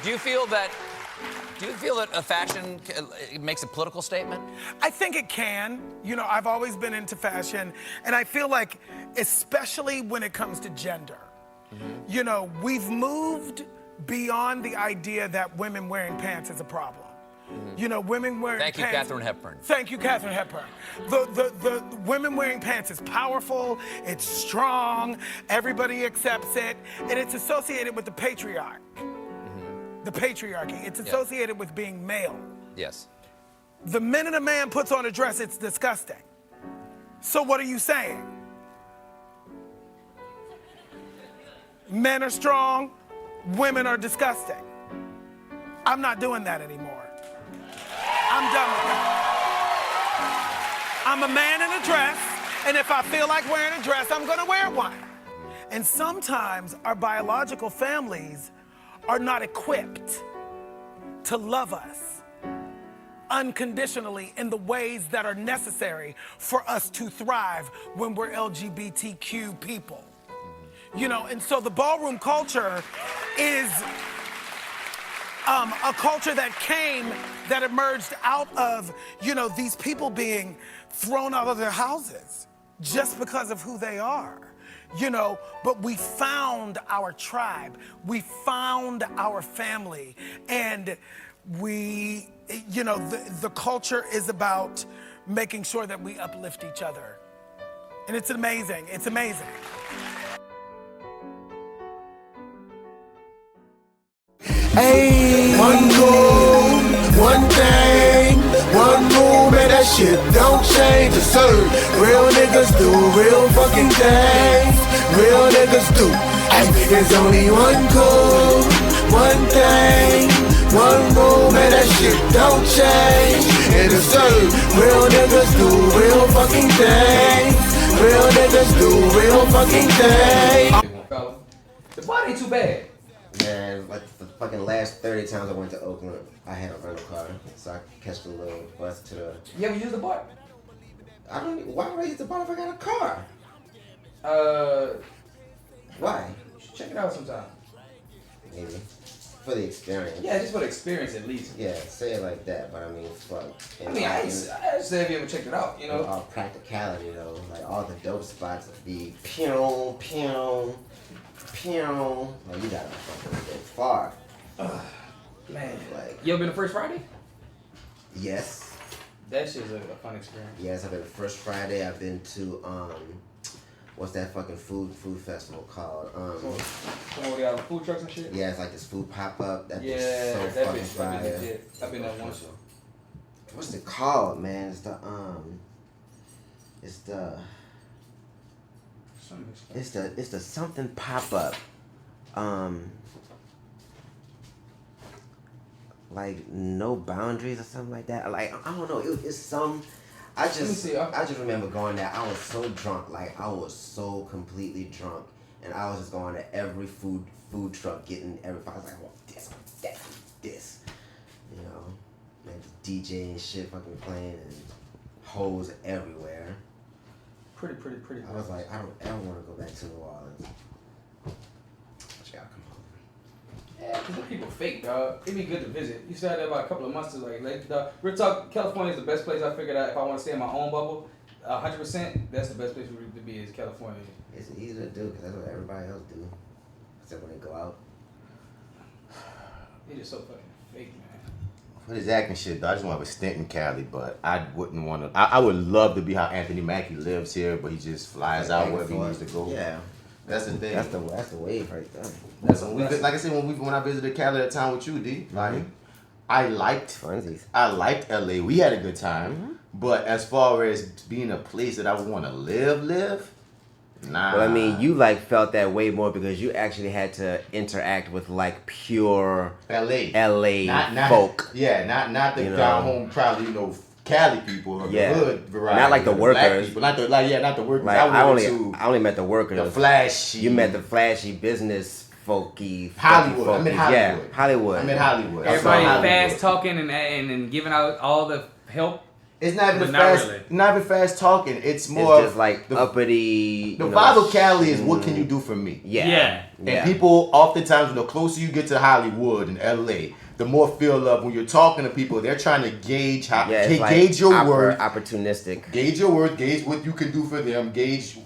Do you feel that a fashion makes a political statement? I think it can. You know, I've always been into fashion, and I feel like, especially when it comes to gender, you know, we've moved beyond the idea that women wearing pants is a problem. You know, women wearing pants. Thank you, Katharine Hepburn. Thank you, Katharine Hepburn. The women wearing pants is powerful, it's strong, everybody accepts it, and it's associated with the patriarch. The patriarchy. It's associated with being male. Yes. The minute a man puts on a dress, it's disgusting. So what are you saying? Men are strong, women are disgusting. I'm not doing that anymore. I'm done with that. I'm a man in a dress, and if I feel like wearing a dress, I'm gonna wear one. And sometimes our biological families are not equipped to love us unconditionally in the ways that are necessary for us to thrive when we're LGBTQ people. You know, and so the ballroom culture is a culture that emerged out of, you know, these people being thrown out of their houses just because of who they are. You know, but we found our tribe, we found our family, and we, you know, the culture is about making sure that we uplift each other. And it's amazing, it's amazing. Hey, one goal, one thing, one move, man, that shit don't change. It's real niggas do real fucking things. Real niggas do. Hey, there's only one goal, one thing, one move, man, that shit don't change. And it's real niggas do real fucking things. Real niggas do real fucking things. The body ain't too bad. Man, like the fucking last 30 times I went to Oakland, I had a rental car, so I could catch the little bus to the... You ever use the BART? Why would I use the BART if I got a car? Why? You should check it out sometime. Maybe. For the experience. Yeah, just for the experience at least. Yeah, say it like that, but I mean, fuck. I mean, I say if you ever checked it out, you know? All practicality, though. Like, all the dope spots would be pew, pew. Pew. Like, you gotta fucking go far. Man. Like, you ever been to First Friday? Yes. That shit's a fun experience. Yes, I've been to First Friday. I've been to, what's that fucking food festival called? Where they have food trucks and shit? Yeah, it's like this food pop-up. That yeah, bitch so that fucking bitch, fire. I've been there once. What's it called, man? It's the something pop-up. Like no boundaries or something like that. Like I don't know. It's some. I just remember going there. I was so drunk. Like I was so completely drunk, and I was just going to every food truck, getting everything. I was like, I want this, I want that, I want this. You know, man, the DJ and shit fucking playing and hoes everywhere. Pretty. I was like, I don't ever want to go back to New Orleans. But you gotta come home. Yeah, because the people fake, dog. It'd be good to visit. You stay there about a couple of months to dog. Real talk, California is the best place I figured out if I want to stay in my own bubble. 100%, that's the best place to be is California. It's easy to do because that's what everybody else do. Except when they go out. They just so fucking fake, man. For this acting shit, though, I just want to have a stint in Cali, but I wouldn't want to. I would love to be how Anthony Mackie lives here, but he just flies out wherever he needs to go. Yeah. That's the thing. That's the wave right there. That's like I said when I visited Cali that time with you, D. Like I liked LA. We had a good time, but as far as being a place that I would want to live, nah. Well, I mean, you like felt that way more because you actually had to interact with like pure LA folk. Yeah, not the down home probably Cali people or the hood variety. Not like the workers. Not the workers. Like, I only met the workers. The flashy. You met the flashy business folky. Hollywood. I mean Hollywood. Yeah, Hollywood. I mean Hollywood. Everybody fast talking and giving out all the help. It's not even But fast. not really. Not even fast talking. It's more It's just like uppity. The vibe of Cali is what can you do for me? Yeah. And people oftentimes, the closer you get to Hollywood and LA, the more feel of when you're talking to people, they're trying to gauge gauge your worth, opportunistic. gauge your worth, gauge what you can do for them, gauge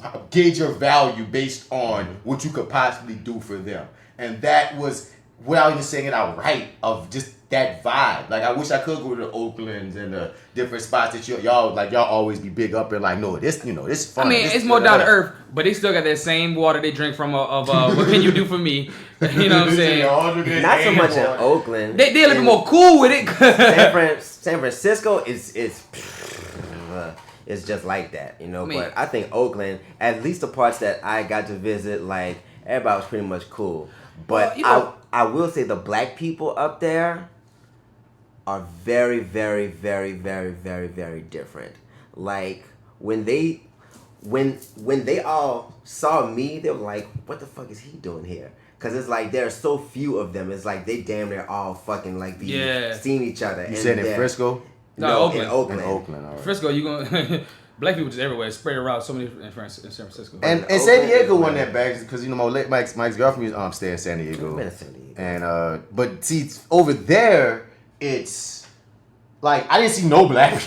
your value based on what you could possibly do for them. And that was, without even saying it outright, of just that vibe. Like, I wish I could go to the Oaklands and the different spots that y'all always be big up and like, no, this is fun. I mean, it's more down to earth, but they still got that same water they drink from what can you do for me? You know what I'm saying? Not so much in Oakland. They a little bit more cool with it. San Francisco is just like that, you know. But I think Oakland, at least the parts that I got to visit, like everybody was pretty much cool. But I will say the black people up there are very, very, very, very, very, very different. Like when they all saw me, they were like, "What the fuck is he doing here?" Because it's like there are so few of them. It's like they damn near all fucking like seeing each other. You said in Frisco? No, Oakland. In Oakland. All right. Frisco, you gonna black people just everywhere, spread around so many in San Francisco. And San Diego won that back because Mike's girlfriend stay in San Diego. I've been in San Diego. And but see, over there it's like I didn't see no black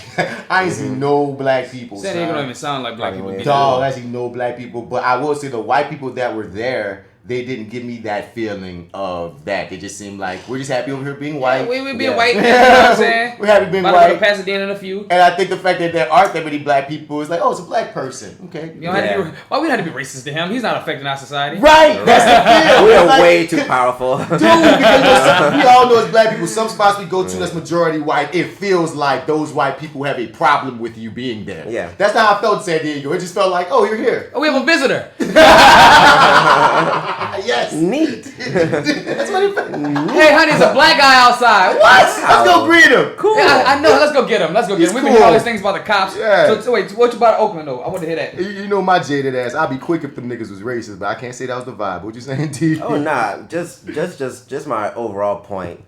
people. San Diego don't even sound like black people. Dog, I see no black people. But I will say the white people that were there, they didn't give me that feeling of that. They just seemed like we're just happy over here being white. Yeah, we being white. You know what I'm saying? We're happy being Might white. go to Pasadena in a few. And I think the fact that there aren't that many black people is like, oh, it's a black person. Okay. You don't have to be, why we don't have to be racist to him? He's not affecting our society. Right. That's the deal. We are Like, way too powerful. Dude, because we all know as black people, some spots we go to that's majority white, it feels like those white people have a problem with you being there. Yeah. That's not how I felt in San Diego. It just felt like, oh, you're here. Oh, we have a visitor. Yes. Neat. That's what it felt. Hey, honey, it's a black guy outside. What? Let's go greet him. Cool. Yeah, I know. Let's go get him. We've been hearing all these things about the cops. Yeah. So wait, what you about Oakland though? I want to hear that. You know my jaded ass. I'd be quick if them niggas was racist, but I can't say that was the vibe. What you saying, T? Oh nah, just my overall point.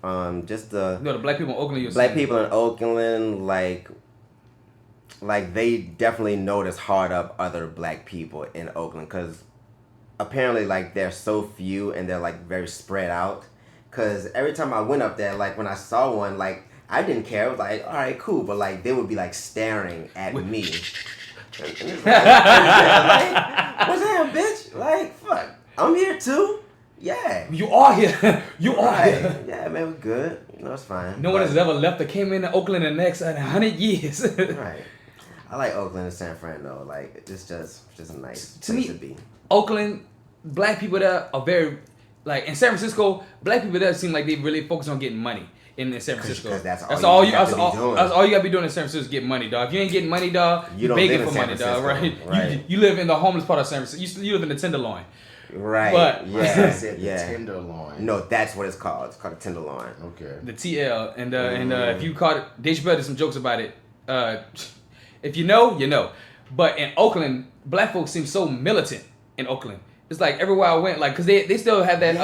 Just the No, the black people in Oakland. You're black saying. people in Oakland, like they definitely notice hard up other black people in Oakland, because apparently like they're so few and they're like very spread out. Because every time I went up there, like when I saw one, like I didn't care. I was like, all right, cool, but like they would be like staring at me. And it's like, what's that, bitch? Like, fuck, I'm here too. Yeah. You are here. You are here. Yeah, man, we're good. You know, it's fine. No one has ever left or came into Oakland in the next 100 years. Right. I like Oakland and San Fran though. Like it's just a nice place to be. Oakland, black people there are very, like in San Francisco, black people there seem like they really focus on getting money in San Francisco. Because that's all you have to be doing. That's all you gotta be doing in San Francisco is get money, dog. If you ain't getting money, dog, You don't begging live in for money, San dog. Right? Francisco, You live in the homeless part of San Francisco. You live in the Tenderloin. Right. But- yeah, I said the yeah. tenderloin. No, that's what it's called. It's called a tenderloin. Okay. The TL and if you caught it, Dave Chappelle did some jokes about it. If you know, you know. But in Oakland, black folks seem so militant in Oakland. It's like everywhere I went, like, cause they still have that.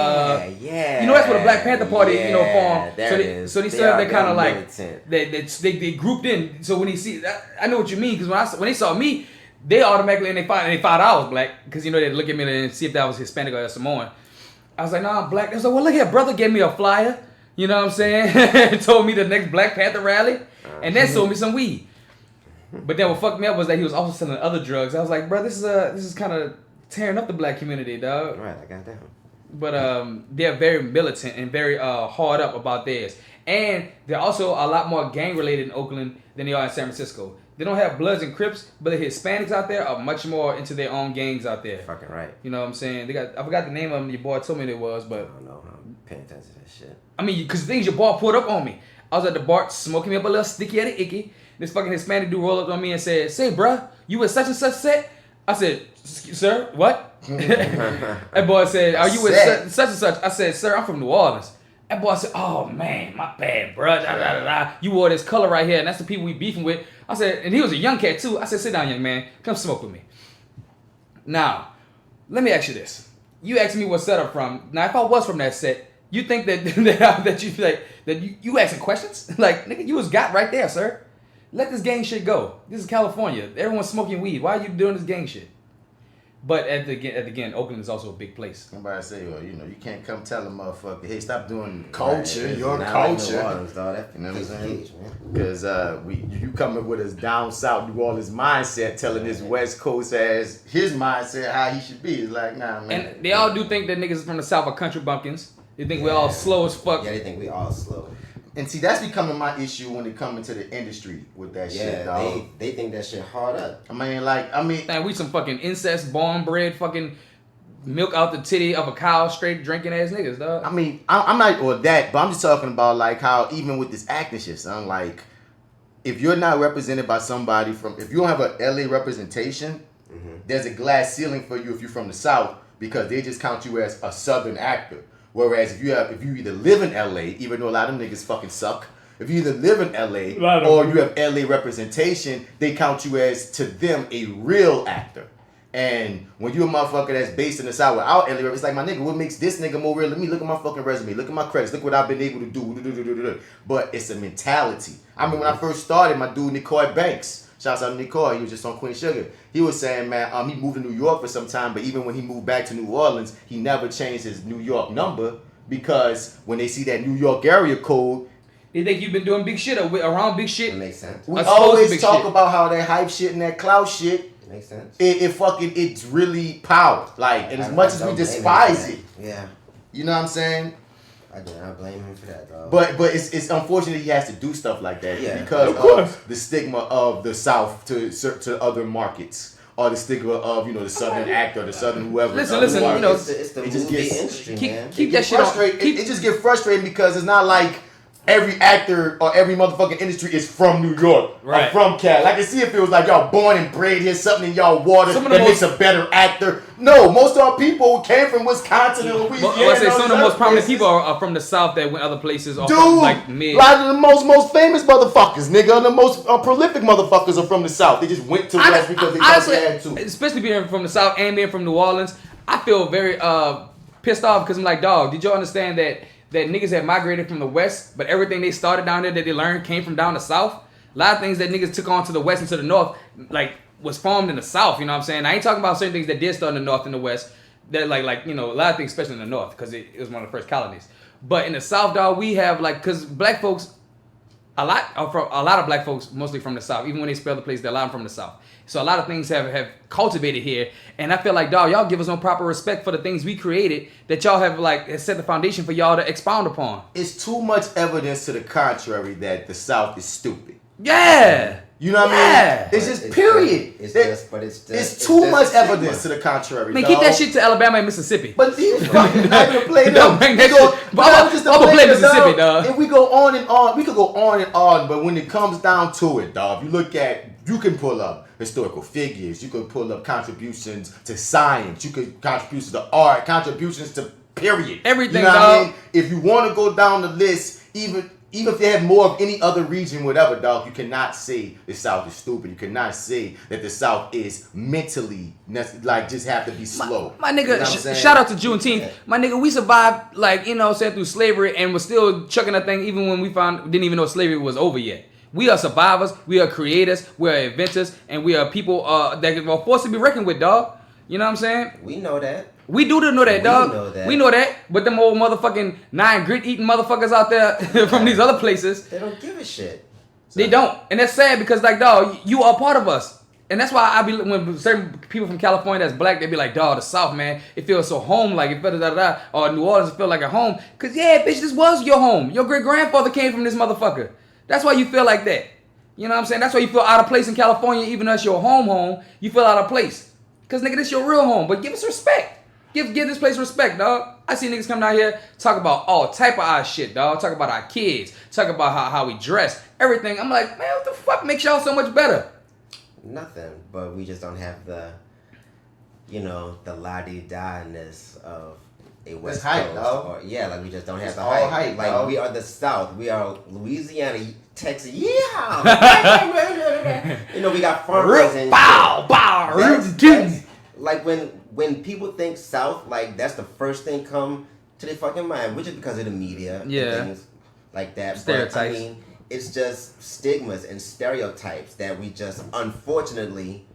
Yeah. You know, that's what the Black Panther Party, yeah, formed. there So it they, is. so they still have that kind of like militant. they grouped in. So when he see, I know what you mean, because when they saw me, they automatically and they thought I was black, because they'd look at me and see if that was Hispanic or Samoan. I was like, nah, I'm black. They was like, well, look here, brother gave me a flyer. You know what I'm saying? Told me the next Black Panther rally, and then sold me some weed. But then what fucked me up was that he was also selling other drugs. I was like, bro, this is kind of tearing up the black community, dog. Right, I got that. But they're very militant and very hard up about theirs. And they're also a lot more gang related in Oakland than they are in San Francisco. They don't have Bloods and Crips, but the Hispanics out there are much more into their own gangs out there. Fucking right. You know what I'm saying? I forgot the name of them. Your boy told me it was, but I don't know. I'm paying attention to that shit. I mean, because things your boy pulled up on me. I was at the bar smoking me up a little sticky at the icky. This fucking Hispanic dude rolled up on me and said, "Say, bruh, you with such and such set?" I said, "Sir, what?" That boy said, "Are you with such and such?" I said, "Sir, I'm from New Orleans." That boy said, "Oh man, my bad, bruh. Da, da, da, da. You wore this color right here, and that's the people we beefing with." I said, and he was a young cat too. I said, "Sit down, young man. Come smoke with me." Now, let me ask you this. You asked me what set I'm from. Now, if I was from that set, you think that you like that you asking questions? Like, nigga, you was got right there, sir. Let this gang shit go. This is California. Everyone's smoking weed. Why are you doing this gang shit? But again, Oakland is also a big place. Somebody say, well, you can't come tell a motherfucker, hey, stop doing culture, your Like culture. New Orleans, dog. That, You know what I'm saying? huge, man. Because you coming with us down south New Orleans mindset, telling this West Coast as his mindset how he should be. It's like, nah, man. And they all do think that niggas from the South are country bumpkins. They think we're all slow as fuck. Yeah, they think we all slow. And see, that's becoming my issue when it comes into the industry with that shit, dog. Yeah, they think that shit hard up. Man, we some fucking incest, born bred, fucking milk out the titty of a cow, straight drinking ass niggas, dog. I mean, I'm not or that, but I'm just talking about like how even with this acting shit, son, like if you're not represented by somebody from, if you don't have a LA representation, there's a glass ceiling for you if you're from the South because they just count you as a Southern actor. Whereas if you either live in LA, even though a lot of them niggas fucking suck, if you either live in LA or you have LA representation, they count you as to them a real actor. And when you a motherfucker that's based in the South without LA, it's like, my nigga, what makes this nigga more real? Let me look at my fucking resume, look at my credits, look what I've been able to do. But it's a mentality. I mean, when I first started, my dude Nicole Banks, shouts out to Nicole, he was just on Queen Sugar. He was saying, man, he moved to New York for some time, but even when he moved back to New Orleans, he never changed his New York number because when they see that New York area code, they think you've been doing big shit around big shit. It makes sense. we always talk about how that hype shit and that clout shit, Makes sense. it's really power. Like, and as much as we despise it, yeah, you know what I'm saying? I do not blame him for that, dog. But it's unfortunate he has to do stuff like that because of the stigma of the South to other markets, or the stigma of the Southern actor, the Southern whoever. Listen, it's the movie industry, man. Keep that shit on. It just gets frustrating because it's not like every actor or every motherfucking industry is from New York or from Cali. I can see if it was like y'all born and bred here, something in y'all water that makes a better actor. No, most of our people came from Wisconsin and Louisiana. Some of the most prominent people are from the South that went other places. Or Dude, from, like mid. A lot of the most famous motherfuckers, nigga, the most prolific motherfuckers are from the South. They just went to West because they thought they had to. Especially being from the South and being from New Orleans, I feel very pissed off because I'm like, dog, did y'all understand that niggas had migrated from the West, but everything they started down there that they learned came from down the South? A lot of things that niggas took on to the West and to the North, like, was formed in the South, you know what I'm saying? I ain't talking about certain things that did start in the North and the West, that like a lot of things, especially in the North, because it was one of the first colonies. But in the South, dog, we have, like, because black folks, a lot of black folks, mostly from the South, even when they spell the place, they're a lot from the South. So a lot of things have cultivated here, and I feel like, dog, y'all give us no proper respect for the things we created that y'all have has set the foundation for y'all to expound upon. It's too much evidence to the contrary that the South is stupid. Yeah. You know what I mean? It's just period. It's too much evidence to the contrary. Man, keep that shit to Alabama and Mississippi. But these fucking not gonna play them. Don't bring that shit. I'm gonna play Mississippi, dog. And we go on and on. We could go on and on, but when it comes down to it, dog, you can pull up historical figures. You can pull up contributions to science. You could contributions to art. Contributions to period. Everything, you know dog. what I mean? If you want to go down the list, even if they have more of any other region, whatever, dog, you cannot say the South is stupid. You cannot say that the South is mentally, like, just have to be slow. My nigga, shout out to Juneteenth. Yeah. My nigga, we survived, like, through slavery and was still chucking that thing even when we didn't even know slavery was over yet. We are survivors, we are creators, we are inventors, and we are people that are forced to be reckoned with, dog. You know what I'm saying? We know that. We do know that, dog. We know that. But them old motherfucking 9 grit eating motherfuckers out there from these other places. They don't give a shit. So. They don't. And that's sad because, like, dog, you are part of us. And that's why when certain people from California that's black, they be like, dog, the South, man, it feels so home-like. It feels da-da-da. Or New Orleans, it feel like a home. Because, yeah, bitch, this was your home. Your great-grandfather came from this motherfucker. That's why you feel like that. You know what I'm saying? That's why you feel out of place in California, even though it's your home, you feel out of place. Because, nigga, this your real home. But give us respect. Give this place respect, dog. I see niggas come down here, talk about all type of our shit, dog. Talk about our kids. Talk about how we dress. Everything. I'm like, man, what the fuck makes y'all so much better? Nothing. But we just don't have the, the la-di-da-ness of a West Coast. Dog. Like we just don't have the hype. Like, dog. We are the South. We are Louisiana, Texas. Yeah. We got farmers and bow. Like when people think South, like that's the first thing come to their fucking mind, which is because of the media, and things like that. Stereotypes. But I mean, it's just stigmas and stereotypes that we just unfortunately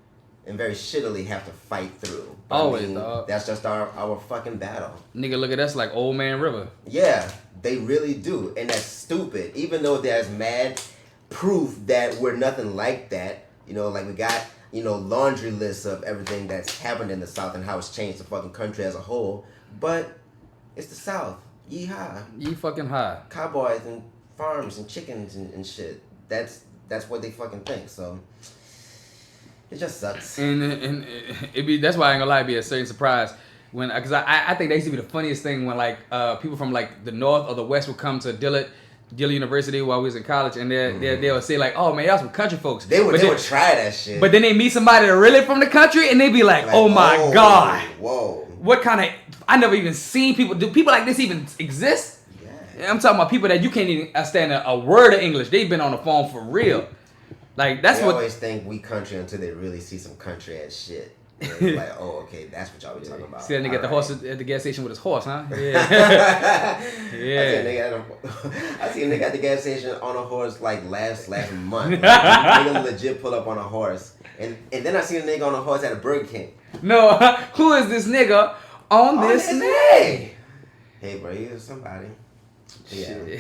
and very shittily have to fight through. But Always, dog. That's just our fucking battle. Nigga, look at us like Old Man River. Yeah, they really do. And that's stupid. Even though there's mad proof that we're nothing like that. You know, like we got, you know, laundry lists of everything that's happened in the South and how it's changed the fucking country as a whole. But it's the South. Yeehaw. Ye fucking high. Cowboys and farms and chickens and shit. That's what they fucking think. So it just sucks. And that's why I ain't gonna lie, it'd be a certain surprise when, cause I think that used to be the funniest thing when like people from like the North or the West would come to Dillard University while we was in college, and they would say like, "Oh man, y'all some country folks." They would try that shit. But then they meet somebody that really from the country, and they be like, "Oh my god, whoa, what kind of? I never even seen people. Do people like this even exist?" Yeah. I'm talking about people that you can't even understand a word of English. They've been on the phone for real. Like that's they what. always think we country until they really see some country ass shit. And it's like, oh, okay, that's what y'all be talking about. See that nigga at the horse at the gas station with his horse, huh? Yeah. Yeah. I see a nigga at the gas station on a horse like last month. Nigga legit pull up on a horse, and then I see a nigga on a horse at a Burger King. No, who is this nigga on this day? Hey, bro, he's somebody. Yeah.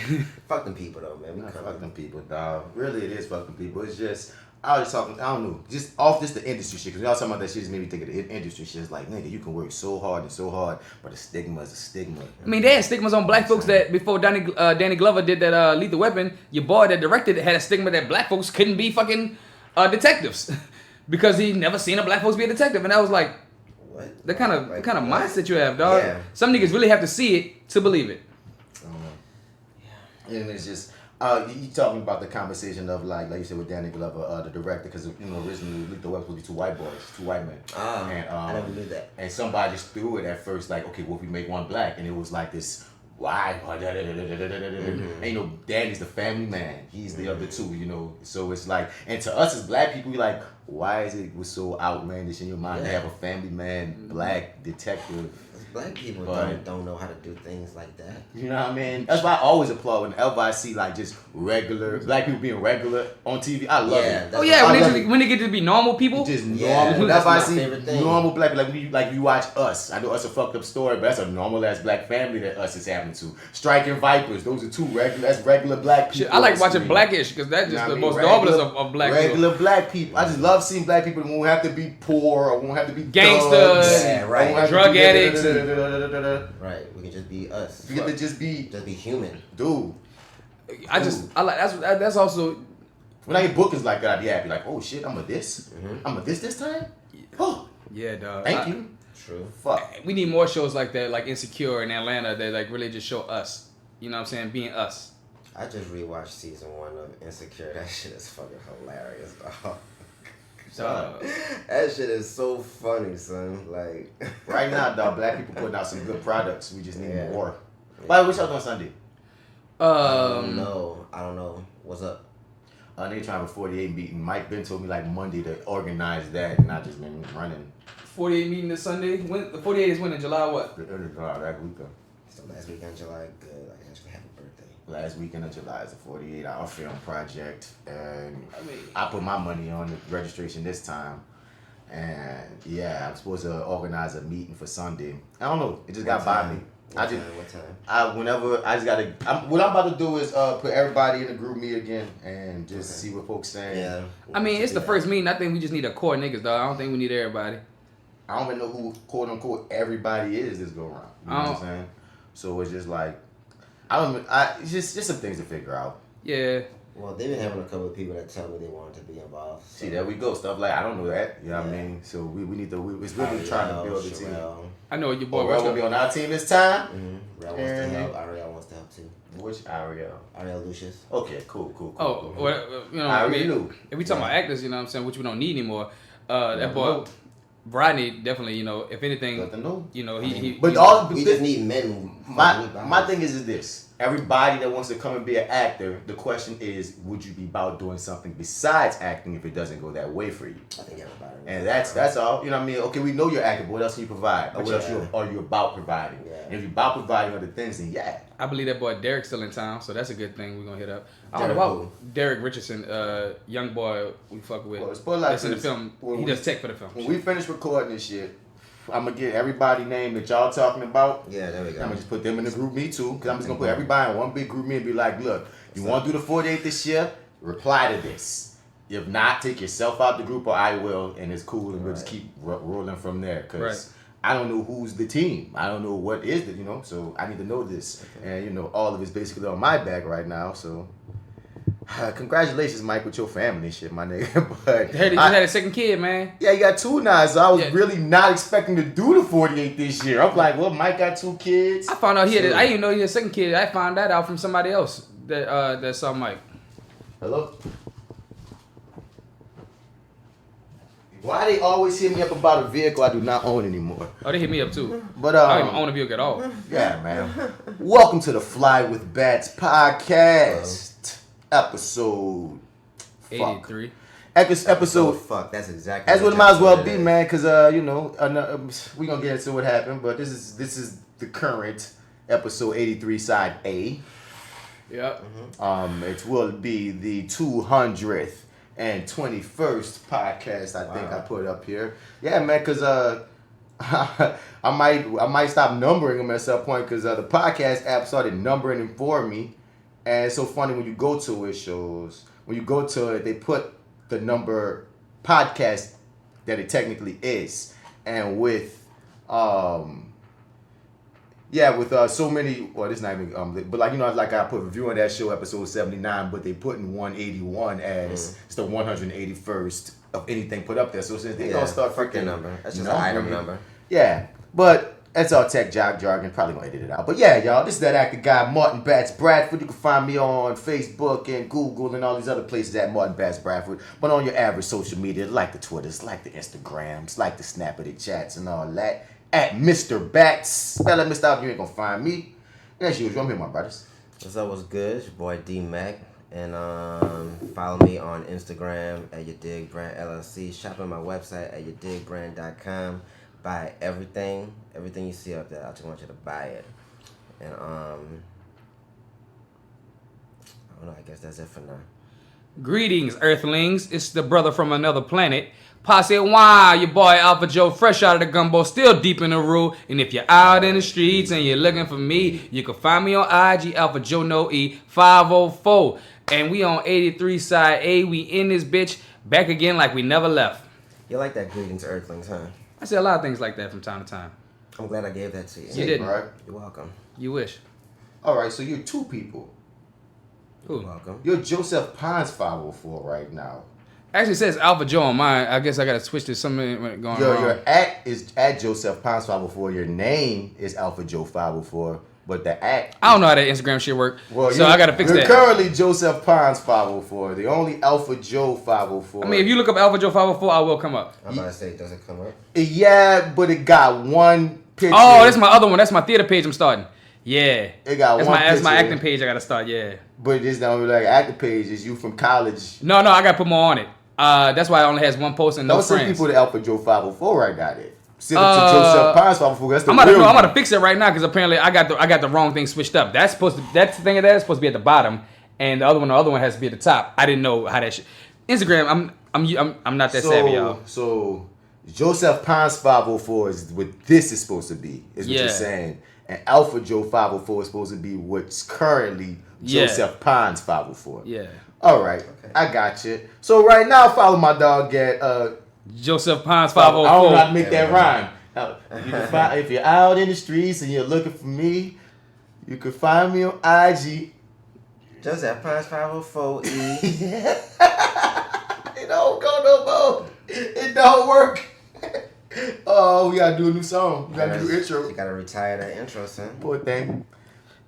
Fuck them people though, man. Fuck them people, dog. Really, it is fucking people. It's just, I was talking, I don't know, just off this the industry shit, because y'all talking about that shit just made me think of the industry shit. It's like, nigga, you can work so hard, but a stigma is a stigma. I mean, they had stigmas on black folks that before Danny Glover did that Lethal Weapon, your boy that directed it had a stigma that black folks couldn't be fucking detectives because he never seen a black folks be a detective, and I was like, what? The kind of mindset you have, dog. Yeah. Some niggas really have to see it to believe it. And it's just, you talking about the conversation of like you said with Danny Glover, the director, because originally Lethal Weapon was supposed to be two white men. And I never knew that. And somebody just threw it at first, like, okay, what if we make one black? And it was like this, why? And Danny's the family man. He's the other two, So it's like, and to us as black people, we like, why is it was so outlandish in your mind to have a family man, black detective? Black people don't know how to do things like that. You know what I mean? That's why I always applaud whenever I see like just regular black people being regular on TV. I love it. Oh yeah, when they get to be normal people. Just normal. That's why I see thing. normal black people like you watch Us. I know Us a fucked up story, but that's a normal ass black family that Us is happening to. Striking Vipers. Those are two regular black people. I like watching Blackish because that's just the most noblest of black people. Regular black people. I just love seeing black people that won't have to be poor or won't have to be gangsters, drug addicts. Right, we can just be us. We can just be human, dude. I like that's also when I get bookings like that, I'd be happy. Like, oh shit, I'm a this. I'm a this time. Oh yeah, dog. Thank you. True. Fuck. We need more shows like that, like Insecure in Atlanta, that like really just show us. You know what I'm saying? Being us. I just rewatched season 1 of Insecure. That shit is fucking hilarious, dog. That shit is so funny, son. Like right now, dog, black people putting out some good products. We just need more. By the way, what y'all doing Sunday? I don't know. What's up? They trying a 48 meeting. Mike Ben told me like Monday to organize that, and I just been running. 48 meeting this Sunday. When the 48 is when in July? What? The early July, that weekend. It's the last weekend of July. Good. Like actually happy birthday. Last weekend of July is a 48-hour film project, and I put my money on the registration this time. And yeah, I'm supposed to organize a meeting for Sunday. I don't know. It just got by me. What time? What I'm about to do is put everybody in the group meet again and just see what folks saying. Yeah. I mean, it's the first meeting. I think we just need a core niggas, dog. I don't think we need everybody. I don't even know who quote unquote everybody is this go around. You know what I'm saying? So it's just like it's just some things to figure out. Yeah. Well, they've been having a couple of people that tell me they wanted to be involved. So. See, there we go. Stuff like I don't know that. You know what I mean? So we need to. It's really trying to build a team. I know your boy. Rel gonna be on our team this time. Rel wants to help. Ariel wants to help too. Which Ariel? Ariel Lucius. Okay, cool. Oh, well, if we talking about actors, you know what I'm saying, which we don't need anymore. That boy. Rodney definitely, if anything, he. We just need men My thing is this. Everybody that wants to come and be an actor, the question is, would you be about doing something besides acting if it doesn't go that way for you? I think everybody. And that's all. You know what I mean? Okay, we know you're acting, but what else can you provide? Or what else are you about providing? Yeah. And if you're about providing other things, then yeah. I believe that boy Derek's still in town, so that's a good thing we're going to hit up. I don't know about Derek Richardson, young boy we fuck with. Well, it's put like that's in the this. film. He does tech for the film. When we finish recording this shit, I'm going to get everybody name that y'all talking about. Yeah, there we go. I'm going to just put them in the group me too. Because I'm just going to put everybody in one big group me and be like, look, you want to do the 48 this year? Reply to this. If not, take yourself out the group or I will. And it's cool. And we'll just keep rolling from there. Because I don't know who's the team. I don't know what is the, so I need to know this. Okay. And, all of it's basically on my back right now. So, congratulations, Mike, with your family and shit, my nigga. But I heard you just had a second kid, man. Yeah, you got 2 now. So I was really not expecting to do the 48 this year. I'm like, well, Mike got 2 kids. I found out I didn't even know he had a second kid. I found that out from somebody else that saw Mike. Hello? Why they always hit me up about a vehicle I do not own anymore? Oh, they hit me up too. But I don't even own a vehicle at all. Yeah, man. Welcome to the Fly with Bats podcast. Episode 83. Episode fuck, that's exactly. That's what it might as well be, man, because we gonna get into what happened, but this is the current episode 83 side A. Yep. It will be the 200th and 21st podcast, I think I put up here. Yeah, man, because I might stop numbering them at some point because the podcast app started numbering them for me. And it's so funny when you go to it, when you go to it, they put the number podcast that it technically is. And with so many, well, this not even, but like, like I put Reviewing That Show episode 79, but they put in 181 as it's the 181st of anything put up there. So since they gonna start freaking number, that's just an item number. Yeah, but that's all tech jargon. Probably gonna edit it out. But yeah, y'all, this is that actor guy, Martin Bats Bradford. You can find me on Facebook and Google and all these other places at Martin Bats Bradford. But on your average social media, like the Twitters, like the Instagrams, like the Snapchat chats and all that. At Mr. Bats. Spell it, Mr. Out, you ain't gonna find me. And as usual, I'm here, my brothers. What's up, what's good? It's your boy D Mac. And follow me on Instagram at Your Dig Brand LLC. Shop on my website at YourDigBrand.com. Buy everything you see up there. I just want you to buy it. And I don't know, I guess that's it for now. Greetings, Earthlings. It's the brother from another planet. Posse wow, your boy AlphaJo, fresh out of the gumbo, still deep in the rule. And if you're out in the streets and you're looking for me, you can find me on IG, AlphaJo No E 504. And we on 83 side A. We in this bitch, back again like we never left. You like that Greetings, Earthlings, huh? I say a lot of things like that from time to time. I'm glad I gave that to you. You didn't. Right? You're welcome. You wish. All right, so you're 2 people. Who? You're welcome. You're Joseph Pons 504 right now. Actually, it says AlphaJo on mine. I guess I gotta switch to something going wrong. Your at is at Joseph Pons 504. Your name is AlphaJo 504. But the at... I don't know how that Instagram shit work. Well, so I gotta fix that. You're currently Joseph Pons 504. The only AlphaJo 504. I mean, if you look up AlphaJo 504, I will come up. I'm about to say, does it come up? Yeah, but it got one picture. Oh, that's my other one. That's my theater page I'm starting. Yeah. It got that's one my, That's my picture. acting page I gotta start, yeah. But it's not like acting page. It's you from college. No, I gotta put more on it. That's why it only has one post and no Don't friends. send people to AlphaJo 504 right now. Then send it to Joseph Pons 504. That's the I'm real. about to fix it right now because apparently I got the wrong thing switched up. That's the thing of that is supposed to be at the bottom, and the other one has to be at the top. I didn't know how that shit. Instagram, I'm not that savvy, y'all. So Joseph Pons 504 is what this is supposed to be. Is what you're saying. And AlphaJo 504 is supposed to be what's currently Joseph Pons 504. Yeah. All right, okay. I got you. So right now, follow my dog at Joseph Pons 504. I don't know how to make that rhyme. If you're out in the streets and you're looking for me, you can find me on IG. Joseph Pons 504 E. It don't go no more. It don't work. Oh, we gotta do a new song. We gotta do an intro. You gotta retire that intro, son. Poor thing.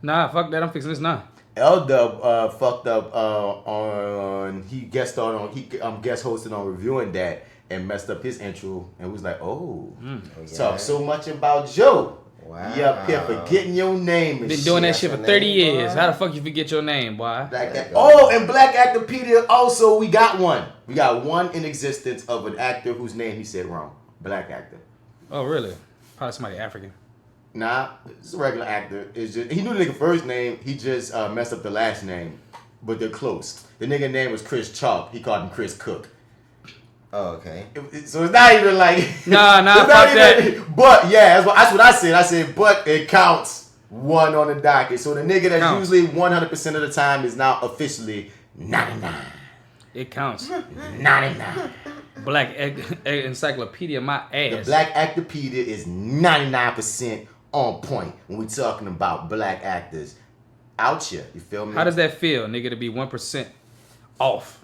Nah, fuck that. I'm fixing this now. L-Dub fucked up on he guest hosted on Reviewing That and messed up his intro and was like, talk so much about Joe. Wow. You up here forgetting your name and been doing that shit for 30 years. How the fuck you forget your name, boy? And Black Actopedia also, we got one. We got one in existence of an actor whose name he said wrong. Black actor. Oh, really? Probably somebody African. Nah, it's a regular actor. It's just he knew the nigga first name. He just messed up the last name, but they're close. The nigga name was Chris Chalk. He called him Chris Cook. Oh, okay. So it's not even like nah, fuck that. But yeah, that's what I said. I said, but it counts one on the docket. So the nigga that's usually 100% of the time is now officially 99. It counts. 99. Black Encyclopedia, my ass. The Black Actopedia is 99% on point when we talking about black actors out here. You feel me? How does that feel, nigga, to be 1% off?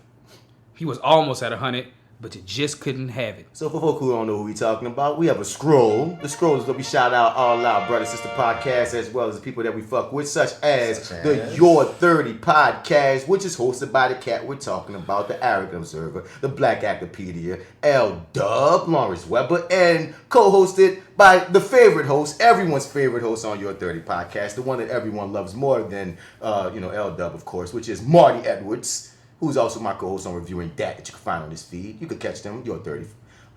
He was almost at 100, but you just couldn't have it. So for folk who don't know who we talking about, we have a scroll. The scroll is where we shout out all our brother sister podcasts as well as the people that we fuck with, such as the Your 30 podcast, which is hosted by the cat we're talking about, the Arrogant Observer, the Black Actopedia, L-Dub, Lawrence Weber, and co-hosted by the favorite host, everyone's favorite host on Your 30 podcast, the one that everyone loves more than L-Dub, of course, which is Marty Edwards, who's also my co-host on Reviewing Dat that you can find on this feed. You can catch them, Your 30.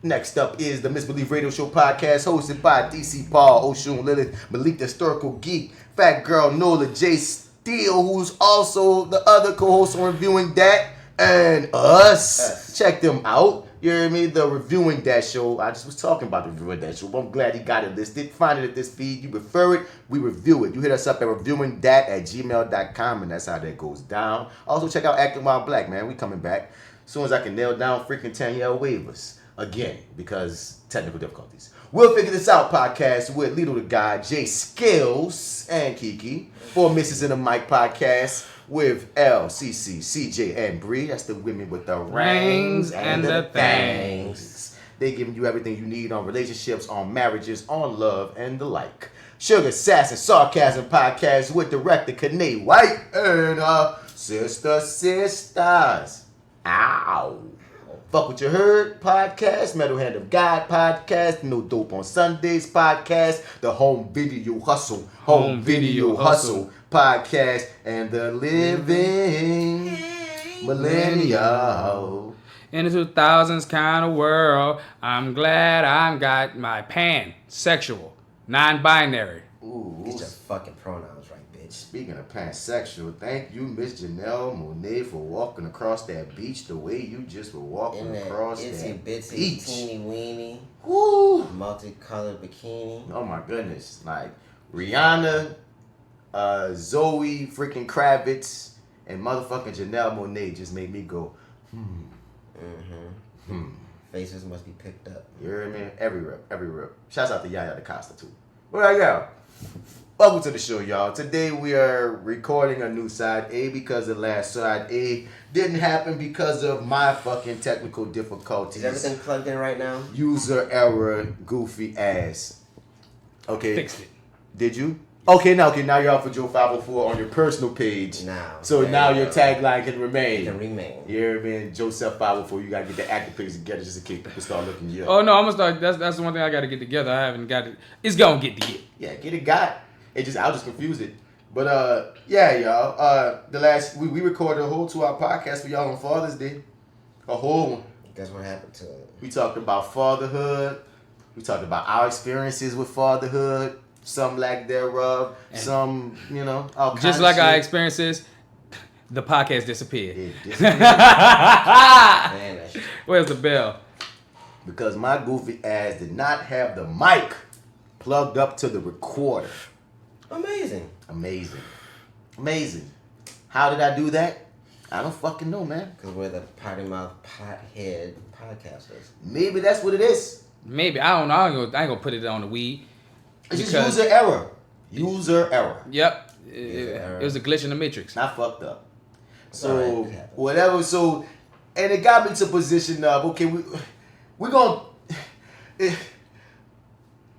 Next up is the Misbelieve Radio Show podcast, hosted by DC Paul, Oshun Lilith, Malik the Historical Geek, Fat Girl Nola, J Steele, who's also the other co-host on Reviewing Dat, and us. Check them out. You hear me? The Reviewing Dat Show. I just was talking about the Reviewing Dat Show, but I'm glad he got it listed. Find it at this feed. You prefer it, we review it. You hit us up at reviewingdat@gmail.com, and that's how that goes down. Also, check out Acting While Black, man. We coming back as soon as I can nail down freaking Danielle waivers again because technical difficulties. We'll Figure This Out podcast with Little the Guy, Jay Skills, and Kiki. For Mrs. in the Mic podcast with L, CC, CJ, and Bree. That's the women with the rings and the things. They giving you everything you need on relationships, on marriages, on love, and the like. Sugar, Sass, and Sarcasm podcast with director Kane White and sisters. Ow. Fuck What You Heard podcast, Metal Hand of God podcast, No Dope on Sundays podcast, the Home Video Hustle podcast, and the Living Millennial. In the 2000s kind of world, I'm glad I got my pansexual, non-binary. Ooh, get your fucking pronouns right, bitch. Speaking of pansexual, thank you, Miss Janelle Monáe, for walking across that beach the way you just were walking across that bitsy, beach. Teeny weeny, woo, multicolored bikini. Oh my goodness! Like Rihanna, Zoe, freaking Kravitz, and motherfucking Janelle Monáe just made me go, Faces must be picked up. You hear me? Every rep. Shouts out to Yaya DaCosta too. Where I go? Welcome to the show, y'all. Today we are recording a new side A because the last side A didn't happen because of my fucking technical difficulties. Is everything plugged in right now? User error, goofy ass. Okay. Fixed it. Did you? Okay, now you're out for Joe 504 on your personal page. So now your tagline can remain. It can remain. You hear me? Joseph 504, you gotta get the active pictures together just in case people start looking you up. Oh no, I'm gonna start. That's the one thing I gotta get together. I haven't got it. It's gonna get together. Yeah, get it got. I'll just confuse it. But yeah, y'all. We recorded a whole 2-hour podcast for y'all on Father's Day. A whole one. Guess what happened to it? We talked about fatherhood. We talked about our experiences with fatherhood. Some lack thereof. And some, all kinds just like of our shit. experiences, the podcast disappeared. It disappeared. Man, Where's the bell? Because my goofy ass did not have the mic plugged up to the recorder. Amazing. How did I do that? I don't fucking know, man. Because we're the potty mouth pothead podcasters. Maybe that's what it is. Maybe. I don't know. I ain't gonna put it on the weed. It's just user error. Yep. It was a glitch in the matrix. Not fucked up. So, whatever. So, and it got me to position of, okay, we're going to...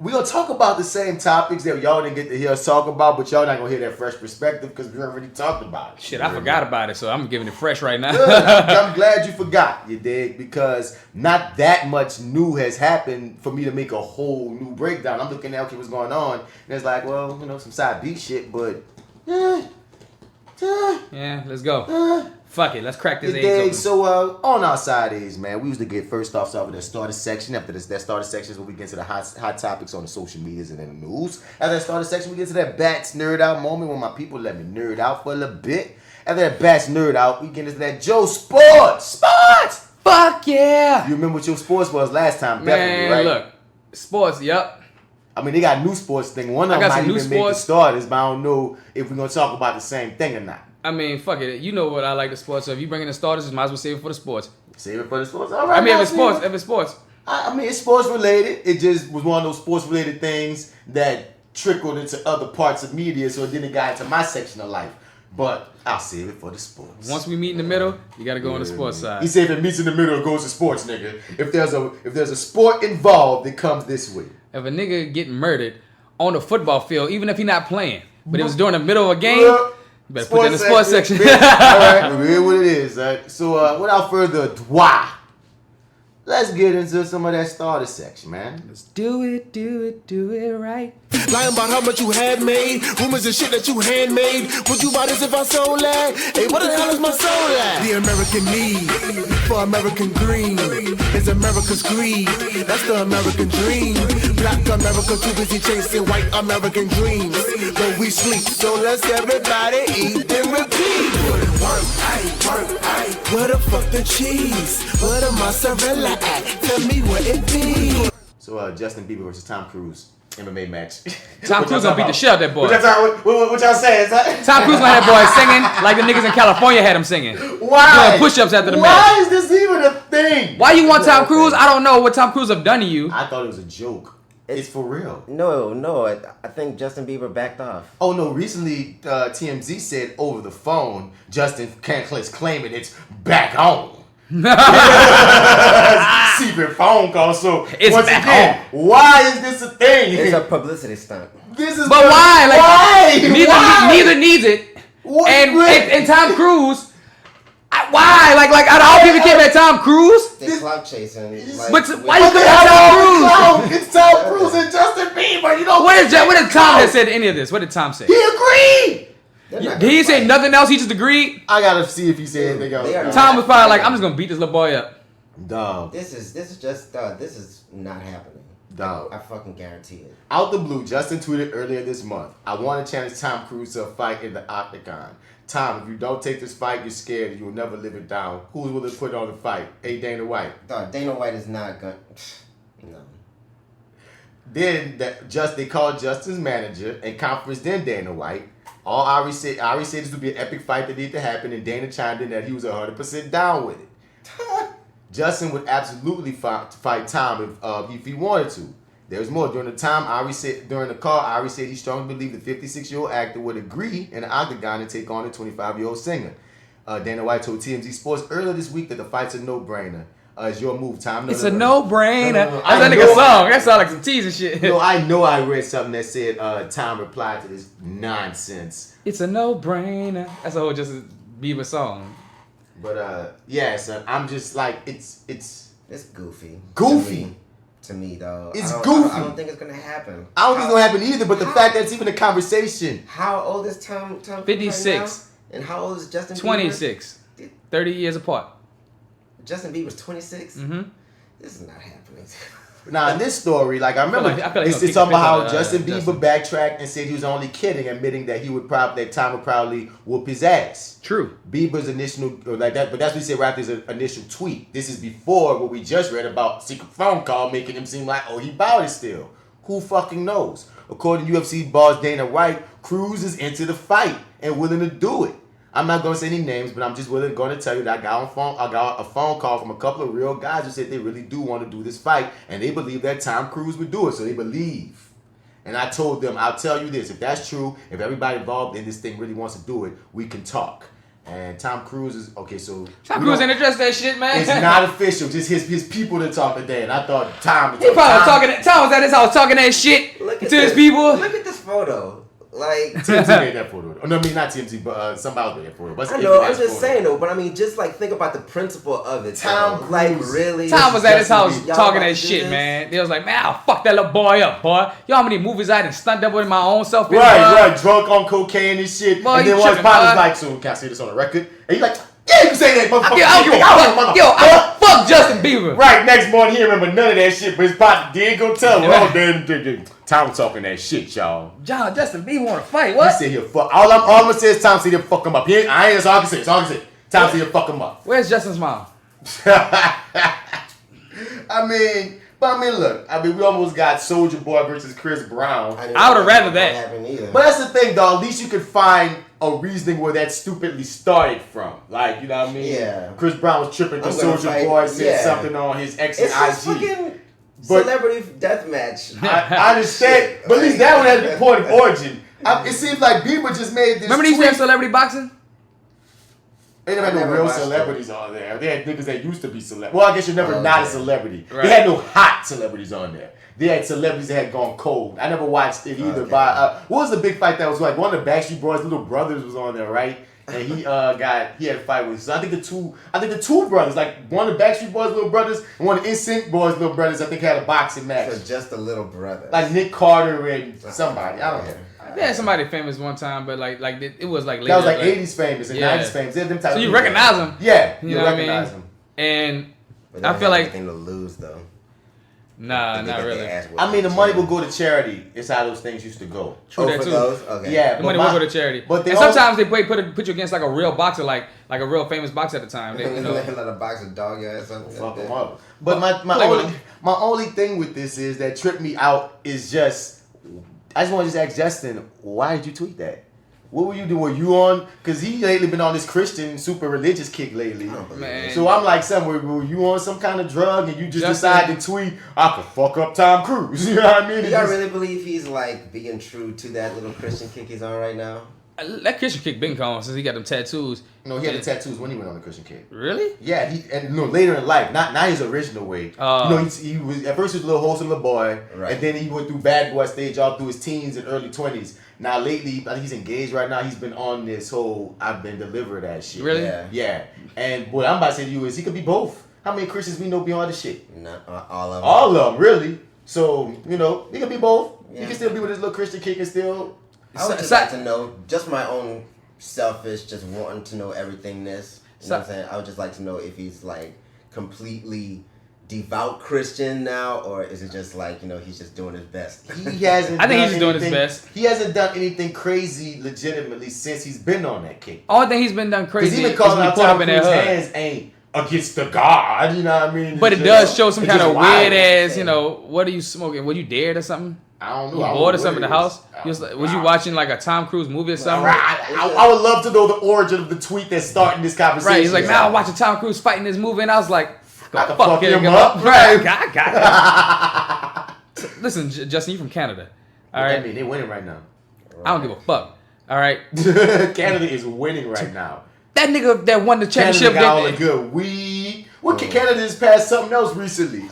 we're going to talk about the same topics that y'all didn't get to hear us talk about, but y'all not going to hear that fresh perspective because we already talked about it. Shit, I forgot about it, so I'm giving it fresh right now. Good. I'm glad you forgot, you dig? Because not that much new has happened for me to make a whole new breakdown. I'm looking at, okay, what's going on? And it's like, well, you know, some side B shit, but... yeah, let's go. Fuck it, let's crack this AIDS open. So on our side A's, man, we usually get first off with the starter section. After this, that starter section is where we get to the hot topics on the social medias and in the news. After that starter section, we get to that Bats nerd out moment when my people let me nerd out for a little bit. After that Bats nerd out, we get into that Joe Sports. Fuck yeah! You remember what your sports was last time, definitely, Man, right? look, sports, yup. I mean, they got new sports thing. One of them might even make the starters, but I don't know if we're gonna talk about the same thing or not. I mean, fuck it. You know what I like the sports. So if you bring in the starters, you might as well save it for the sports. Save it for the sports. All right. I mean, if it's sports. I mean, it's sports related. It just was one of those sports related things that trickled into other parts of media, so it didn't get into my section of life. But I'll save it for the sports. Once we meet in the middle, you gotta go on the sports side. He said if it meets in the middle, it goes to sports, nigga. If there's a sport involved, it comes this way. If a nigga getting murdered on the football field, even if he not playing, but it was during the middle of a game. You better put that in the sports section. All right, we hear what it is. Right? So, without further ado, let's get into some of that starter section, man. Let's do it right. Lying about how much you had made, rumors and shit that you handmade. Would you buy this if I sold that? Hey, what the hell is my soul at? The American need for American green is America's greed. That's the American dream. Black America too busy chasing white American dreams. But we sleep, so let's everybody eat and repeat. Work, where the fuck the cheese? Where the mozzarella at? Tell me where it be. So Justin Bieber versus Tom Cruise. MMA match. Tom Cruise gonna beat the shit out of that boy. What y'all saying? Tom Cruise gonna have that boy singing like the niggas in California had him singing. Why? Doing push-ups after the match. Why is this even a thing? Why you want Tom Cruise? I don't know what Tom Cruise have done to you. I thought it was a joke. It's for real. No. I think Justin Bieber backed off. Oh no! Recently, TMZ said over the phone, Justin is claiming it's back on. Secret phone call. So it's once back again, on. Why is this a thing? It's a publicity stunt. This is. But why? Like, why? Neither needs it. What? And Tom Cruise. Why? Like out of all people came at Tom Cruise. They clout chasing. But why you come at Tom Cruise? It's Tom Cruise and Justin Bieber. You know what did Tom have said to any of this? What did Tom say? He agreed. Did he say nothing else? He just agreed. I gotta see if he said anything else. Tom was probably like, "I'm just gonna beat this little boy up." Dog. This is not happening. Dog. I fucking guarantee it. Out the blue, Justin tweeted earlier this month, "I want to challenge Tom Cruise to a fight in the octagon. Tom, if you don't take this fight, you're scared and you will never live it down. Who's willing to put on the fight? Hey, Dana White." Dog, Dana White is not gonna. No. Then they called Justin's manager and conferenced in Dana White. Ari said this would be an epic fight that needed to happen, and Dana chimed in that he was 100% down with it. Justin would absolutely fight Tom if he wanted to. There's more. During the call, Ari said he strongly believed the 56-year-old actor would agree in the octagon to take on the 25-year-old singer. Dana White told TMZ Sports earlier this week that the fight's a no-brainer. It's your move, Tom. It's a no-brainer. That's that nigga song. That sound like some teaser shit. No, I know I read something that said Tom replied to this nonsense. It's a no-brainer. That's a whole Justin Bieber song. But yeah, son, I'm just like it's goofy. Goofy. To me, though. It's goofy. I don't think it's gonna happen. I don't think it's gonna happen either, but the fact that it's even a conversation. How old is Tom 56. Right, and how old is Justin 26. Bieber? 30 years apart. Justin Bieber's 26? Mm-hmm. This is not happening. Now, in this story, like I remember, it's talking about how Justin Bieber backtracked and said he was only kidding, admitting that that Tom would probably whoop his ass. True. Bieber's initial, like that, but that's what he said right after his initial tweet. This is before what we just read about secret phone call making him seem like, oh, he bought it still. Who fucking knows? According to UFC boss Dana White, Cruz is into the fight and willing to do it. I'm not going to say any names, but I'm just going to tell you that I got a phone call from a couple of real guys who said they really do want to do this fight, and they believe that Tom Cruise would do it, so they believe. And I told them, I'll tell you this, if that's true, if everybody involved in this thing really wants to do it, we can talk. And Tom Cruise is okay. So Tom Cruise ain't addressed that shit, man. It's not official. Just his people that talk today. And I thought Tom. He probably Tom was at his house talking that shit to his people. Look at this photo. Like TMZ made that photo. No, I mean not TMZ, but somebody else made that photo. But I know. I'm just saying though. But I mean, just like think about the principle of it. Tom Cruise, like really. Tom was at his house talking that shit, man. They was like, man, I'll fuck that little boy up, boy. You know how many movies I done stunt double in my own self? Right, drunk on cocaine and shit. Boy, and then one partner's like, so can I say this on the record? And he's like, yeah, you can say that, motherfucker. I fuck Justin Bieber. Right, next morning he remember none of that shit, but his partner did go tell him. Oh, damn. Tom was talking that shit, y'all. Justin Bieber want to fight. What? He said he'll fuck. All I'm gonna say is Tom said he'll fuck him up. That's all I can say. Tom said he'll fuck him up. Where's Justin's mom? I mean, look. We almost got Soulja Boy versus Chris Brown. I would have rather that. But that's the thing, though. At least you could find a reasoning where that stupidly started from. Like, you know what I mean? Yeah. Chris Brown was tripping because Soulja Boy said something on his ex's IG. Celebrity death match. I understand, but at least that one has the point of origin. It seems like Bieber just made this. Remember these have celebrity boxing? They never had no real celebrities on there. They had niggas that used to be celebrities. Well, I guess you're never not a celebrity. Right. They had no hot celebrities on there. They had celebrities that had gone cold. I never watched it either. What was the big fight that was like? One of the Backstreet Boys' little brothers was on there, right? And he had a fight with. So I think the two brothers, like one of the Backstreet Boys' little brothers and one of the NSYNC Boys' little brothers, I think had a boxing match. So just a little brother. Like Nick Carter and somebody. I don't know. They had somebody famous one time, but like it was like later. That was like 80s famous and 90s famous. Them type so you recognize them. Yeah, you know recognize them. And but I feel like anything to lose though. Nah, not really. I mean, the money will go to charity. It's how those things used to go. True that too. Those? Okay. Yeah, the money will go to charity. But sometimes they put you against like a real boxer, like a real famous boxer at the time. They, you know, let a boxer dog your ass up. Fuck them up. But my only thing with this is that tripped me out is just. I just want to just ask Justin, why did you tweet that? What were you doing? Were you on? Because he lately been on this Christian super religious kick lately. Man. So I'm like, were you on some kind of drug and you just decided to tweet, I could fuck up Tom Cruise? You know what I mean? Do y'all really believe he's like being true to that little Christian kick he's on right now? That Christian kick been gone since he got them tattoos. No, he had the tattoos when he went on the Christian kick. Really? Yeah, later in life, not his original way. He was at first he was a little wholesome little boy, right. And then he went through bad boy stage all through his teens and early 20s. Now lately, I think he's engaged right now. He's been on this whole I've been delivered that shit. Really? Yeah. And what I'm about to say to you is he could be both. How many Christians we know beyond the shit? Not all of them. All of them, really. So he could be both. Yeah. He can still be with his little Christian kick and still. I would just like to know, just my own selfish, just wanting to know everyhingness. You know what I'm saying? I would just like to know if he's like completely devout Christian now, or is it just like, he's just doing his best? He hasn't. I think he's just doing his best. He hasn't done anything crazy legitimately since he's been on that kick. Only thing he's been done crazy is when he put up in his hands ain't against the God. You know what I mean? But it does show some kind of weird ass, what are you smoking? Were you dared or something? I don't know. You bored or something in the house? Was you watching like a Tom Cruise movie or something? I would love to know the origin of the tweet that's starting this conversation. Right, he's like, man, I was watching Tom Cruise fighting this movie, and I was like, I can fuck him up. Right, I got it. Listen, Justin, you from Canada. All right? I mean, they're winning right now. I don't give a fuck. All right? Canada is winning right now. That nigga that won the championship. Canada got all the good weed. Canada just passed something else recently.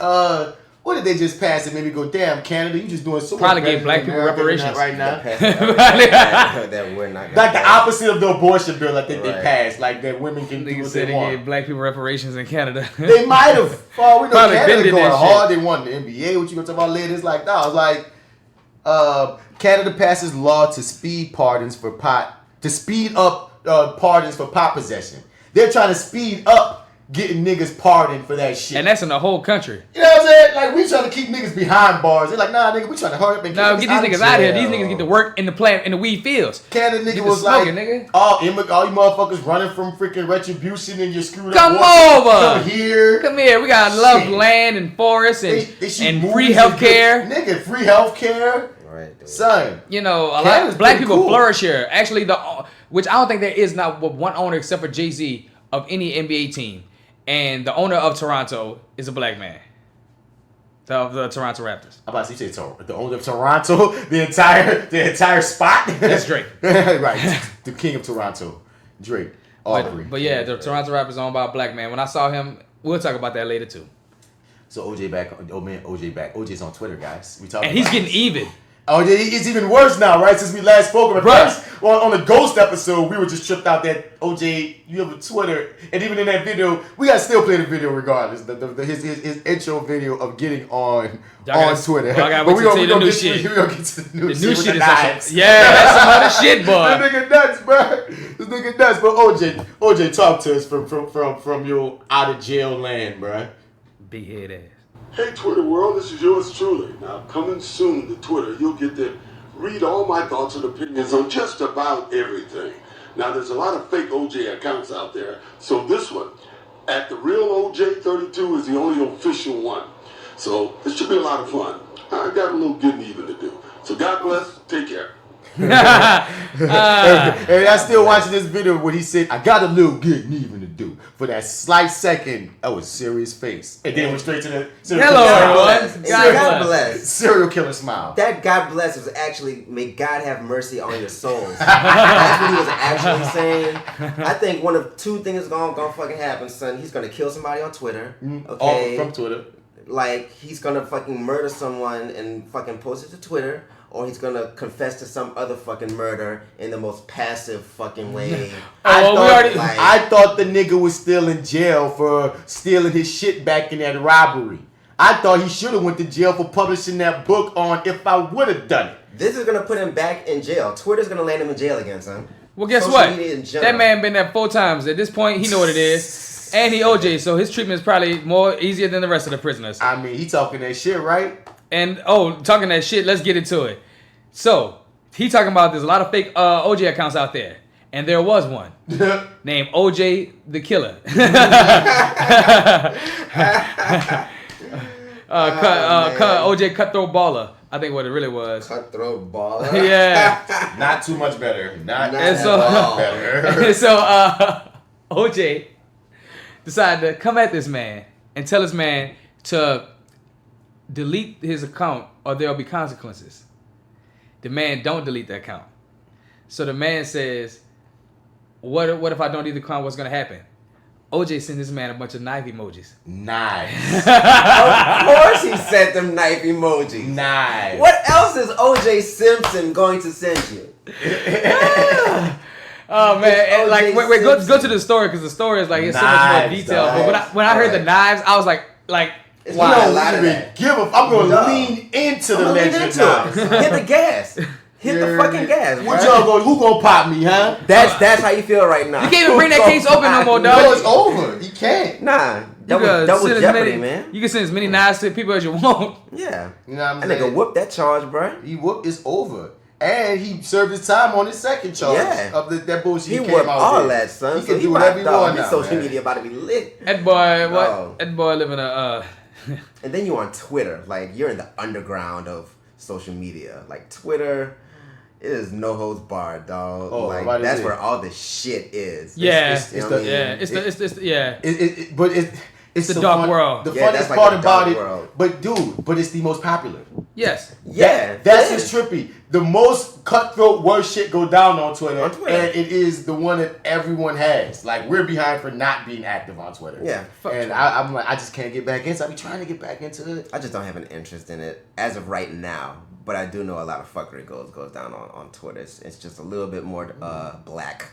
What did they just pass and made me go, damn, Canada, you just doing so much better. Probably gave black people reparations right now. That we're not like the opposite of the abortion bill I think they passed. Like that women can do what they want. Gave black people reparations in Canada. They might have. Oh, we know Canada going hard. They won the NBA. What you gonna talk about later? It's like, no, it's like Canada passes law to speed pardons for to speed up pardons for pot possession. They're trying to speed up getting niggas pardoned for that shit. And that's in the whole country. You know what I'm saying? Like, we trying to keep niggas behind bars. They're like, nah, nigga, we trying to hurry up and get these niggas out of here. These niggas get to work in the plant, in the weed fields. Canada nigga was smoking, like, nigga. all you motherfuckers running from freaking retribution and you're screwed Come up. over. Come here. Come here. We got love land and forests and free healthcare. Nigga, free healthcare. Right, son. A lot of black people flourish here. Actually, which I don't think there is not one owner except for Jay-Z of any NBA team. And the owner of Toronto is a black man. Of the Toronto Raptors. I'm about to say the owner of Toronto, the entire spot. That's Drake. Right. The king of Toronto, Drake. But yeah, the Toronto Raptors owned by a black man. When I saw him, we'll talk about that later too. So OJ back. Oh man, OJ back. OJ's on Twitter, guys. We talking. And he's getting even. Oh yeah, it's even worse now, right? Since we last spoke about first on the Ghost episode, we were just tripped out that OJ, you have a Twitter, and even in that video, we gotta still play the video regardless. His intro video of getting on Twitter. But we're gonna get to the new shit. We're gonna get to the new shit. The new shit is knives. yeah, that's some other shit, boy. This nigga nuts, bro. This nigga nuts. But OJ, talk to us from your out of jail land, bro. Big head ass. Hey Twitter world, this is yours truly. Now coming soon to Twitter, you'll get to read all my thoughts and opinions on just about everything. Now there's a lot of fake OJ accounts out there, so this one, at the real OJ32, is the only official one. So this should be a lot of fun. I got a little getting even to do. So God bless, take care. And I still watching this video when he said, I got a little getting even to do. For that slight second, that was serious face. And then went straight to the God bless. Serial killer smile. That God bless was actually, may God have mercy on your souls. That's what he was actually saying. I think one of two things is gonna fucking happen, son. He's gonna kill somebody on Twitter. Okay. From Twitter. Like, he's gonna fucking murder someone and fucking post it to Twitter. Or he's gonna confess to some other fucking murder in the most passive fucking way. I thought the nigga was still in jail for stealing his shit back in that robbery. I thought he should have went to jail for publishing that book on If I Would Have Done It. This is gonna put him back in jail. Twitter's gonna land him in jail again, son. Well, guess what? That man been there 4 times. At this point, he know what it is. And he OJ, so his treatment is probably more easier than the rest of the prisoners. I mean, he talking that shit, right? And talking that shit, let's get into it. So, he talking about there's a lot of fake OJ accounts out there. And there was one named OJ the Killer. OJ Cutthroat Baller. I think what it really was. Cutthroat Baller? Yeah. Not too much better. Not much better. And so, OJ decided to come at this man and tell this man to delete his account or there'll be consequences. The man don't delete the account. So the man says, what if I don't delete the account, what's going to happen? OJ sent this man a bunch of knife emojis. Nice. Of course he sent them knife emojis. Nice. What else is OJ Simpson going to send you? Oh man, and like wait, go to the story because the story is like it's so much more detailed. But when I heard the knives, I was like, wow, I'm gonna lean into the legend. Hit the gas. Hit the fucking gas. What y'all going? Who gonna pop me, huh? That's how you feel right now. You can't even bring that case open no more, dog. No, it's over. You can't. Nah. Double jeopardy, man. You can send as many knives to people as you want. Yeah. You know what I'm saying? saying? Nigga whoop that charge, bro. He whooped. It's over. And he served his time on his second charge of that bullshit. He whooped all that, son. He can do whatever he wants now. His social media about to be lit. That boy, what? That boy living a. And then you on Twitter, like you're in the underground of social media, like Twitter. It is no holds barred, dog. Oh, like that's where all the shit is. It's the dark world. The funniest part about it, but it's the most popular. Yes. Yeah. That's what's trippy. The most cutthroat worst shit go down on Twitter, and it is the one that everyone has. Like we're behind for not being active on Twitter. Yeah. And I'm like, I just can't get back into it. I be trying to get back into it. I just don't have an interest in it as of right now. But I do know a lot of fuckery goes down on Twitter. It's just a little bit more black.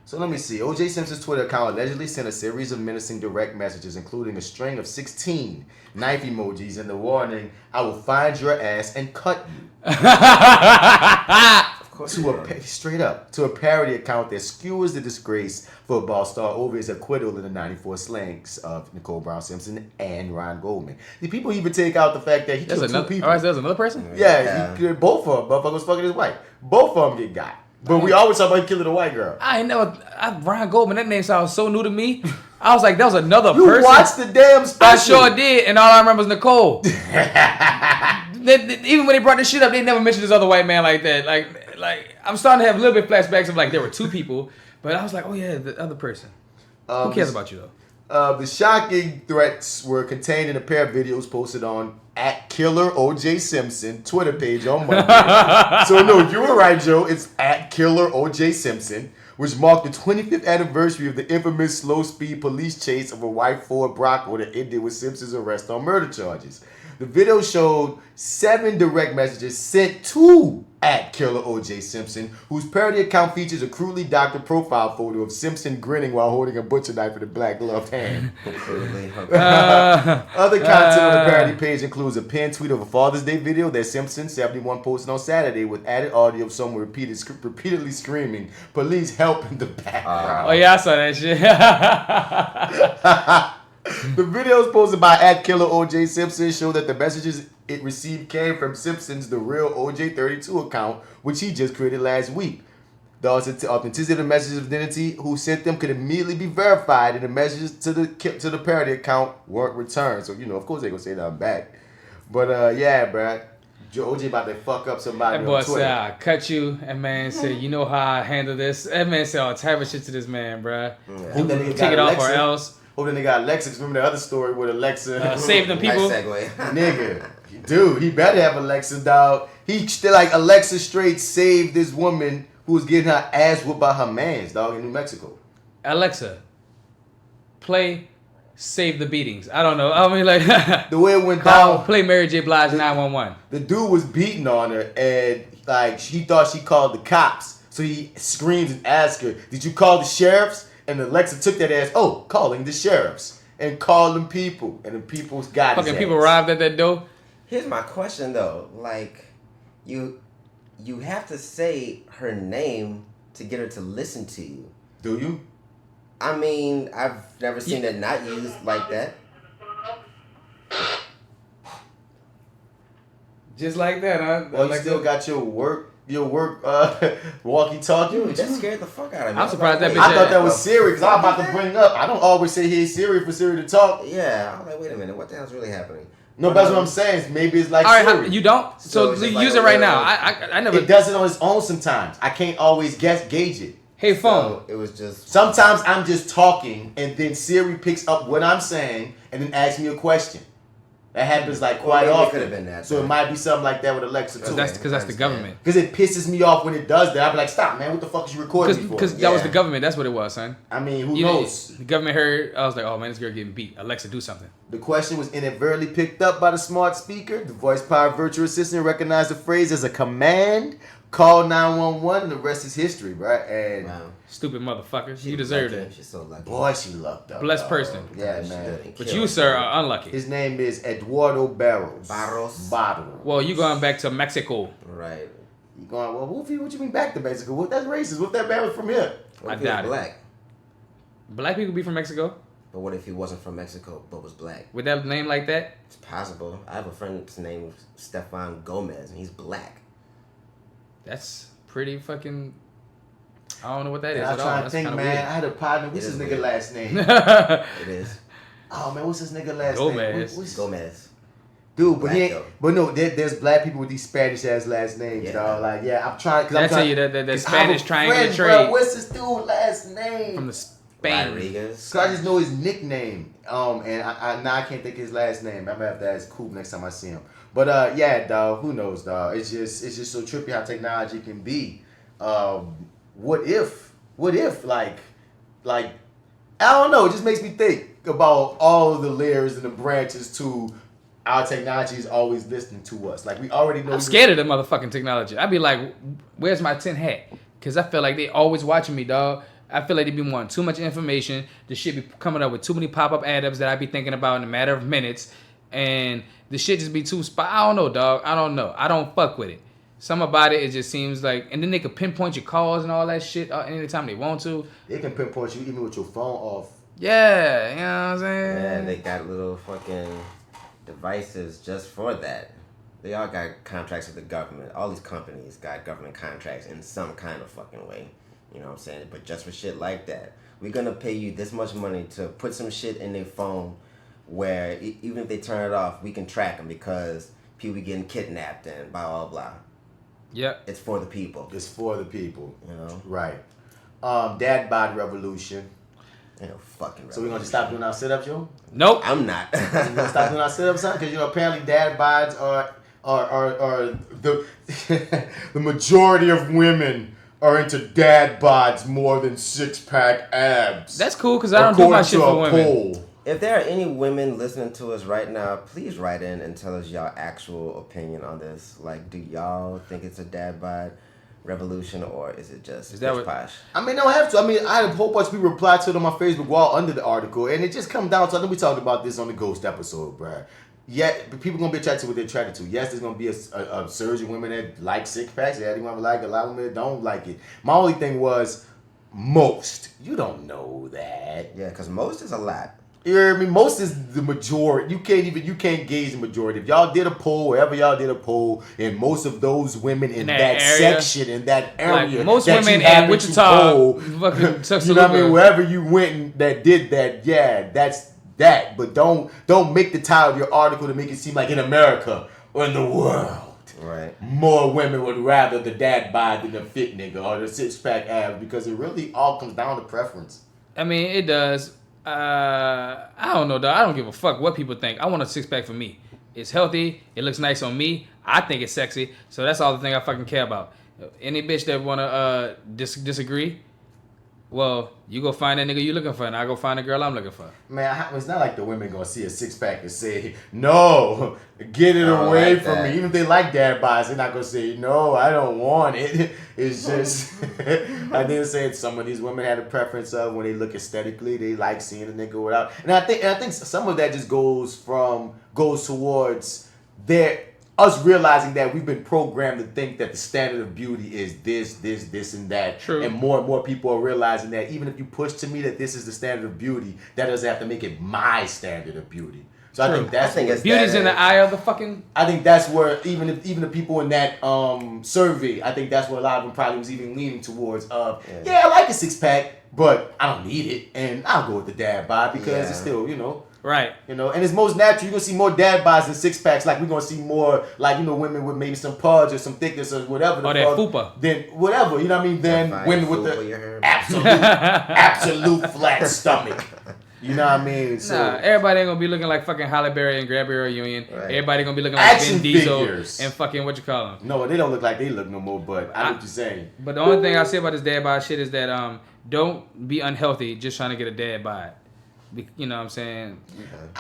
So let me see. O.J. Simpson's Twitter account allegedly sent a series of menacing direct messages, including a string of 16 knife emojis and the warning, "I will find your ass and cut you." Of course, straight up to a parody account that skewers the disgrace football star over his acquittal in the '94 slangs of Nicole Brown Simpson and Ron Goldman. The people even take out the fact that he killed 2 people. All right, so there's another person. Yeah. Both of them. Motherfucker was fucking his wife. Both of them get got. But we always talk about killing a white girl. Ron Goldman, that name sounds so new to me. I was like, that was another person. You watched the damn special. I sure did, and all I remember was Nicole. Even when they brought this shit up, they never mentioned this other white man like that. Like I'm starting to have a little bit of flashbacks of like there were 2 people, but I was like, oh yeah, the other person. Who cares about you though? The shocking threats were contained in a pair of videos posted on @KillerOJ Simpson Twitter page on Monday. So no, you were right, Joe. It's @KillerOJ Simpson. which marked the 25th anniversary of the infamous slow-speed police chase of a white Ford Bronco that ended with Simpson's arrest on murder charges. The video showed 7 direct messages sent to @Killer O.J. Simpson, whose parody account features a crudely doctored profile photo of Simpson grinning while holding a butcher knife in a black gloved hand. Other content on the parody page includes a pinned tweet of a Father's Day video that Simpson, 71, posted on Saturday with added audio of someone repeatedly screaming, "Police help" in the background. Oh yeah, I saw that shit. The videos posted by @Killer O.J. Simpson show that the messages it received came from Simpson's The Real OJ32 account, which he just created last week. The authenticity of the messages of identity who sent them could immediately be verified, and the messages to the parody account weren't returned. So, of course they're going to say nothing back. But, yeah, bruh. OJ about to fuck up somebody That boy on Twitter. said, "I cut you." That man said, "You know how I handle this." That man said all type of shit to this man, bruh. Yeah. Take it off or else. Oh, then they got Alexa. Remember the other story with Alexa? Save them people. Nice segue. Nigga. Dude, he better have Alexa, dog. He still Alexa straight saved this woman who was getting her ass whooped by her mans, dog, in New Mexico. Alexa, play Save the Beatings. I don't know. I mean, like, the way it went down. Play Mary J. Blige 911. The dude was beating on her, and he thought she called the cops. So he screams and asks her, "Did you call the sheriffs?" And Alexa took that as, "Oh, calling the sheriffs," and called them people, and the people's got his Fucking people ass. arrived at that door. Here's my question though. Like, you have to say her name to get her to listen to you. Do you? I mean, I've never seen it not used like that. Just like that, huh? Well, you still got your work walkie-talkie. Dude, that scared the fuck out of me. I'm surprised that bitch. I thought that was Siri, because I was about to bring up. I don't always say hey Siri for Siri to talk. Yeah, I was like, wait a minute, what the hell's really happening? No, that's what I'm saying. Maybe it's like all right, Siri. you don't? So it's you like use a it right little- now. I never. It does it on its own sometimes. I can't always gauge it. Hey, phone. So it was just. Sometimes I'm just talking, and then Siri picks up what I'm saying, and then asks me a question. That happens like quite maybe it often. could have been that, So then. it might be something like that with Alexa too. Because that's the government. Because it pisses me off when it does that. I be like, "Stop, man! What the fuck is you recording me for?" Because that was the government. That's what it was, son. I mean, who You knows? The government heard. I was like, "Oh man, this girl getting beat. Alexa, do something." The question was inadvertently picked up by the smart speaker. The voice-powered virtual assistant recognized the phrase as a command. Call 911, and the rest is history, right? And Wow. Stupid motherfucker. You deserved lucky. it. She's so lucky. boy, she lucked up. Blessed dog. person. Yeah, She man. didn't But kill you, her. sir, are unlucky. His name is Eduardo Barros. Barros. Well, you going back to Mexico. Right. You going, well, what you mean back to Mexico? What, that's racist. What if that man was from here? What if I he was doubt it. black? Black people be from Mexico But what if he wasn't from Mexico but was black? with that name like that. It's possible. I have a friend's name Stefan Gomez, and he's black. That's pretty fucking. I don't know what that is And I at all. try to That's think, kind of man. I had a partner. What's It his is nigga weird. last name? weird. It is. Oh man, what's his nigga last Gomez. name? What's Gomez. Dude, but Black, he ain't, though. but no, there's black people with these Spanish ass last names, Yeah. dog. Like, yeah, I'm trying. Did I tell you that the 'cause I have a Spanish triangle friend, trade bro, what's this dude last name? from the Spain? Rodriguez. So I just know his nickname. And I now I can't think of his last name. I'm gonna have to ask Coop next time I see him. But yeah, dog. Who knows, dog? It's just so trippy how technology can be. What if like I don't know. It just makes me think about all of the layers and the branches to our technology is always listening to us. Like we already know. I'm scared of the motherfucking technology. I'd be like, where's my tin hat? Because I feel like they always watching me, dog. I feel like they be wanting too much information. The shit be coming up with too many pop-up ad-ups that I be thinking about in a matter of minutes. And the shit just be too I don't know, dog. I don't know. I don't fuck with it. Some about it just seems like, and then they can pinpoint your calls and all that shit anytime they want to. They can pinpoint you even with your phone off. Yeah, you know what I'm saying? Yeah, they got little fucking devices just for that. They all got contracts with the government. All these companies got government contracts in some kind of fucking way. You know what I'm saying? But just for shit like that. We're going to pay you this much money to put some shit in their phone where even if they turn it off, we can track them because people getting kidnapped and blah, blah, blah. Yep. It's for the people. It's for the people. You know? Right. Dad bod revolution. You know, fucking So we're gonna just stop doing our sit-ups, yo? Nope. I'm not. We're gonna stop doing our sit-ups, son? Because apparently dad bods are the the majority of women are into dad bods more than 6-pack abs. That's cool because I don't do my shit for women. Poll. If there are any women listening to us right now, please write in and tell us y'all actual opinion on this. Like, do y'all think it's a dad bod revolution or is it just posh? I mean, don't have to. I mean, I had a whole bunch of people reply to it on my Facebook wall under the article, and it just comes down to, I think we talked about this on the Ghost episode, bruh. Yeah, people gonna be attracted to what they're attracted to. Yes, there's gonna be a surge of women that like 6-packs. Yeah, they gonna like it. A lot of women that don't like it. My only thing was most. You don't know that. Yeah, because most is a lot. You know what I mean? Most is the majority. You can't gauge the majority. If y'all did a poll, wherever y'all did a poll, and most of those women in that section, in that area, like most that women in Wichita, fucking you know what I mean? Wherever you went and that did that, yeah, that's that. But don't make the title of your article to make it seem like in America or in the world, right? More women would rather the dad bod than the fit nigga or the 6-pack abs, because it really all comes down to preference. I mean, it does. I don't know, dog. I don't give a fuck what people think. I want a 6-pack for me. It's healthy. It looks nice on me. I think it's sexy. So that's all the thing I fucking care about. Any bitch that wanna disagree, well, you go find that nigga you looking for, and I go find the girl I'm looking for. Man, it's not like the women gonna see a 6-pack and say, no, get it away like from me. Even if they like dad bods, they're not gonna say, no, I don't want it. It's just, I didn't say some of these women had a preference of when they look aesthetically, they like seeing a nigga without. And I think some of that just goes towards us realizing that we've been programmed to think that the standard of beauty is this, and that. True. And more people are realizing that even if you push to me that this is the standard of beauty, that doesn't have to make it my standard of beauty. So True. I think that's it's beauty's in the eye of the fucking. I think that's where even the people in that survey, I think that's where a lot of them probably was even leaning towards. Yeah, I like a 6-pack, but I don't need it, and I'll go with the dad bod because it's still, Right. And it's most natural. You're going to see more dad bods than 6-packs. Like, we're going to see more, like, women with maybe some pudge or some thickness or whatever. Or that fupa. Then, whatever, you know what I mean? Then women with the absolute flat stomach. You know what I mean? So, everybody ain't going to be looking like fucking Halle Berry and Gabrielle Union. Right. Everybody going to be looking like Vin Diesel and fucking what you call them. No, they don't look like they look no more, but I know what you're saying. But the only thing I say about this dad bod shit is that don't be unhealthy just trying to get a dad bod. You know what I'm saying?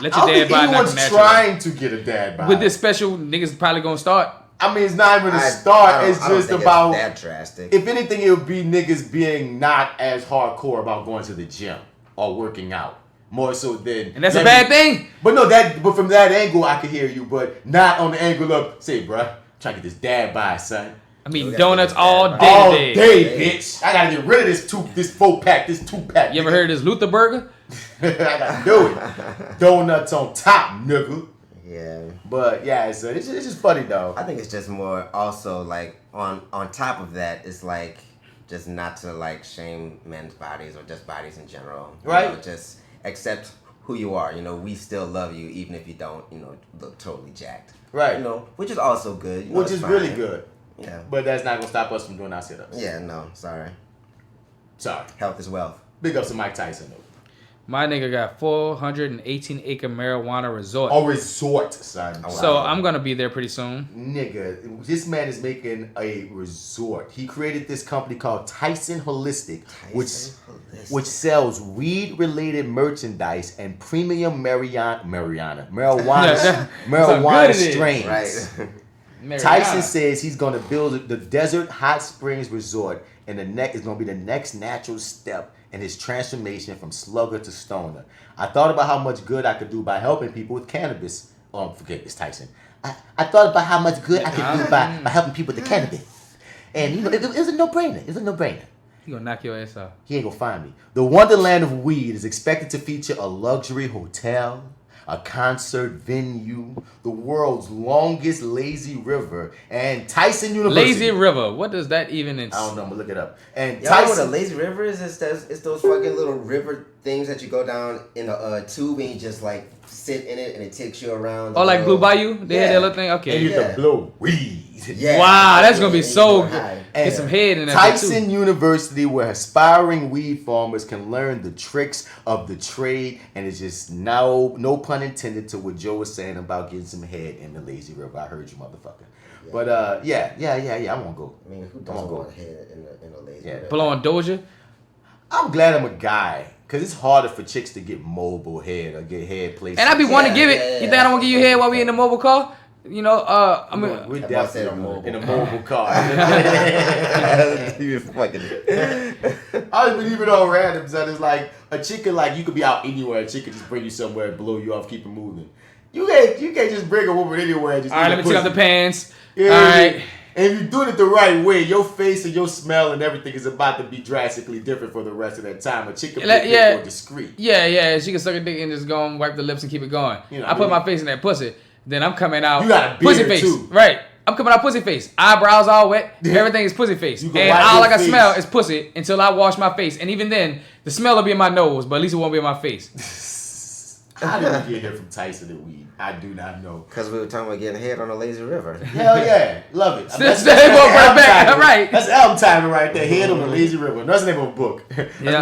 Let your dad bod not natural. Trying to get a dad bod. With this special, niggas probably gonna start. I mean, it's not even a start. It's just about that drastic. If anything, it would be niggas being not as hardcore about going to the gym or working out. More so than. And that's a bad thing. But but from that angle, I could hear you. But not on the angle of, say, bruh, trying to get this dad bod, son. I mean, donuts all day. All day, bitch. I gotta get rid of this 4-pack, this 2-pack. You ever heard of this Luther burger? I gotta do it. Donuts on top, nigga. Yeah. But yeah, it's just funny though. I think it's just more also like on top of that, it's like just not to like shame men's bodies or just bodies in general. Right. Just accept who you are. We still love you even if you don't, look totally jacked. Right. Which is also good. Which is really good. Yeah. But that's not gonna stop us from doing our sit-ups. Yeah, no, sorry. Health is wealth. Big ups to Mike Tyson though. My nigga got 418-acre marijuana resort. A resort, son. Oh, wow. So I'm gonna be there pretty soon. Nigga, this man is making a resort. He created this company called Tyson Holistic, which sells weed-related merchandise and premium marijuana strains. Right. Tyson says he's gonna build the Desert Hot Springs Resort, and is gonna be the next natural step in his transformation from slugger to stoner. I thought about how much good I could do by helping people with cannabis. Oh, forget this, Tyson. I thought about how much good I could do by helping people with the cannabis. And it was a no-brainer. It was a no-brainer. He gonna knock your ass off. He ain't gonna find me. The Wonderland of Weed is expected to feature a luxury hotel, a concert venue, the world's longest lazy river, and Tyson University. Lazy River. What does that even entail? I don't know. I'm gonna look it up. And Y'all know what a lazy river is? It's those fucking little river things that you go down in a tube and you just like sit in it and it takes you around. Oh, like Blue Bayou? They had that little thing? Okay. And you have to blow weed. Yeah. Wow, that's gonna be so good. Get some head in that. Tyson University, where aspiring weed farmers can learn the tricks of the trade, and it's just no pun intended to what Joe was saying about getting some head in the lazy river. I heard you, motherfucker. But yeah, I won't go. I mean, who doesn't go ahead in a lazy river? Blowing Doja. I'm glad I'm a guy. Cause it's harder for chicks to get mobile head or get head places. And I be wanting to give it. You think I don't want to give you head while we in the mobile car? You know, I mean, we're definitely in a mobile car. You fucking. I was even on random, so it's like a chick could you could be out anywhere, a chick could just bring you somewhere and blow you off, keep it moving. You can't just bring a woman anywhere and just. All right, let me take off the pants. Yeah, all right. And if you're doing it the right way, your face and your smell and everything is about to be drastically different for the rest of that time. A chick can be more discreet. Yeah. She can suck a dick and just go and wipe the lips and keep it going. I put my face in that pussy, then I'm coming out. You got a beard pussy face, too. Right? I'm coming out pussy face. Eyebrows all wet. Everything is pussy face. And all I can smell is pussy until I wash my face. And even then, the smell will be in my nose, but at least it won't be in my face. How did we get here from Tyson and weed? I do not know. Because we were talking about getting head on a lazy river. Hell yeah. Love it. That's right. That's album title right there. Head on a lazy river. That's the name of a book. Head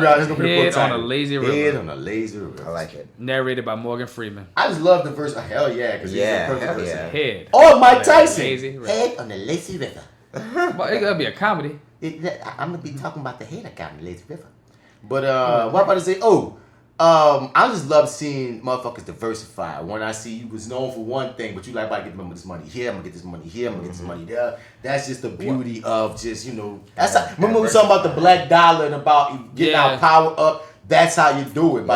on a lazy river. Head on a lazy river. I like it. Narrated by Morgan Freeman. I just love the verse. Hell yeah. Because he's a perfect person. Yeah. Head. Or Mike Tyson. Head on a lazy river. But it could be a comedy. I'm going to be talking about the head account on the lazy river. But what about to say? I just love seeing motherfuckers diversify. When I see you was known for one thing, but you like, I get this money here, I'm gonna get this money here, I'm gonna get this money there. That's just the beauty of just, that's how, remember we were talking about the black dollar and about getting our power up. That's how you do it.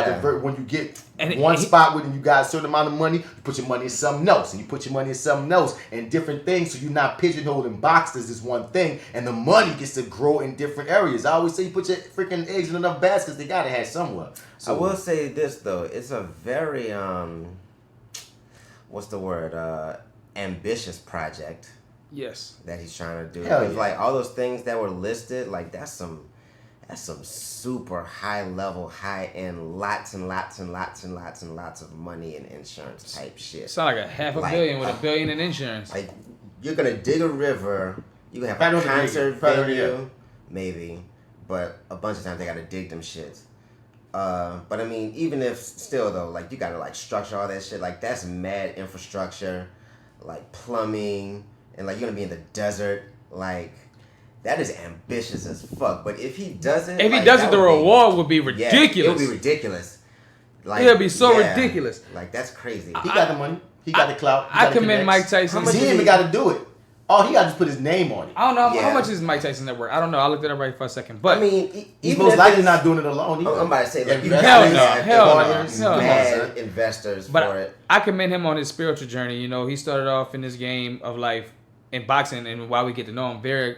When you get one spot where you got a certain amount of money, you put your money in something else, and you put your money in something else, and different things, so you're not pigeonholed and boxed as this one thing, and the money gets to grow in different areas. I always say you put your freaking eggs in enough baskets, they gotta have somewhere. So, I will say this though, it's a very ambitious project. Yes. That he's trying to do. Hell Because like all those things that were listed, like that's some super high level, high end, lots and lots of money and insurance type shit. Sound like a $500 million with $1 billion in insurance. Like you're gonna dig a river, you're gonna have a concert venue, maybe, but a bunch of times they gotta dig them shits. But I mean, even if still though, like you gotta like structure all that shit, like that's mad infrastructure, like plumbing, and like you're gonna be in the desert, like that is ambitious as fuck. But if he does it, the reward would be ridiculous. Yeah, it would be ridiculous. Like it'll be so ridiculous. Like that's crazy. He got the money. He got the clout. I commend Mike Tyson. He ain't even got to do it. Oh, he got to just put his name on it. I don't know how much is Mike Tyson net worth. I don't know. I looked it up right for a second. But I mean, he's most likely not doing it alone. I'm about to say, like, hell no. Investors for it. I commend him on his spiritual journey. He started off in this game of life in boxing, and while we get to know him, very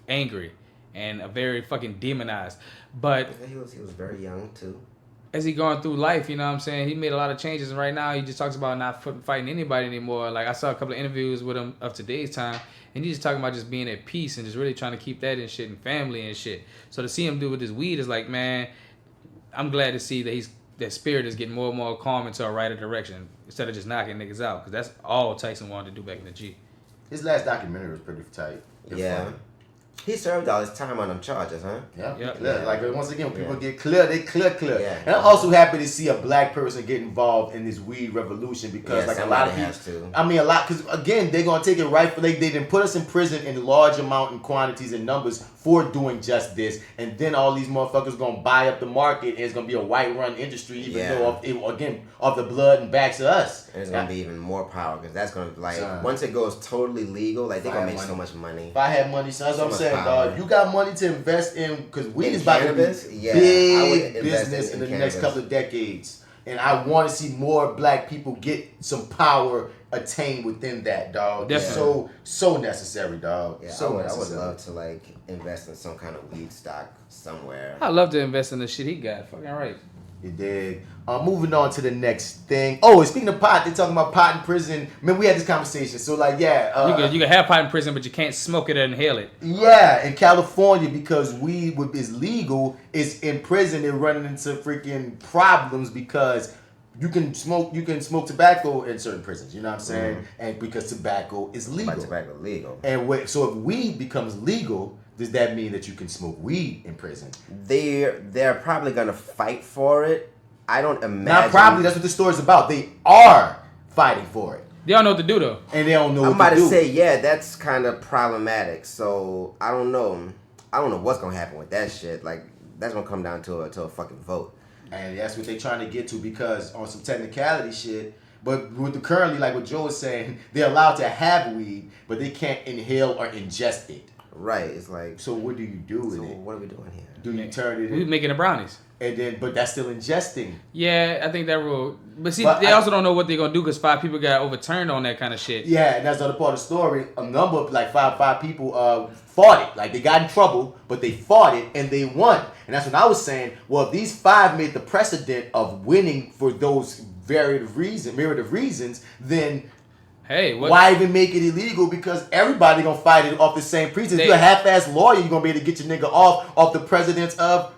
angry and very fucking demonized. But he was very young too. As he going through life, you know what I'm saying? He made a lot of changes, and right now he just talks about not fighting anybody anymore. Like I saw a couple of interviews with him of today's time, and he's just talking about just being at peace and just really trying to keep that and shit and family and shit. So to see him do with his weed is like, man, I'm glad to see that that spirit is getting more and more calm into a right direction instead of just knocking niggas out, because that's all Tyson wanted to do back in the G. His last documentary was pretty tight. Yeah. He served all his time on them charges, huh? Yeah. Like once again, when people get clear, they clear. Yeah. And I'm also happy to see a black person get involved in this weed revolution because like a lot of people, because again, they're gonna take it right for they didn't put us in prison in large amount in quantities and numbers for doing just this, and then all these motherfuckers gonna buy up the market, and it's gonna be a white run industry, even though of the blood and backs of us. And it's gonna be even more power because that's gonna once it goes totally legal, like they're gonna make so much money. If I had money, son, that's what I'm saying, dog. You got money to invest in because weed is about to be big business in the next couple of decades, and I want to see more black people get some power attained within that, dog. Definitely. So necessary, dog. Yeah, so I would love to like invest in some kind of weed stock somewhere. I'd love to invest in the shit he got. Fucking right. You dig? Moving on to the next thing. Oh, and speaking of pot, they're talking about pot in prison. Man, we had this conversation. So like, you can have pot in prison, but you can't smoke it or inhale it. Yeah, in California, because weed is legal, it's in prison. They're running into freaking problems because you can smoke tobacco in certain prisons. You know what I'm saying? Mm-hmm. And because tobacco is legal. Tobacco legal. And so if weed becomes legal, does that mean that you can smoke weed in prison? They're probably gonna fight for it. I don't imagine. Not probably. That's what the story's about. They are fighting for it. They don't know what to do though. And they don't know I'm what to do. about to say, yeah, that's kind of problematic. So I don't know. I don't know what's gonna happen with that shit. Like that's gonna come down to a fucking vote. And that's what they trying to get to because on some technicality shit. But with the currently, like what Joe was saying, they're allowed to have weed, but they can't inhale or ingest it. Right. It's like. So what do you do with it? What are we doing here? Do you turn it? We making the brownies. And then, but that's still ingesting. Yeah, I think that rule. But see, But they also don't know what they're gonna do because 5 people got overturned on that kind of shit. Yeah, and that's the other part of the story. A number of like five people fought it. Like they got in trouble, but they fought it and they won. And that's when I was saying, well, if these 5 made the precedent of winning for those myriad of reasons, then hey, why even make it illegal? Because everybody gonna fight it off the same pretense. If you're a half-ass lawyer, you're gonna be able to get your nigga off the precedence of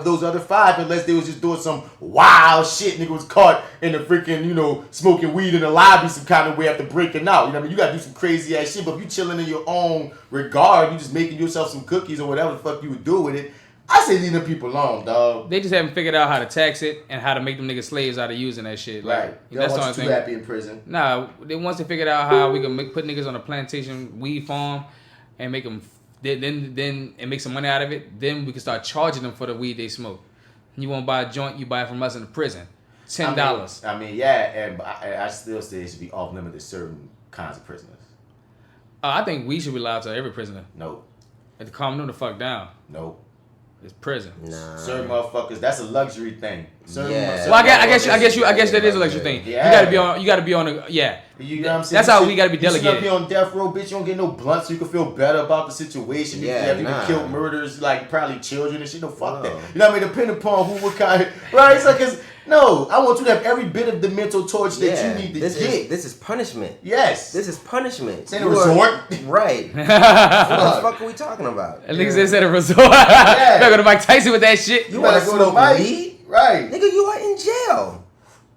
those other 5, unless they was just doing some wild shit. Nigga was caught in the freaking, smoking weed in the lobby some kind of way after breaking out. You know what I mean? You gotta do some crazy ass shit, but if you chilling in your own regard, you just making yourself some cookies or whatever the fuck you would do with it, I say leave them people alone, dog. They just haven't figured out how to tax it and how to make them niggas slaves out of using that shit. Like, Right. that's the only you thing. too happy in prison. Nah, once they figured out how we can put niggas on a plantation weed farm and make them then and make some money out of it, then we can start charging them for the weed they smoke. You want to buy a joint, you buy it from us in the prison. $10. I mean, yeah, and I still say it should be off limits to certain kinds of prisoners. I think we should be allowed to every prisoner. No. And to calm them the fuck down. No. It's prison. Nah. Certain motherfuckers, that's a luxury thing. Yeah. Well, I guess that is a luxury thing. Yeah. You gotta be on a yeah. You know what I'm saying? That's how we gotta be You should delegated. be on death row, bitch. You don't get no blunt, so you can feel better about the situation. Yeah, You have nah. even killed murders, like probably children and shit. No, fuck that. You know what I mean? Depending upon who, what kind of, right? It's like, no, I want you to have every bit of the mental torture that you need to get. This is punishment. Yes. This is punishment. It's ain't a resort. Right. What the fuck are we talking about? At least they said a resort. Yeah. Better go to Mike Tyson with that shit. You want to go to smoke weed? Right. Nigga, you are in jail.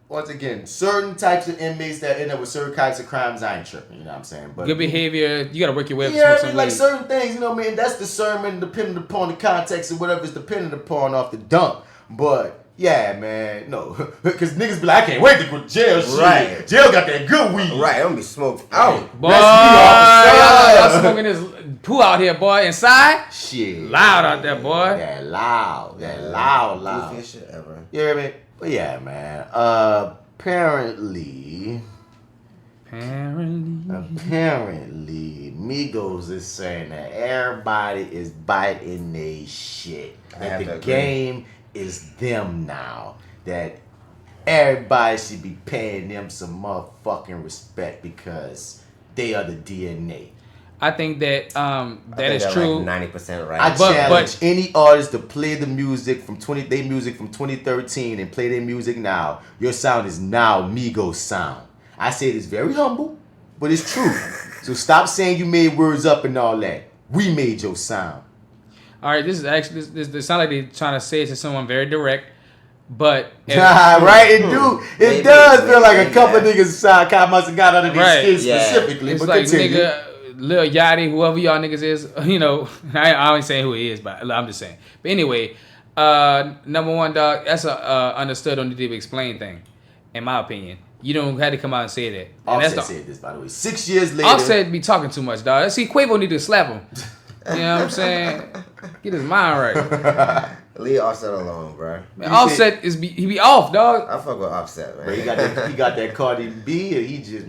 Once again, certain types of inmates that end up with certain types of crimes, I ain't tripping, you know what I'm saying? But good behavior, you gotta work your way up to yeah, smoke I mean, some like weed. certain things, you know what I mean? That's discernment depending upon the context and whatever it's dependent upon off the dump. But yeah, man, no. Because niggas be like, I can't wait to go to jail. Shit. Right. Jail got that good weed. Right, I'm gonna be smoked out. Boy, Rest y'all smoking this poo out here, boy. Inside, shit. loud out there, boy. That loud. Loud. Goofiest shit ever. You hear me? But yeah, man. Apparently, Migos is saying that everybody is biting their shit. That the game is them now. That everybody should be paying them some motherfucking respect because they are the DNA. I think that that is true. Like 90% right. I challenge any artist to play the music from 2013 and play their music now. Your sound is now Migos sound. I say it is very humble, but it's true. So stop saying you made words up and all that. We made your sound. All right, this is actually this sounds like they're trying to say it to someone very direct, but right? It does feel like a couple of niggas must have got under these skins specifically. It's but like continue. nigga, Lil Yachty, whoever y'all niggas is, I ain't saying who he is, but I'm just saying. But anyway, number one, dog, that's a understood, don't need to explain thing, in my opinion. You don't have to come out and say that. And Offset said this, by the way. 6 years later. Offset be talking too much, dog. See, Quavo need to slap him. You know what I'm saying? Get his mind right. Leave Offset alone, bro. Man, Offset he be off, dog. I fuck with Offset, man. But he got that Cardi B, or he just.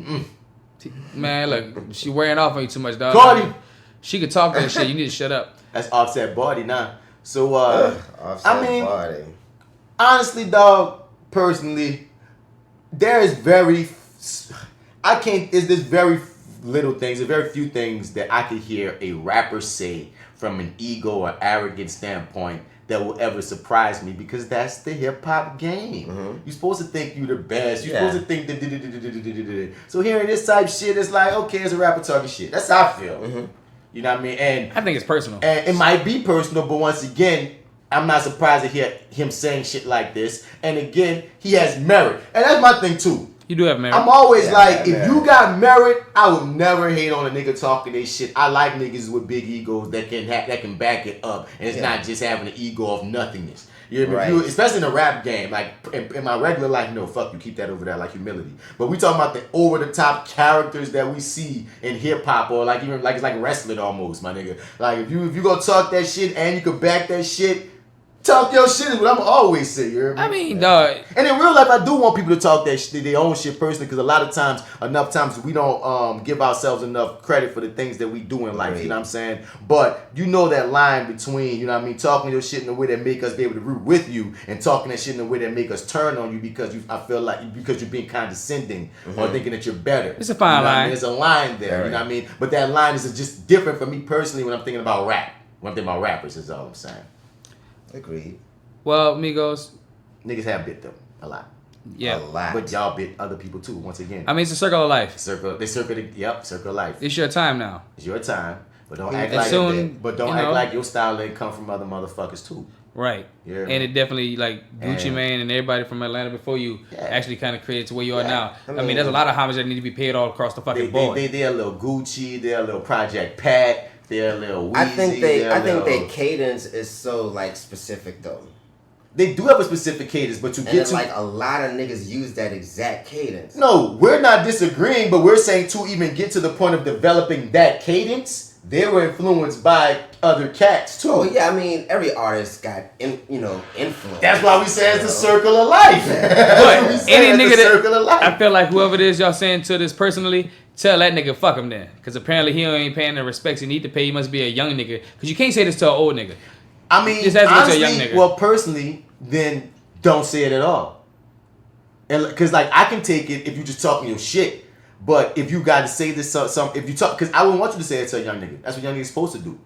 Man, look, she wearing off on you too much, dog. Cardi, she could talk that shit. You need to shut up. That's Offset body now. So Offset I mean, body. Honestly, dog, personally, there's very little things, there's very few things that I could hear a rapper say from an ego or arrogant standpoint that will ever surprise me, because that's the hip hop game. Mm-hmm. You're supposed to think you're the best. You're supposed to think that. So hearing this type shit, it's like, okay, it's a rapper talking shit. That's how I feel. Mm-hmm. You know what I mean? And I think it's personal. And it might be personal, but once again, I'm not surprised to hear him saying shit like this. And again, he has merit. And that's my thing too. You do have merit. I'm always if you got merit, I would never hate on a nigga talking their shit. I like niggas with big egos that can back it up, and it's not just having an ego of nothingness. You know what I mean? Especially in the rap game, like in my regular life, no, fuck you, keep that over there, like humility. But we talking about the over the top characters that we see in hip hop, or like even like it's like wrestling almost, my nigga. Like if you gonna talk that shit and you can back that shit. Talk your shit is what I'm always say. You hear me? I mean, dog. And in real life, I do want people to talk that shit, their own shit personally, because a lot of times, enough times, we don't give ourselves enough credit for the things that we do in life. You know what I'm saying? But you know that line between, you know what I mean, talking your shit in a way that make us be able to root with you, and talking that shit in a way that make us turn on you because I feel like because you're being condescending or thinking that you're better. It's a fine line. There's a line there. You know what I mean? But that line is just different for me personally when I'm thinking about rap. When I'm thinking about rappers, is all I'm saying. Agreed. Well, amigos, niggas have bit them a lot. Yeah, a lot. But y'all bit other people too. Once again, I mean, it's a circle of life. Circle of life. It's your time now. It's your time, but don't act And like soon, act like your style ain't come from other motherfuckers too. Right. Yeah. And it definitely like Gucci Mane and everybody from Atlanta before you actually kind of creates where you are now. I mean, there's a lot of homage that need to be paid all across the fucking board. They're a little Gucci. They're a little Project Pat. They're a little Weezy. I think their cadence is so like specific though. They do have a specific cadence, but like a lot of niggas use that exact cadence. No, we're not disagreeing, but we're saying to even get to the point of developing that cadence, they were influenced by other cats too. Oh yeah, I mean every artist got influence. That's why we say it's the circle of life. But any nigga that I feel like whoever it is y'all saying to this personally, tell that nigga fuck him then, because apparently he ain't paying the respects he need to pay. He must be a young nigga, because you can't say this to an old nigga. I mean, just honestly, to a young nigga. Well, personally, then don't say it at all. And because like I can take it if you just talking your shit, but if you got to say this if you talk, because I wouldn't want you to say it to a young nigga. That's what young niggas supposed to do.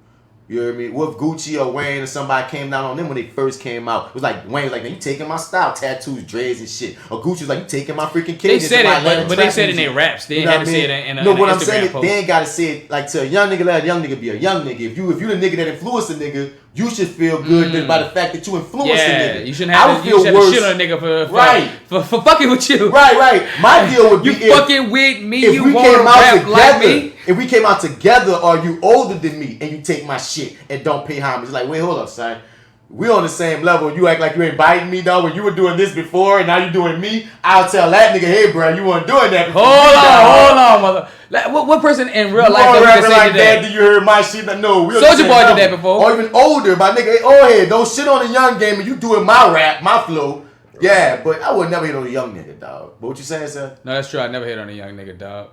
You know what I mean? What if Gucci or Wayne or somebody came down on them when they first came out? It was like Wayne was like, "Man, you taking my style, tattoos, dreads and shit." Or Gucci was like, "You taking my freaking cadence." They said it, but they said it in their raps. They had to say it in a no, what Instagram I'm saying post. They ain't got to say it like to a young nigga. Let a young nigga be a young nigga. If you the nigga that influenced a nigga, you should feel good by the fact that you influenced a nigga. You shouldn't have to shit on a nigga for fucking with you. Right. My deal would be you fucking with me. If you we want came to out rap together, like me. If we came out together, or you older than me and you take my shit and don't pay homage, like wait, hold up, son. We on the same level. You act like you ain't biting me, dog. When you were doing this before and now you doing me, I'll tell that nigga, hey, bro, you weren't doing that before. Hold on, mother. Like, what person in real life that we like that? Do you heard my shit? No, Soulja Boy did that before. Or even older, my nigga. Oh, hey, don't shit on the young game and you doing my rap, my flow. Yeah, but I would never hit on a young nigga, dog. But what you saying, sir? No, that's true. I never hit on a young nigga, dog.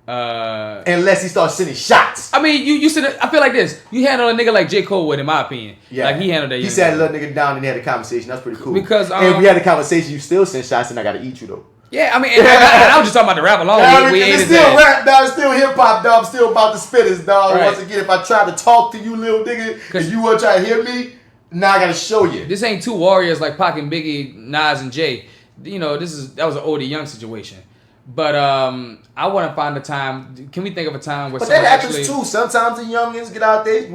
Unless he starts sending shots. I mean, you said I feel like this. You handle a nigga like J. Cole would, in my opinion. Yeah. Like he handled that. He sat a little nigga down and had a conversation. That's pretty cool. Because and we had a conversation. You still send shots, and I gotta eat you though. Yeah, I mean, and I was just talking about the rap alone. It's still rap, dog. It's still hip hop, dog. I'm still about the spitters, dog. Right. Once again, if I try to talk to you, little nigga, because you want to try to hear me, now I gotta show you. This ain't two warriors like Pac and Biggie, Nas and Jay. You know, that was an oldie young situation. But I want to find a time. Can we think of a time where? But that happens too. Sometimes the youngins get out there. You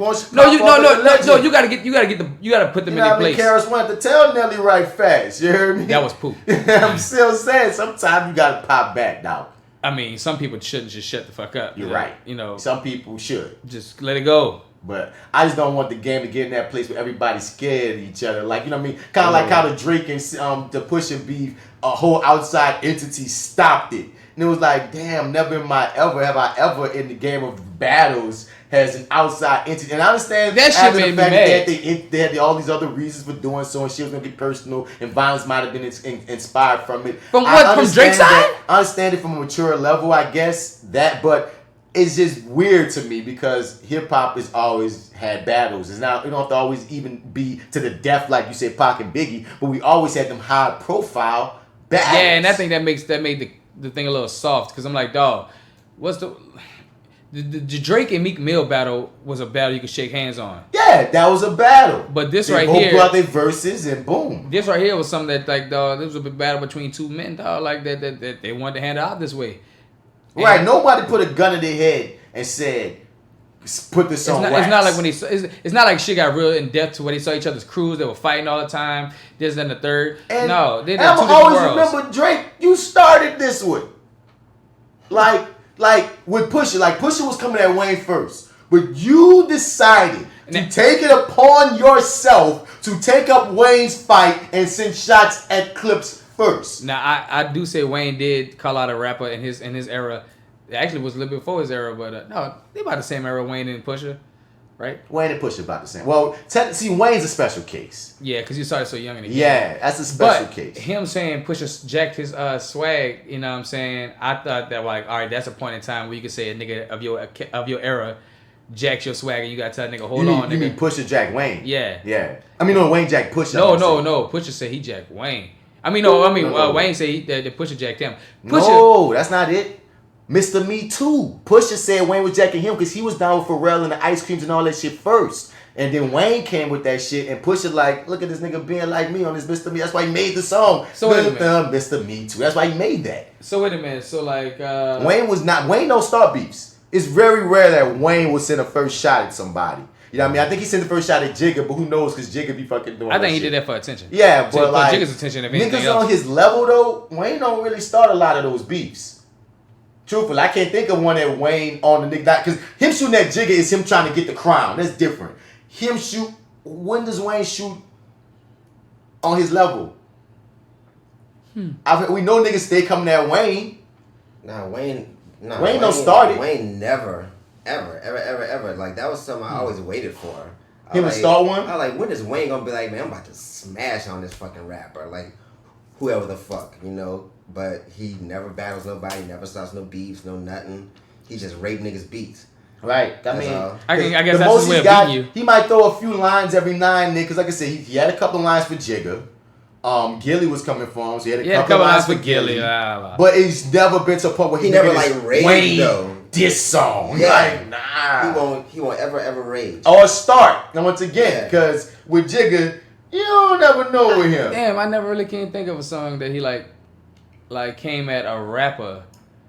gotta put them in their place. Karis wanted to tell Nelly right fast. You heard me? That was poop. I'm still saying. Sometimes you gotta pop back, dog. I mean, some people shouldn't just shut the fuck up. You're right. You know, some people should just let it go. But I just don't want the game to get in that place where everybody's scared of each other. Like, you know what I mean? Kind of like how the Drake and the Pusha beef, a whole outside entity stopped it. And it was like, damn, never have I ever in the game of battles has an outside entity. And I understand that shit made me mad. They had all these other reasons for doing so, and shit was going to get personal, and violence might have been inspired from it. From what? From Drake's side? I understand it from a mature level, I guess, but it's just weird to me because hip hop has always had battles. It's not, it don't have to always even be to the death like you said, Pac and Biggie, but we always had them high profile battles. Yeah, and I think that made the thing a little soft because I'm like, dog, what's the Drake and Meek Mill battle was a battle you could shake hands on. Yeah, that was a battle. But this they right both here, brought their verses and boom. This right here was something that like, dog, this was a big battle between two men, dog, like that they wanted to hand out this way. Right, nobody put a gun in their head and said, put this on wax. It's not like when it's not like shit got real in depth to where they saw each other's crews. They were fighting all the time. This and the third. And no, they're I'm two different always worlds. remember Drake. You started this with, like with Pusha. Like Pusha was coming at Wayne first, but you decided to take it upon yourself to take up Wayne's fight and send shots at Clips first. Now I do say Wayne did call out a rapper in his era. It actually was a little bit before his era, but no, they about the same era, Wayne and Pusha, right? Wayne and Pusha about the same. Well, see, Wayne's a special case. Yeah, because you started so young in the game. Yeah, that's a special But case. him saying Pusha jacked his swag, you know what I'm saying? I thought that, like, all right, that's a point in time where you could say a nigga of your era jacks your swag and you got to tell a nigga, hold on, nigga. You mean Pusha jack Wayne? Yeah. Yeah. I mean, no, Wayne jack Pusha. No. Pusha said he jacked Wayne. Wayne said that Pusha jacked him. No, that's not it. Mr. Me Too. Pusha said Wayne was jacking him because he was down with Pharrell and the ice creams and all that shit first. And then Wayne came with that shit and Pusha like, look at this nigga being like me on this Mr. Me. That's why he made the song. So wait a minute. Mr. Me Too. That's why he made that. So wait a minute. So like Wayne don't start beefs. It's very rare that Wayne will send a first shot at somebody. You know what I mean? I think he sent the first shot at Jigga, but who knows because Jigga be fucking doing I think that he shit. did that for attention. Yeah, but like Jigga's attention if anything niggas else. on his level though, Wayne don't really start a lot of those beefs. Truthfully, I can't think of one that Wayne on the nigga because him shooting at Jigga is him trying to get the crown. That's different. When does Wayne shoot on his level? We know niggas stay coming at Wayne. Wayne don't start it. Wayne never, ever. Like that was something I always waited for. Him to start one? I like, when is Wayne gonna be like, man, I'm about to smash on this fucking rapper, like whoever the fuck, you know? But he never battles nobody, never starts no beefs, no nothing. He just rape niggas beats. Right. I mean, I guess that's his way of beating you. He might throw a few lines every now and then, because like I said, he had a couple lines for Jigga. Gilly was coming for him, so he had a couple lines for Gilly. But it's never been to a point where he never like raged Wayne though. This song. Yeah. Like, nah. He won't ever rage. Or start. And once again, because with Jigga, you don't never know with him. Damn, I never really can think of a song that he like came at a rapper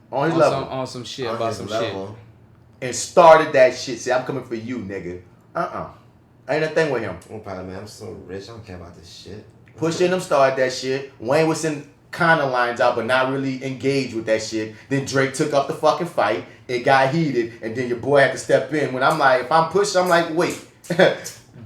on his level. On some shit about some shit. And started that shit. Say, I'm coming for you, nigga. Ain't a thing with him. I'm probably, man, I'm so rich. I don't care about this shit. Pusha and them started that shit. Wayne was sending kind of lines out, but not really engaged with that shit. Then Drake took up the fucking fight. It got heated, and then your boy had to step in. When I'm like, if I'm Pusha, I'm like, wait.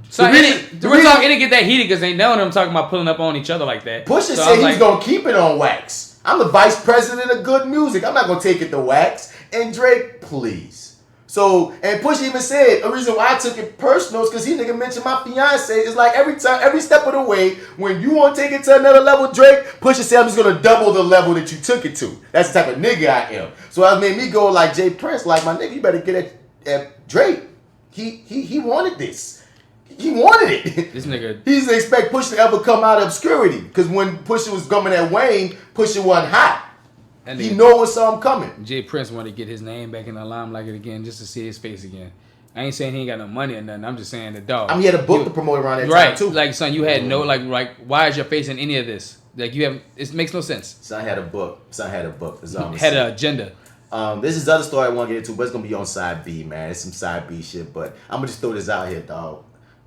So it didn't get that heated because they know them talking about pulling up on each other like that. Pusha said he's gonna keep it on wax. I'm the vice president of good music. I'm not gonna take it to wax. And Drake, please. So, and Pusha even said, the reason why I took it personal is because he nigga mentioned my fiance. It's like every step of the way, when you want to take it to another level, Drake, Pusha said, I'm just going to double the level that you took it to. That's the type of nigga I am. So that made me go like Jay Prince, like, my nigga, you better get at Drake. He wanted this. He wanted it. This nigga. He didn't expect Pusha to ever come out of obscurity. Because when Pusha was coming at Wayne, Pusha wasn't hot. And he know when saw him coming. Jay Prince wanted to get his name back in the limelight again just to see his face again. I ain't saying he ain't got no money or nothing. I'm just saying the dog. I mean, he had a book to promote around that time too. Like, son, you had no like why is your face in any of this? Like, you have, it makes no sense. Son had a book. That's all I'm had an agenda. This is the other story I want to get into, but it's gonna be on side B, man. It's some side B shit, but I'm gonna just throw this out here, dog.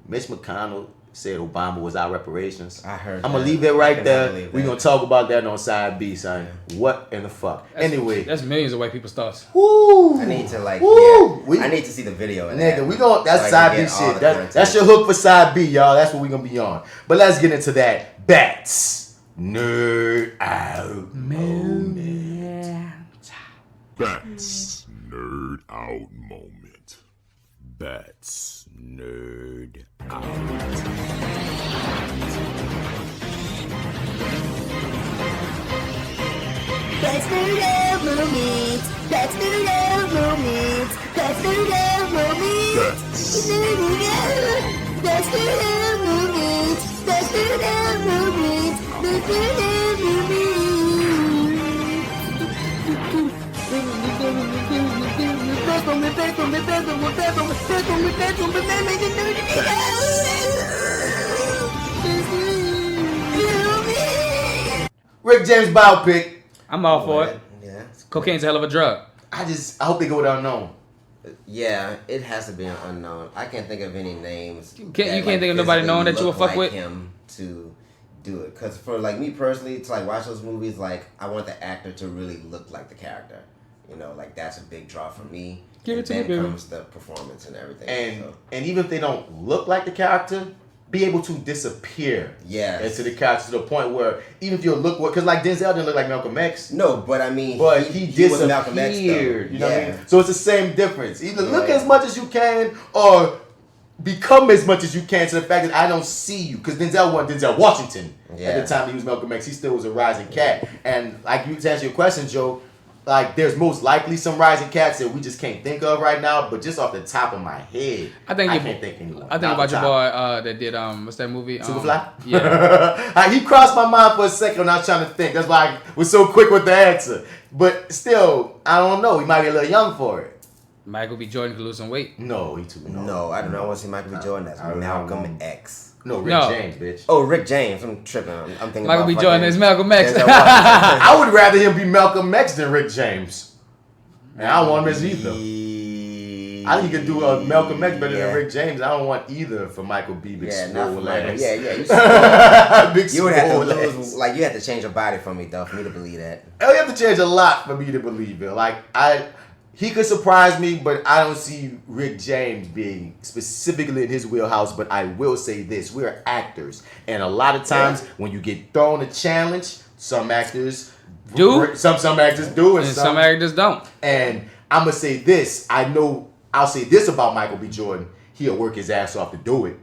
Mitch McConnell said Obama was our reparations. I heard. I'm gonna leave it right there. We're gonna talk about that on side B, son. What in the fuck? Anyway, that's millions of white people's thoughts. Woo! I need to like. Woo! I need to see the video. Nigga, we gon' that's side B shit. That's your hook for side B, y'all. That's what we gonna be on. But let's get into that. Bats Nerd Out moment. Bats Nerd Out moment. Bats Nerd Out. That's Nerd Out moment. That's Nerd Out moment. That's Nerd Out moment. That's Nerd Out. That's Nerd Out moment. That's Nerd Out moment. That's Nerd Out moment. Rick James biopic. I'm all for it. Yeah. Cocaine's a hell of a drug. I hope they go with unknown. Yeah, it has to be an unknown. I can't think of any names. You can't think of nobody knowing that you will fuck with him to do it. Because for like me personally, to like watch those movies, like I want the actor to really look like the character. You know, like that's a big draw for me. Give it to me, then baby. comes the performance and everything. And even if they don't look like the character, be able to disappear into the character to the point where even if you look, because like Denzel didn't look like Malcolm X. No, but I mean, but he was Malcolm X, disappeared. You know what I mean? So it's the same difference. Either look as much as you can or become as much as you can to the fact that I don't see you. Because Denzel wasn't Denzel Washington at the time he was Malcolm X. He still was a rising cat. And like you to answer your question, Joe, like there's most likely some rising cats that we just can't think of right now, but just off the top of my head, I can't think anyone. I think about your boy that did what's that movie? Superfly? Yeah. He crossed my mind for a second when I was trying to think. That's why I was so quick with the answer. But still, I don't know. He might be a little young for it. Michael B. Jordan could lose some weight. No, he too young. No, I don't know. I want to see Michael B. Jordan. That's Malcolm X. No, Rick James, bitch. Oh, Rick James. I'm tripping. I'm thinking Michael about B. Jordan is Malcolm X. I would rather him be Malcolm X than Rick James. And I don't want him as either. I think he could do Malcolm X better than Rick James. I don't want either for Michael B. Big swole ass. You would have to lose. Like you have to change your body for me, though, for me to believe that. You have to change a lot for me to believe it. Like he could surprise me, but I don't see Rick James being specifically in his wheelhouse. But I will say this: we're actors, and a lot of times when you get thrown a challenge, some actors do, some actors do, and some actors don't. And I'm gonna say this: I'll say this about Michael B. Jordan: he'll work his ass off to do it.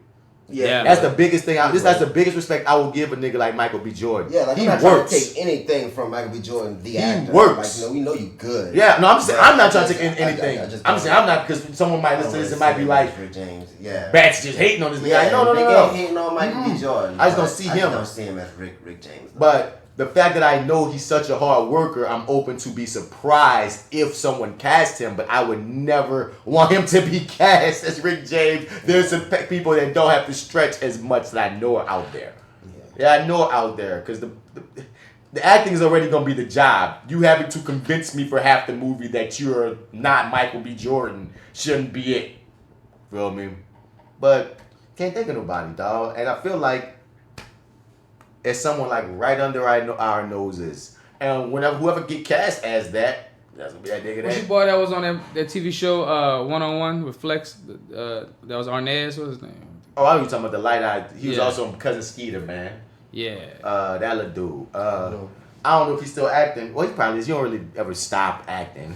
Yeah, that's the biggest thing. That's the biggest respect I will give a nigga like Michael B. Jordan. Yeah, like he I'm not works. trying to take anything from Michael B. Jordan, the actor. He works. Like, we know you good. Yeah, no, I'm just saying I'm not trying to take anything. I'm saying I'm not, because someone might listen to this and might be like, Rick James. Yeah, Bats just hating on this nigga. Yeah, No. Hating on Michael B. Jordan. I just don't see him. I don't see him as Rick James. Though. But the fact that I know he's such a hard worker, I'm open to be surprised if someone cast him, but I would never want him to be cast as Rick James. There's some people that don't have to stretch as much that I know are out there. Yeah, I know are out there, because the acting is already going to be the job. You having to convince me for half the movie that you're not Michael B. Jordan shouldn't be it. Feel me? But can't think of nobody, dog. And I feel like it's someone like right under our noses. And whenever whoever get cast as that, that's gonna be that nigga. What's your boy that was on that TV show One-on-One with Flex? That was Arnaz. What's his name? Oh, I was talking about the light eye. He was also on Cousin Skeeter, man. Yeah. That little dude. I don't know if he's still acting. Well, he probably is. You don't really ever stop acting.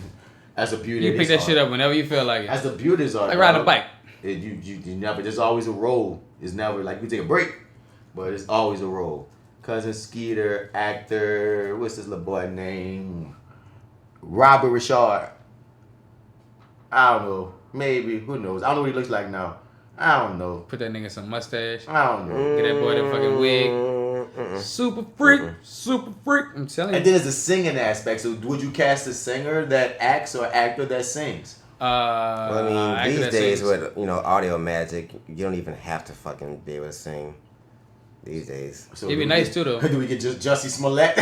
That's the beauty. You pick that shit up whenever you feel like it. That's the beauty of art. Like riding a bike. You never. There's always a role. It's never like we take a break, but it's always a role. Cousin Skeeter, actor, what's this little boy name? Robert Richard. I don't know. Maybe. Who knows? I don't know what he looks like now. I don't know. Put that nigga some mustache. I don't know. Get that boy that fucking wig. Super freak. I'm telling you. And then there's the singing aspect. So would you cast a singer that acts or actor that sings? Well, I mean, these days with audio magic, you don't even have to fucking be able to sing. These days. So it'd be nice too, though. Do we get just Jussie Smollett?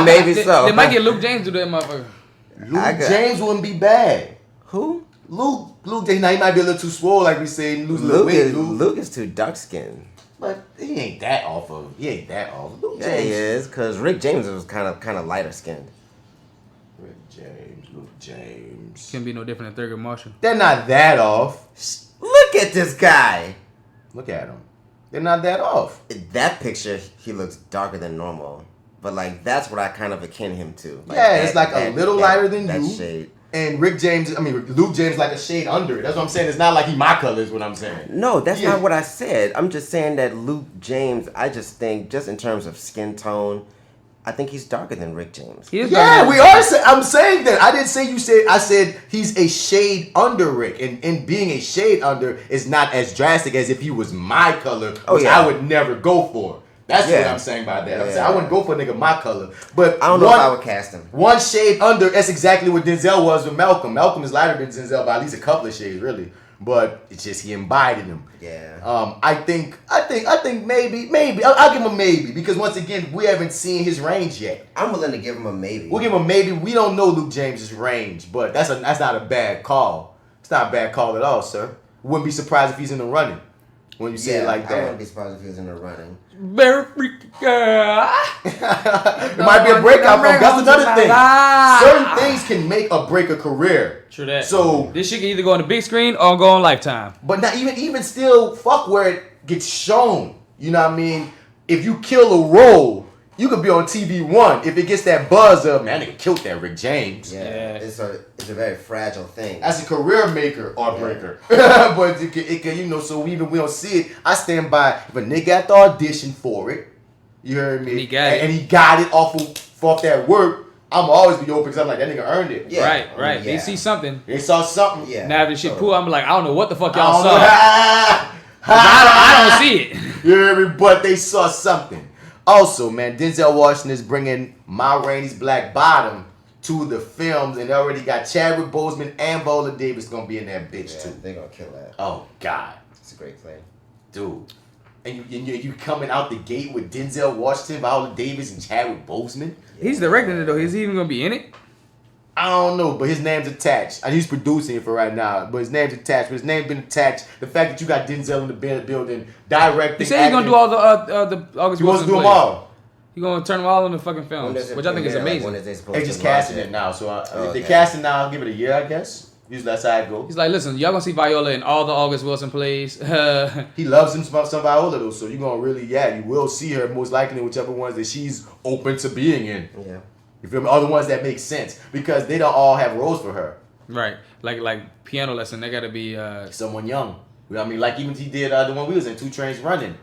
Maybe so. They might get Luke James to do that motherfucker. Luke James wouldn't be bad. Who? Luke James. Now he might be a little too swole, like we say. Luke is too dark skinned. But he ain't that off. Luke James. Yeah, he is, because Rick James was kind of lighter skinned. Luke James. Can't be no different than Thurgood Marshall. They're not that off. Look at this guy. Look at him. They're not that off. That picture, he looks darker than normal. But, like, that's what I kind of akin him to. Like it's like a little lighter than you. Shade. And Luke James, like a shade under it. That's what I'm saying. It's not like he my color is what I'm saying. No, that's not what I said. I'm just saying that Luke James, I just think, just in terms of skin tone, I think he's darker than Rick James. I'm saying that. I didn't say you said. I said he's a shade under Rick, and being a shade under is not as drastic as if he was my color, which I would never go for. That's what I'm saying by that. I'm saying I wouldn't go for a nigga my color, but I don't know if I would cast him. One shade under. That's exactly what Denzel was with Malcolm. Malcolm is lighter than Denzel by at least a couple of shades, really. but it's just he embodied him. Yeah. I think maybe I'll give him a maybe because once again we haven't seen his range yet. I'm willing to give him a maybe. We'll give him a maybe. We don't know Luke James's range, but that's not a bad call. It's not a bad call at all, sir. Wouldn't be surprised if he's in the running. When you say it like that. I wouldn't be surprised if he was in the running. Very freaky girl. It might be a breakout from. That's another thing. Certain things can make or break a career. True that. So this shit can either go on the big screen or go on Lifetime. But not even still, fuck where it gets shown. You know what I mean? If you kill a role, you could be on TV One. If it gets that buzz of, man, that nigga killed that Rick James. Yeah. It's a very fragile thing. That's a career maker or breaker. But it can, you know, so even we don't see it, I stand by if a nigga got the audition for it, you heard me? And he got it off that work, I'm always be open because I'm like, that nigga earned it. Yeah. Right. Yeah. They see something. They saw something. Yeah. Now if the shit pull, I'm like, I don't know what the fuck y'all saw. I don't see it. You hear me? But they saw something. Also, man, Denzel Washington is bringing Ma Rainey's Black Bottom to the films, and they already got Chadwick Boseman and Viola Davis gonna be in that bitch too. They're gonna kill that. Oh God, it's a great play, dude. And you coming out the gate with Denzel Washington, Viola Davis, and Chadwick Boseman. He's directing it though. Is he even gonna be in it? I don't know, but his name's attached. And he's producing it for right now, but his name's attached. But his name's been attached. The fact that you got Denzel in the building, directing. He said he's gonna do all the August. He wants to do them all. He's gonna turn them all into fucking films, which I think is amazing. They just casting it now, so if they casting now, I'll give it a year, I guess. Usually that's how it goes. He's like, listen, y'all gonna see Viola in all the August Wilson plays. He loves some Viola though, so you're gonna really, you will see her most likely in whichever ones that she's open to being in. Yeah. You feel me? Other ones that make sense because they don't all have roles for her. Right, like piano lesson. They gotta be someone young. I mean, like even he did the one we was in, 2 Trains Running.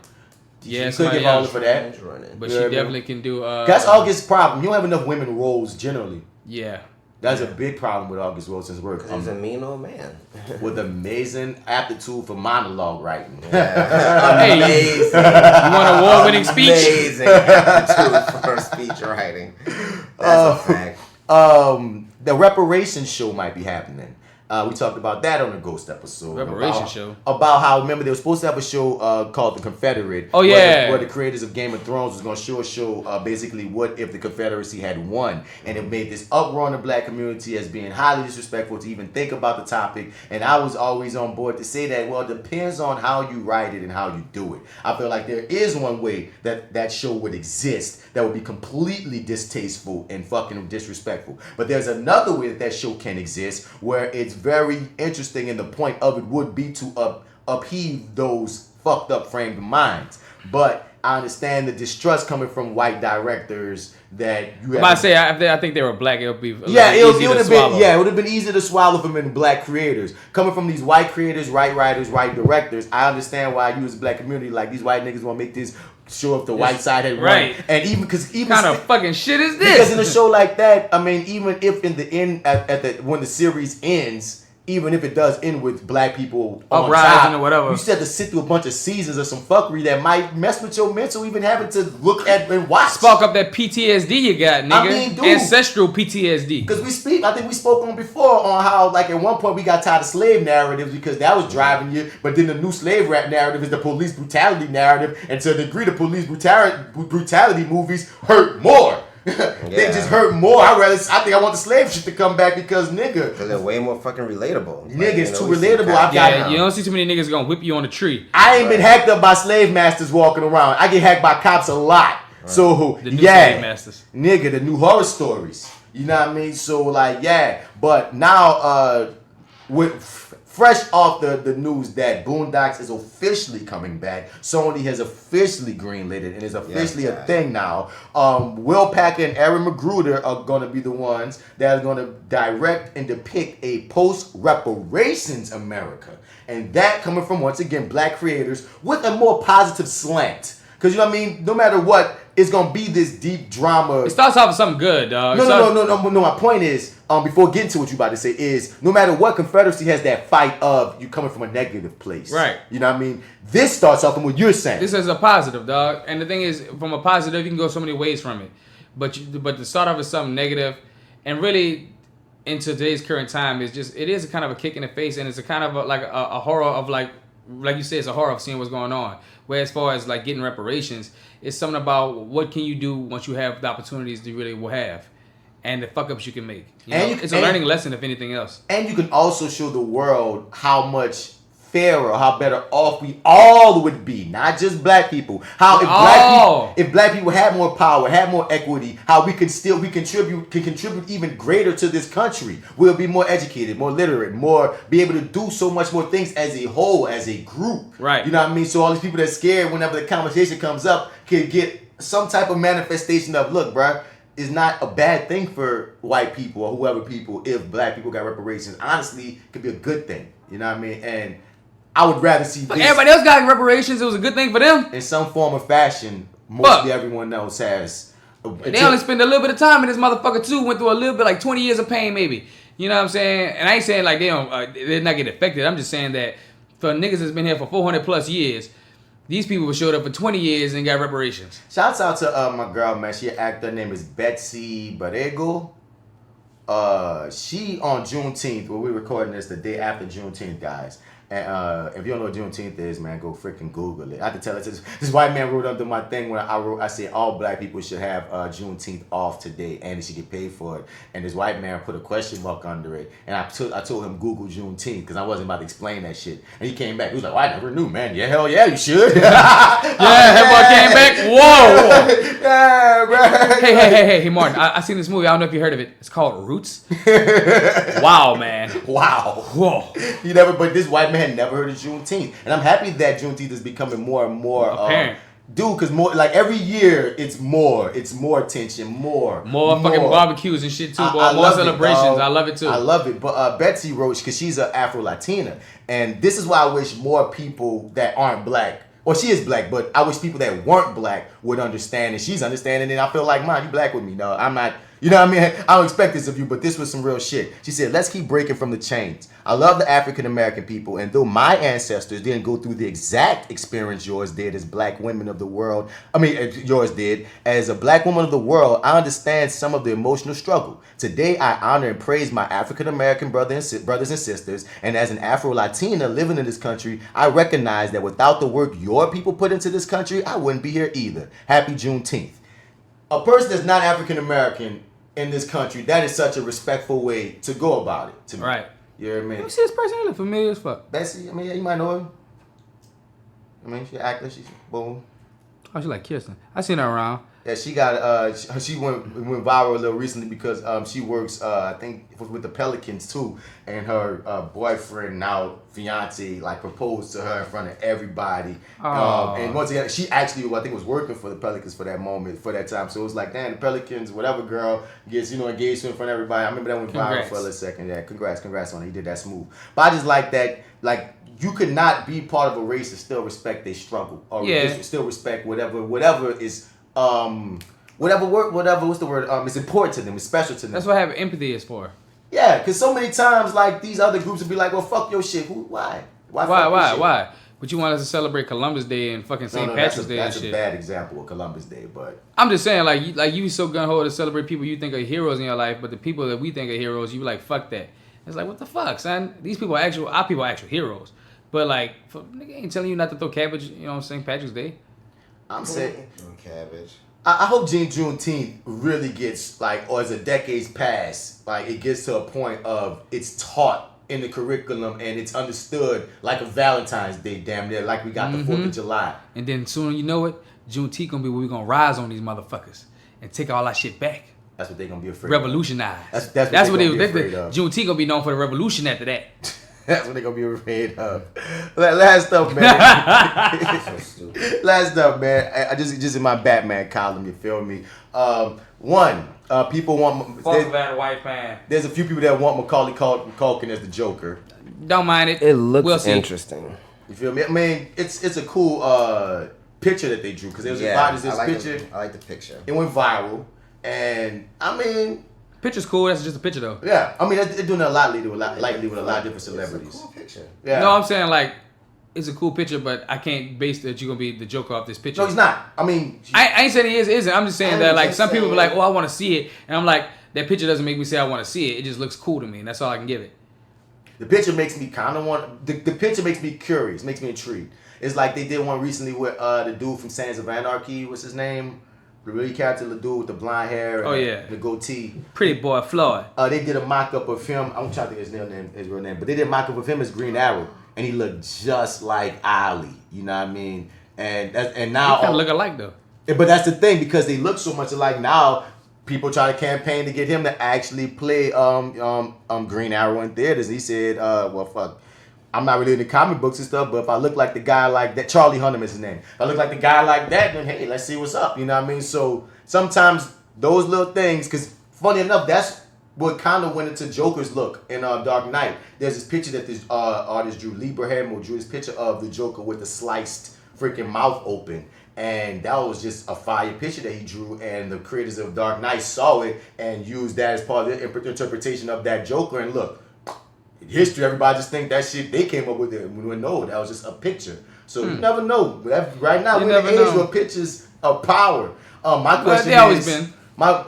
Yeah, she could give Viola for that. But she definitely can do. That's August's problem. You don't have enough women roles generally. Yeah. That's a big problem with August Wilson's work. Because he's a mean old man. With amazing aptitude for monologue writing. Yeah. Amazing. You want an award-winning speech? Amazing aptitude for speech writing. That's a fact. The Reparations show might be happening. We talked about that on the Ghost episode. Reparations show. About how, remember, they were supposed to have a show called The Confederate. Oh, yeah. Where the creators of Game of Thrones was going to show a show basically what if the Confederacy had won. And it made this uproar in the black community as being highly disrespectful to even think about the topic. And I was always on board to say that, well, it depends on how you write it and how you do it. I feel like there is one way that show would exist that would be completely distasteful and fucking disrespectful. But there's another way that show can exist where it's very interesting, and the point of it would be to upheave those fucked up framed minds. But I understand the distrust coming from white directors that you have. I think they were black. It would be it would have been easy to swallow for them black creators. Coming from these white creators, white writers, white directors, I understand why you as a black community, like these white niggas want to make this show if the white side had won. And even kind of fucking shit is this? Because in a show like that, I mean, even if in the end, when the series ends, even if it does end with black people uprising or whatever, you still have to sit through a bunch of seasons of some fuckery that might mess with your mental, even having to look at and watch. Spark up that PTSD you got, nigga. I mean, dude, ancestral PTSD. Because I think we spoke on before on how, like, at one point we got tired of slave narratives because that was driving you, but then the new slave rap narrative is the police brutality narrative, and to a degree the police brutality movies hurt more. They just hurt more. I think I want the slave shit to come back because because they're way more fucking relatable. Nigga, it's too relatable. You don't see too many niggas gonna whip you on a tree. I ain't been hacked up by slave masters walking around. I get hacked by cops a lot. Right. So the new slave masters, nigga, the new horror stories. You know what I mean? So like, but now fresh off the news that Boondocks is officially coming back. Sony has officially greenlit it and is officially a thing now. Will Packer and Aaron Magruder are going to be the ones that are going to direct and depict a post-reparations America. And that coming from, once again, black creators with a more positive slant. Because, you know what I mean? No matter what, it's going to be this deep drama. It starts off with something good, dog. No. My point is, before getting to what you about to say is, no matter what, Confederacy has that fight of you coming from a negative place. Right. You know what I mean? This starts off from what you're saying. This is a positive, dog. And the thing is, from a positive, you can go so many ways from it. But to start off with something negative, and really, into today's current time is just it is a kind of a kick in the face, and it's a kind of a horror of like you said, it's a horror of seeing what's going on. Where as far as like getting reparations, it's something about what can you do once you have the opportunities you really will have, and the fuck ups you can make. It's a learning lesson if anything else. And you can also show the world how much fairer, how better off we all would be, not just black people. How if black people had more power, had more equity, how we could contribute even greater to this country. We'll be more educated, more literate, be able to do so much more things as a whole, as a group. Right. You know what I mean? So all these people that's scared whenever the conversation comes up can get some type of manifestation of, look, bruh, it's not a bad thing for white people or whoever people if black people got reparations. Honestly, it could be a good thing. You know what I mean? And I would rather see this. Everybody else got reparations. It was a good thing for them. In some form or fashion, mostly everyone else has. They only spend a little bit of time in this motherfucker too. Went through a little bit, like 20 years of pain maybe. You know what I'm saying? And I ain't saying like they're not get affected. I'm just saying that for niggas that's been here for 400 plus years, these people showed up for 20 years and got reparations. Shouts out to my girl, man. She an actor. Her name is Betsy Barrego. She on Juneteenth, where we're recording this the day after Juneteenth, guys. And if you don't know what Juneteenth is, man, go freaking Google it. I have to tell it. This white man wrote under my thing when I said all black people should have Juneteenth off today and they should get paid for it. And this white man put a question mark under it. And I told him Google Juneteenth because I wasn't about to explain that shit. And he came back. He was like, well, I never knew, man. Yeah, hell yeah, you should. That boy came back. Whoa. Yeah, bro. Hey, Martin. I seen this movie. I don't know if you heard of it. It's called Roots. Wow, man. Wow. Whoa. But this white man had never heard of Juneteenth, and I'm happy that Juneteenth is becoming more and more apparent. Because more like every year it's more attention, more fucking barbecues and shit too, boy. More celebrations. I love it too. I love it. But Betsy Roach, because she's an Afro-Latina, and this is why I wish more people that aren't black. Well, she is black, but I wish people that weren't black would understand, and she's understanding, and I feel like, man, you black with me. No, I'm not. You know what I mean? I don't expect this of you, but this was some real shit. She said, let's keep breaking from the chains. I love the African-American people, and though my ancestors didn't go through the exact experience yours did as black women of the world, yours did, as a black woman of the world, I understand some of the emotional struggle. Today, I honor and praise my African-American brothers and sisters, and as an Afro-Latina living in this country, I recognize that without the work your people put into this country, I wouldn't be here either. Happy Juneteenth. A person that's not African-American in this country, that is such a respectful way to go about it to me. Right. You know what I mean? You see this person, he look familiar as fuck. Betsy, I mean, yeah, you might know her. I mean, she's an actor. She's boom. Oh, she like Kirsten. I seen her around. Yeah, she got she went viral a little recently because she works I think with the Pelicans too, and her boyfriend, now fiance, like proposed to her in front of everybody. And once again, she actually I think was working for the Pelicans for that moment, for that time. So it was like, damn, the Pelicans, whatever girl gets engaged to in front of everybody. I remember that went viral for a little second. Yeah, congrats on it. He did that smooth. But I just like that, like. You could not be part of a race and still respect their struggle, or still respect whatever is what's the word? It's important to them. It's special to them. That's what having empathy is for. Yeah, because so many times like these other groups would be like, well, fuck your shit. Why? Why? But you want us to celebrate Columbus Day and fucking St. Patrick's Day and shit. That's a bad example of Columbus Day, but I'm just saying, like you so gun-ho to celebrate people you think are heroes in your life, but the people that we think are heroes, you like, fuck that. It's like, what the fuck, son? These people are actual heroes. But like, nigga ain't telling you not to throw cabbage, on St. Patrick's Day. I'm saying cabbage. I hope Juneteenth really gets or as the decades pass, it gets to a point of it's taught in the curriculum and it's understood like a Valentine's Day, damn near, like we got the 4th of July. And then soon you know it, Juneteenth gonna be where we gonna rise on these motherfuckers and take all that shit back. That's what they gonna be afraid Revolutionize. of. That's what they gonna be afraid of. Juneteenth gonna be known for the revolution after that. That's what they're gonna be afraid of. Last up, man. Last up, man. I just in my Batman column, you feel me? People want. Fuck that white man. There's a few people that want Macaulay Culkin as the Joker. Don't mind it. It looks interesting. You feel me? I mean, it's a cool picture that they drew because there was this picture. I like the picture. It went viral, and I mean. Picture's cool. That's just a picture, though. Yeah, I mean they're doing a lot lately with a lot of different celebrities. It's a cool picture. Yeah. No, I'm saying it's a cool picture, but I can't base that you're gonna be the Joker off this picture. No, he's not. I mean, I ain't saying he isn't. I'm just saying that some people be like, oh, I want to see it, and I'm like, that picture doesn't make me say I want to see it. It just looks cool to me, and that's all I can give it. The picture makes me kind of want. The picture makes me curious, makes me intrigued. It's like they did one recently with the dude from Sons of Anarchy. What's his name? The really character, the dude with the blonde hair and the goatee. Pretty boy Floyd. They did a mock-up of him. I'm trying to think his real name. But they did a mock-up of him as Green Arrow. And he looked just like Ali. You know what I mean? And now... They kind of look alike, though. But that's the thing, because they look so much alike now, people try to campaign to get him to actually play Green Arrow in theaters. He said, well, fuck. I'm not really into comic books and stuff, but if I look like the guy like that, Charlie Hunnam is his name. If I look like the guy like that, then hey, let's see what's up. You know what I mean? So sometimes those little things, because funny enough, that's what kind of went into Joker's look in Dark Knight. There's this picture that this artist drew, Lee Berham, drew this picture of the Joker with the sliced freaking mouth open. And that was just a fire picture that he drew, and the creators of Dark Knight saw it and used that as part of their interpretation of that Joker. And look, history, everybody just think that shit they came up with it. We no, that was just a picture. So you never know. Right now, we're in the age where pictures of power. My question is, always been.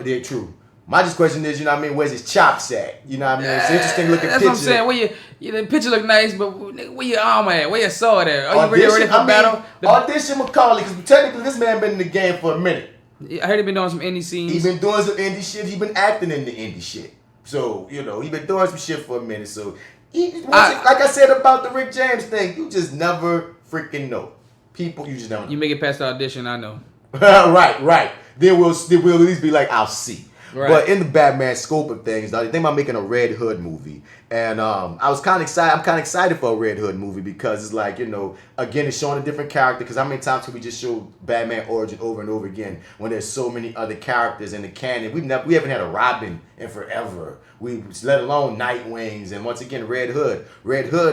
They're true. My just question is, you know what I mean, where's his chops at? You know what I mean? It's an interesting looking That's picture. That's what I'm saying. The picture look nice, but where your arm at? Where your sword at? Are you ready for battle? Audition Macaulay, because technically this man been in the game for a minute. I heard he been doing some indie scenes. He been doing some indie shit. He been acting in the indie shit. So, you know, he been doing some shit for a minute. So, like I said about the Rick James thing, you just never freaking know. People, you just never know. You make it past the audition, I know. right. Then we'll at least be like, I'll see. Right. But in the Batman scope of things, they think about making a Red Hood movie. And I was kind of excited. I'm kind of excited for a Red Hood movie because it's like, you know, again, it's showing a different character. Because how many times can we just show Batman origin over and over again when there's so many other characters in the canon? We haven't had a Robin in forever. Let alone Nightwings and once again Red Hood.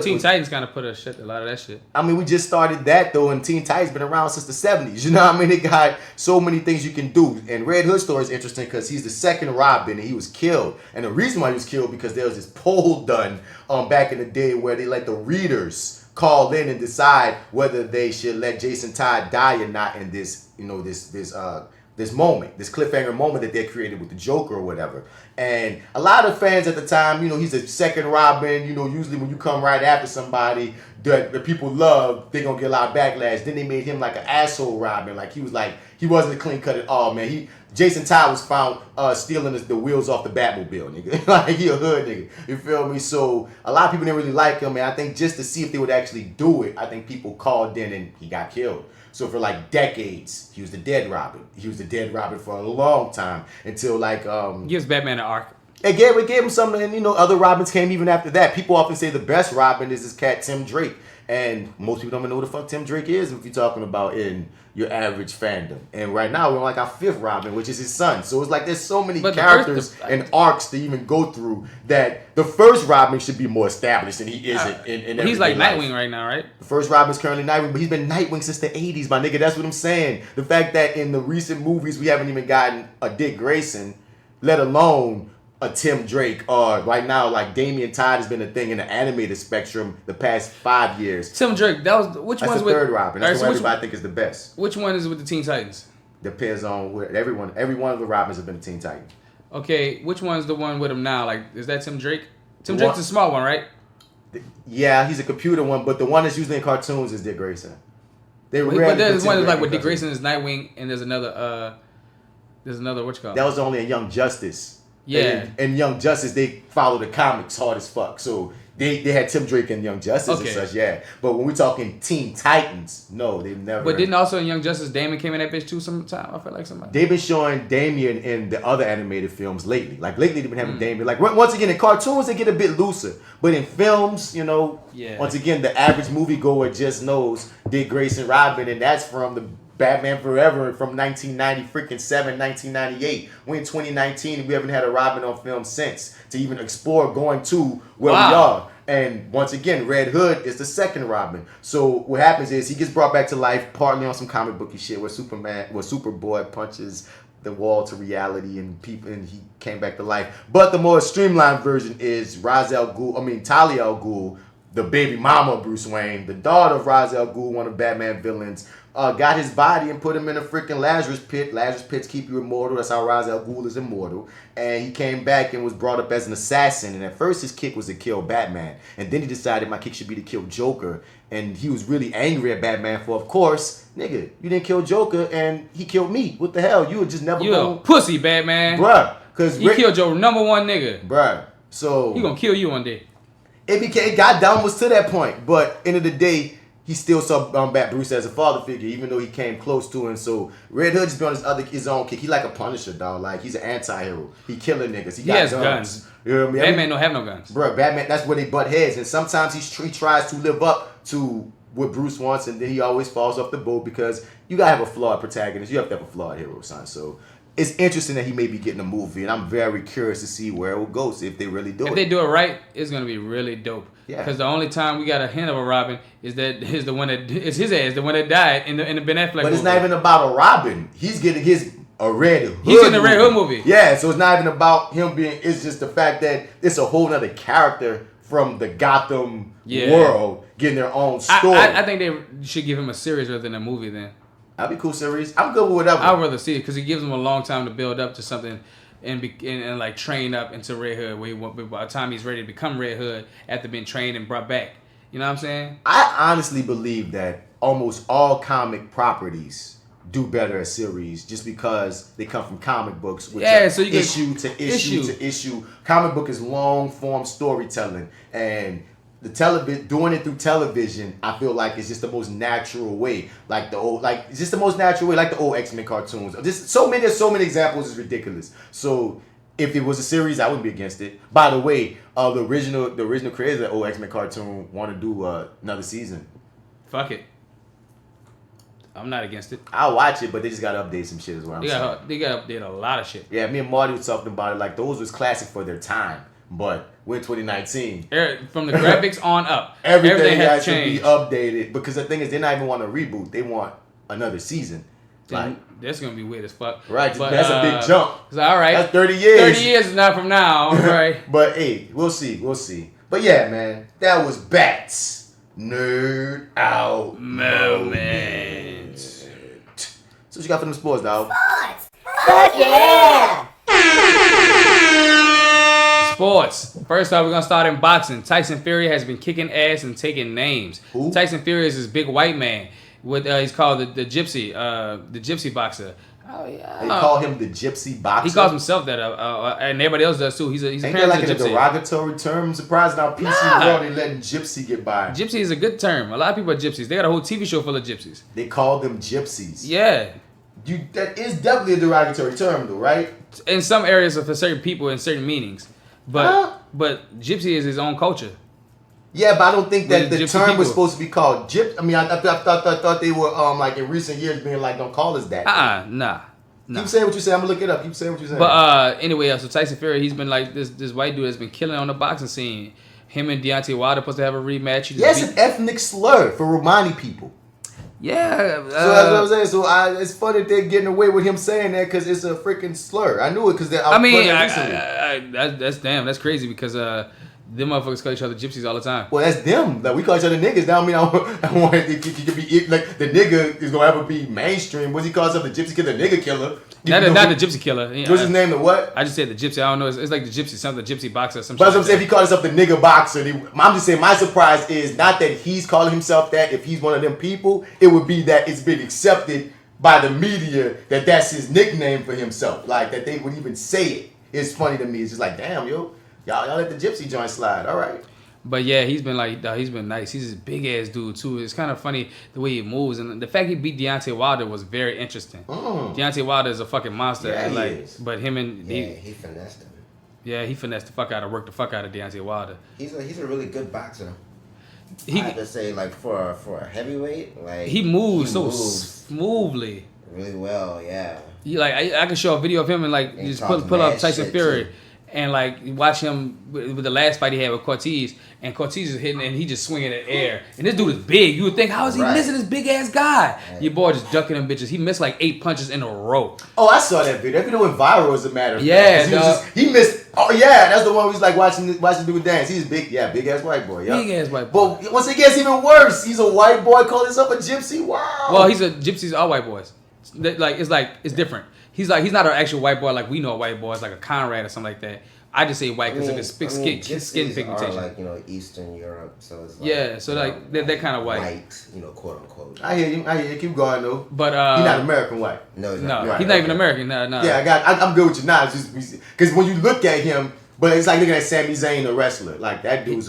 Teen Titans kind of put a lot of that shit. I mean, we just started that though, and Teen Titans been around since the 70s. You know what I mean? It got so many things you can do. And Red Hood story is interesting because he's the second Robin and he was killed. And the reason why he was killed because there was this poll done back in the day where they let the readers call in and decide whether they should let Jason Todd die or not in this, you know, this moment, this cliffhanger moment that they created with the Joker or whatever. And a lot of fans at the time, you know, he's a second Robin. You know, usually when you come right after somebody that the people love, they're going to get a lot of backlash. Then they made him like an asshole Robin. Like, he wasn't a clean cut at all, man. Jason Todd was found stealing the wheels off the Batmobile, nigga. Like, he a hood nigga. You feel me? So, a lot of people didn't really like him, and I think just to see if they would actually do it, I think people called in and he got killed. So for like decades, he was the dead Robin. He was the dead Robin for a long time until like gives Batman an arc. It gave him something, and you know other Robins came even after that. People often say the best Robin is this cat Tim Drake, and most people don't even know who the fuck Tim Drake is if you're talking about in your average fandom. And right now we're on like our fifth Robin, which is his son. So it's like there's so many characters and arcs to even go through that the first Robin should be more established than he isn't in He's like life. Nightwing right now, right? The first Robin's currently Nightwing, but he's been Nightwing since the 80s, my nigga. That's what I'm saying. The fact that in the recent movies we haven't even gotten a Dick Grayson, let alone a Tim Drake, or right now like Damian Todd has been a thing in the animated spectrum the past 5 years. Tim Drake, that's the third Robin. That's the one everybody think is the best. Which one is with the Teen Titans? Depends on where every one of the Robins have been a Teen Titan. Okay, which one's the one with him now? Like, is that Tim Drake? Tim Drake's the small one, right? Yeah, he's a computer one, but the one that's usually in cartoons is Dick Grayson. But there's one like with Dick Grayson is Nightwing, and there's another what you call it? That was only in Young Justice. Yeah. And Young Justice, they follow the comics hard as fuck. So they had Tim Drake in Young Justice and such, yeah. But when we're talking Teen Titans, no, they've never. But didn't also in Young Justice, Damon came in that bitch too sometime? I feel like somebody. They've been showing Damian in the other animated films lately. Like lately they've been having Damian. Like once again, in cartoons they get a bit looser. But in films, you know, once again, the average moviegoer just knows Dick Grayson Robin, and that's from the Batman Forever from 1998. We're in 2019 and we haven't had a Robin on film since to even explore going to where we are. And once again, Red Hood is the second Robin. So what happens is he gets brought back to life partly on some comic booky shit where Superboy punches the wall to reality and he came back to life. But the more streamlined version is Talia al Ghul, the baby mama of Bruce Wayne, the daughter of Ra's al Ghul, one of Batman villains, got his body and put him in a freaking Lazarus pit. Lazarus pits keep you immortal. That's how Ra's al Ghul is immortal. And he came back and was brought up as an assassin. And at first his kick was to kill Batman. And then he decided my kick should be to kill Joker. And he was really angry at Batman for, of course, nigga, you didn't kill Joker and he killed me. What the hell? You would just never You a pussy, Batman. Bruh. Cause he killed your number one nigga. Bruh. So he gonna kill you one day. It got down was to that point. But end of the day, he still saw Bruce as a father figure, even though he came close to him. So Red Hood just be on his own kick. He like a Punisher, dog. Like he's an anti-hero. He killing niggas. He has guns. You know what I mean? Batman don't have no guns. Bro, Batman, that's where they butt heads. And sometimes he tries to live up to what Bruce wants, and then he always falls off the boat because you gotta have a flawed protagonist. You have to have a flawed hero, son. So it's interesting that he may be getting a movie, and I'm very curious to see where it will go, if they really do it. If they do it right, it's gonna be really dope. Yeah. Because the only time we got a hint of a Robin is the one that is his ass, the one that died in the Ben Affleck movie. But it's not even about a Robin. He's getting a Red Hood. He's in the Red Hood movie. Yeah, so it's not even about him being. It's just the fact that it's a whole other character from the Gotham world getting their own story. I think they should give him a series rather than a movie. Then that'd be cool series. I'm good with whatever. I'd rather see it because it gives him a long time to build up to something. And like train up into Red Hood, where by the time he's ready to become Red Hood after being trained and brought back. You know what I'm saying? I honestly believe that almost all comic properties do better as series just because they come from comic books, which so you get issue to issue to issue. Comic book is long form storytelling, and the television, doing it through television, I feel like it's just the most natural way. Like it's just the most natural way, like the old X-Men cartoons. There's so many examples. It's ridiculous. So if it was a series, I wouldn't be against it. By the way, the original creators of the old X-Men cartoon want to do another season. Fuck it. I'm not against it. I'll watch it, but they just gotta update some shit. Is what I'm saying. They gotta update a lot of shit. Yeah, me and Marty was talking about it. Like those was classic for their time. But we're in 2019. From the graphics on up, everything has to be updated because the thing is, they not even want a reboot. They want another season. Like that's gonna be weird as fuck. Right, but that's a big jump. All right, that's 30 years. 30 years is not from now, right? But hey, we'll see. But yeah, man, that was Bats Nerd Out Moment. So what you got for them sports, dog? Sports! Fuck yeah! Sports. First off, we're gonna start in boxing. Tyson Fury has been kicking ass and taking names. Who? Tyson Fury is this big white man. With he's called the gypsy boxer. Oh yeah. They call him the gypsy boxer. He calls himself that, and everybody else does too. He's Ain't that like a derogatory term? I'm surprised how PC world they letting gypsy get by. Gypsy is a good term. A lot of people are gypsies. They got a whole TV show full of gypsies. They call them gypsies. Yeah. That is definitely a derogatory term, though, right? In some areas for certain people and certain meanings, but gypsy is his own culture. Yeah, but I don't think that the term people was supposed to be called gypsy. I mean, I thought they were like in recent years being like, don't call us that. Nah. Keep saying what you say. I'm gonna look it up. Keep saying what you say. But anyway, so Tyson Fury, he's been like this white dude has been killing on the boxing scene. Him and Deontay Wilder supposed to have a rematch. Yes, an ethnic slur for Romani people. Yeah. So that's what I'm saying. So it's funny that they're getting away with him saying that because it's a freaking slur. I knew it because that's crazy because them motherfuckers call each other gypsies all the time. Well, that's them. Like we call each other niggas. That don't mean I want it to be like the nigga is gonna ever be mainstream. What's he call himself? The gypsy killer, the nigga killer. Not the gypsy killer. What's his name? The what? I just said the gypsy. I don't know. It's like the gypsy, something, the gypsy boxer or something. But I'm saying if he called himself the nigga boxer, I'm just saying my surprise is not that he's calling himself that. If he's one of them people, it would be that it's been accepted by the media that that's his nickname for himself. Like that they would even say it. It's funny to me. It's just like, damn, yo, y'all let the gypsy joint slide. All right. But yeah, he's been nice. He's this big ass dude too. It's kind of funny the way he moves, and the fact he beat Deontay Wilder was very interesting. Deontay Wilder is a fucking monster. Yeah, he is. But him and he finessed him. Yeah, he finessed the fuck out of Deontay Wilder. He's a really good boxer. I have to say, like for a heavyweight, like he moves so smoothly. Really well, yeah. I can show a video of him and just pull up Tyson Fury. And like watch him with the last fight he had with Cortez, and Cortez is hitting and he just swinging in the air. And this dude is big. You would think, how is he missing this big ass guy? Right. Your boy just ducking them bitches. He missed like 8 punches in a row. Oh, I saw that video. That video went viral as a matter of fact. Yeah, he missed. Oh yeah, that's the one where he's like watching dude dance. He's big, big ass white boy. Yep. Big ass white boy. But once it gets even worse, he's a white boy calling himself a gypsy. Wow. Well, gypsies are white boys. It's different. He's not an actual white boy like we know a white boy. It's like a Conrad or something like that. I just say white because of his skin pigmentation. Like, Eastern Europe, so it's like, yeah, so like they're kind of white. White, quote unquote. I hear you. Keep going though. But he's not American white. No, he's not. He's not even American. No. Yeah, I'm good with you now. It's just because when you look at him, but it's like looking at Sami Zayn, the wrestler. Like that dude's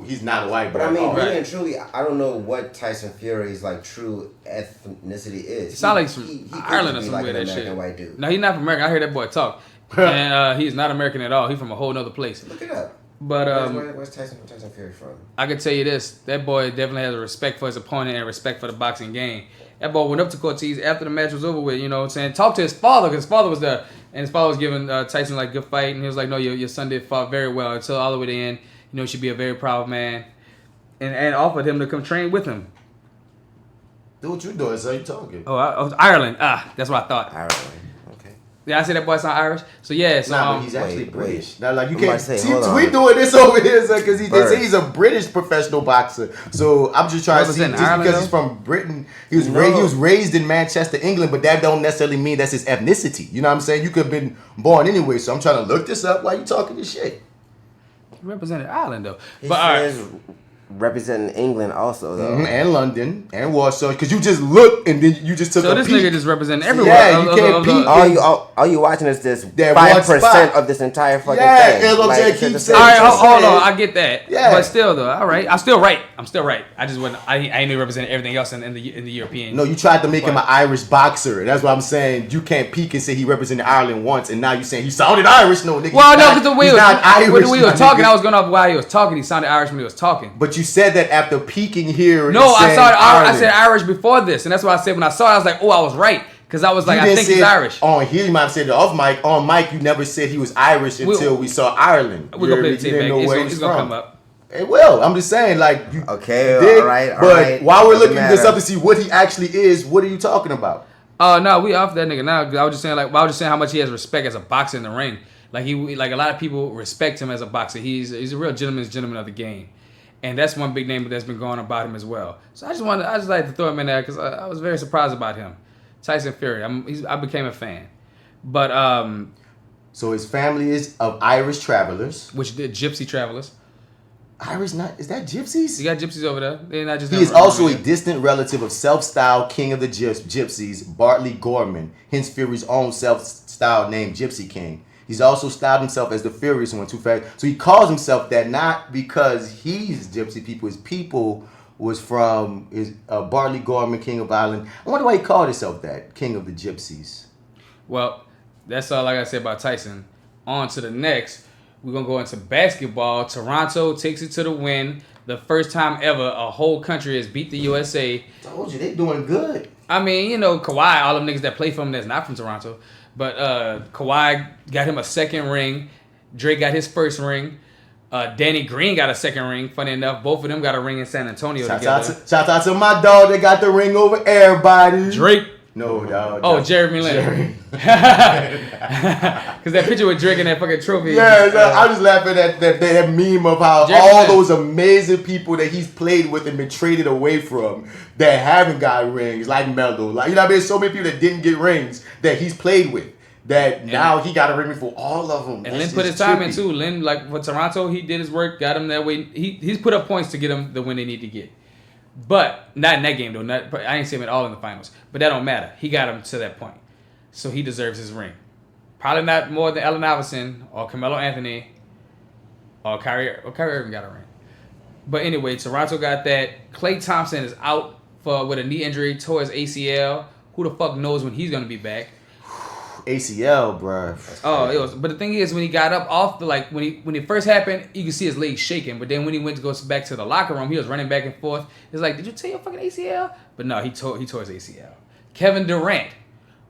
he's not a white boy. But I mean, really and truly, I don't know what Tyson Fury's like true ethnicity is. He sounds like from Ireland or something like that shit. White dude. No, he's not from America. I heard that boy talk. And he's not American at all. He's from a whole nother place. Look it up. But where's Tyson Fury from? I can tell you this: that boy definitely has a respect for his opponent and respect for the boxing game. That boy went up to Cortez after the match was over with. You know what I'm saying? Talked to his father because his father was there, and his father was giving Tyson like good fight, and he was like, "No, your son did fought very well until all the way to the end. You know, he should be a very proud man," and offered him to come train with him. Do what you doing? So you talking? Oh, Ireland. That's what I thought. Ireland. Yeah, I said that boy sound Irish. So yeah, but he's actually British. Now, like you can't see, we doing this over here because they say he's a British professional boxer. So I'm just trying to see just Ireland, because he's from Britain. He was raised in Manchester, England, but that don't necessarily mean that's his ethnicity. You know what I'm saying? You could have been born anyway. So I'm trying to look this up while you talking this shit. He represented Ireland though, but representing England also though, and London and Warsaw, because you just look and then you just took. So this nigga just representing everywhere. Yeah, you can't peek. All you watching is this 5% of this entire fucking thing. LOJ keeps saying. All right, hold on, I get that. Yeah, but still though, all right, I'm still right. I just wasn't. I ain't even representing everything else in the European. No, you tried to make him an Irish boxer. That's what I'm saying. You can't peek and say he represented Ireland once, and now you saying he sounded Irish. No, nigga. Well, no, because the way we were talking, I was going off while he was talking. He sounded Irish when he was talking. But you said that after peeking here. No, I said Irish before this, and that's what I said when I saw it. I was like, oh, I was right. Because I was like, I think he's Irish. On here, you might have said it off mic. On mic, you never said he was Irish until we saw Ireland. We're going to play the tape back. It's going to come up. It will. I'm just saying, like, you all right. But while we're looking this up to see what he actually is, what are you talking about? No, we off that nigga now. I was just saying how much he has respect as a boxer in the ring. Like a lot of people respect him as a boxer. He's a real gentleman of the game. And that's one big name that's been going about him as well. So I just like to throw him in there because I was very surprised about him. Tyson Fury. I became a fan. But so his family is of Irish travelers, which did gypsy travelers. Irish is that gypsies? You got gypsies over there. They're not just. He is also a distant relative of self-styled king of the gypsies, Bartley Gorman. Hence Fury's own self-styled name, Gypsy King. He's also styled himself as the Furious One, too fast. So he calls himself that not because he's gypsy people. His people was from Bartley Gorman, King of Ireland. I wonder why he called himself that, King of the Gypsies. Well, that's all I got to say about Tyson. On to the next. We're going to go into basketball. Toronto takes it to the win. The first time ever a whole country has beat the USA. Told you, they doing good. I mean, Kawhi, all them niggas that play for him that's not from Toronto. But Kawhi got him a second ring. Drake got his first ring. Danny Green got a second ring. Funny enough, both of them got a ring in San Antonio together. Shout out to my dog that got the ring over everybody. Drake. No, dog. Oh, Jeremy Lin. Because that picture with Drake and that fucking trophy. Yeah, I was laughing at that meme of how all those amazing people that he's played with and been traded away from that haven't got rings, like Melo. Like, you know what I mean? So many people that didn't get rings that he's played with. That now he got a ring for all of them. And Lin put his time in too. Lin, like for Toronto, he did his work, got him that way. He's put up points to get them the win they need to get. But not in that game though. I ain't see him at all in the finals. But that don't matter. He got him to that point. So he deserves his ring. Probably not more than Allen Iverson or Carmelo Anthony or Kyrie Irving got a ring. But anyway, Toronto got that. Klay Thompson is out with a knee injury, tore his ACL. Who the fuck knows when he's gonna be back? ACL, bro. Oh, it was. But the thing is, when he got up off the when it first happened, you could see his legs shaking. But then when he went to go back to the locker room, he was running back and forth. It's like, did you tear your fucking ACL? But no, he tore his ACL. Kevin Durant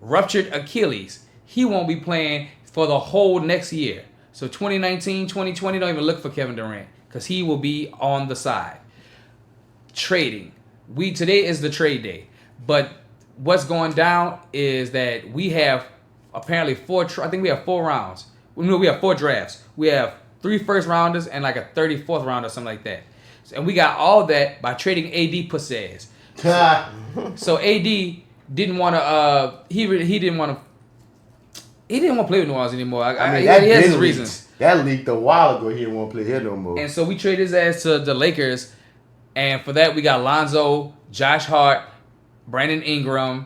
ruptured Achilles. He won't be playing for the whole next year. So 2019, 2020, don't even look for Kevin Durant because he will be on the side. Trading. Today is the trade day. But what's going down is that we have apparently I think we have 4 rounds. We have 4 drafts. We have 3 first rounders and like a 34th rounder or something like that. And we got all that by trading AD pussies. So AD didn't want to. He didn't want to play with New Orleans anymore. He has his reasons. That leaked a while ago. He didn't want to play here no more. And so we traded his ass to the Lakers, and for that we got Lonzo, Josh Hart, Brandon Ingram,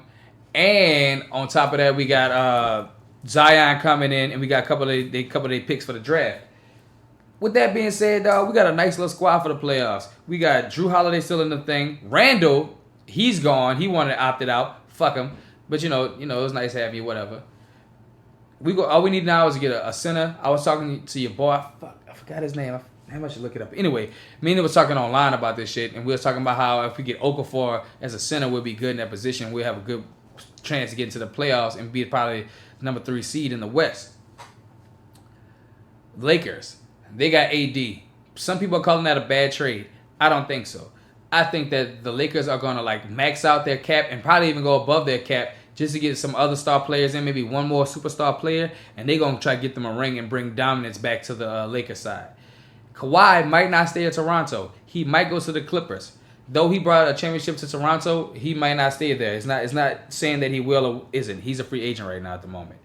and on top of that we got Zion coming in, and we got a couple of their picks for the draft. With that being said, dog, we got a nice little squad for the playoffs. We got Drew Holiday still in the thing. Randall, he's gone. He wanted to opt it out. Fuck him. But you know, it was nice having you. Whatever. All we need now is to get a center. I was talking to your boy. I forgot his name. I should look it up. Anyway, me and him was talking online about this shit, and we were talking about how if we get Okafor as a center, we'll be good in that position. We'll have a good chance to get into the playoffs and be probably number 3 seed in the West. Lakers. They got AD. Some people are calling that a bad trade. I don't think so. I think that the Lakers are going to like max out their cap and probably even go above their cap just to get some other star players in, maybe one more superstar player, and they're going to try to get them a ring and bring dominance back to the Lakers side. Kawhi might not stay at Toronto. He might go to the Clippers. Though he brought a championship to Toronto, he might not stay there. It's not saying that he will or isn't. He's a free agent right now at the moment.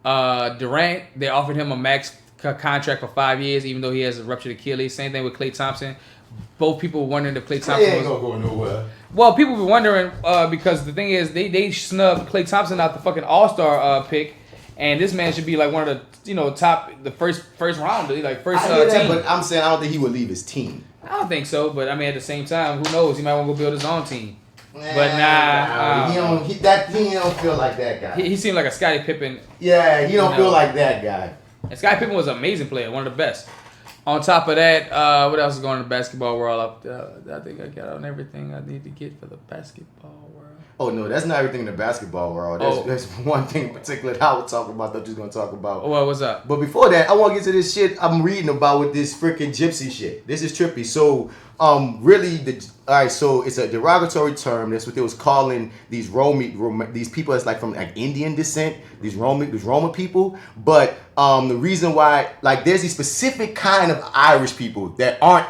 Durant, they offered him a max contract for 5 years, even though he has a ruptured Achilles. Same thing with Klay Thompson. Both people were wondering if Klay Thompson ain't gonna go nowhere. Well, people were wondering because the thing is they snubbed Klay Thompson out the fucking All-Star pick, and this man should be like one of the the first round, like first team. But I'm saying I don't think he would leave his team. I don't think so, but I mean at the same time, who knows? He might want to go build his own team. But nah, he don't feel like that guy. He seemed like a Scottie Pippen. Yeah, he don't feel like that guy. And Scottie Pippen was an amazing player, one of the best. On top of that, what else is going on in the basketball world? I think I got on everything I need to get for the basketball world. Oh, no, that's not everything in the basketball world. There's one thing in particular that I would talk about that I'm just going to talk about. Oh, well, what's up? But before that, I want to get to this shit I'm reading about with this freaking gypsy shit. This is trippy. So, so it's a derogatory term. That's what they was calling these these people that's like from like Indian descent, these Roma people. But the reason why, like, there's these specific kind of Irish people that aren't,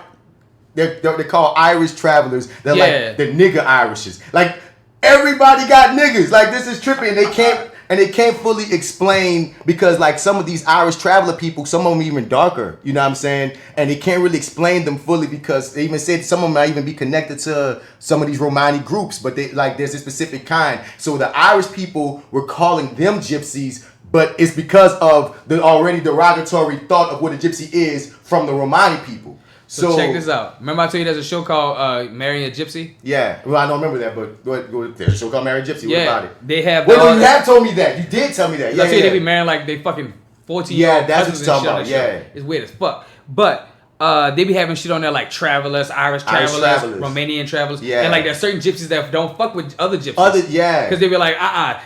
they're called Irish travelers. They're like the nigger Irishes. Like, everybody got niggas. Like, this is trippy, and they can't fully explain because like some of these Irish traveler people, some of them even darker, you know what I'm saying? And they can't really explain them fully because they even said some of them might even be connected to some of these Romani groups, but they like there's a specific kind. So the Irish people were calling them gypsies, but it's because of the already derogatory thought of what a gypsy is from the Romani people. So check this out. Remember I told you there's a show called Marrying a Gypsy? Yeah. Well, I don't remember that, but there's a show called Marrying a Gypsy. What about it? They have... Wait, no, you have told me that. You did tell me that. I told you they be marrying like they fucking 14-year-old Yeah, that's what you're talking about. Yeah. It's weird as fuck. But they be having shit on there like travelers, Irish travelers, Romanian travelers. Yeah. And like there's certain gypsies that don't fuck with other gypsies. Because they be like,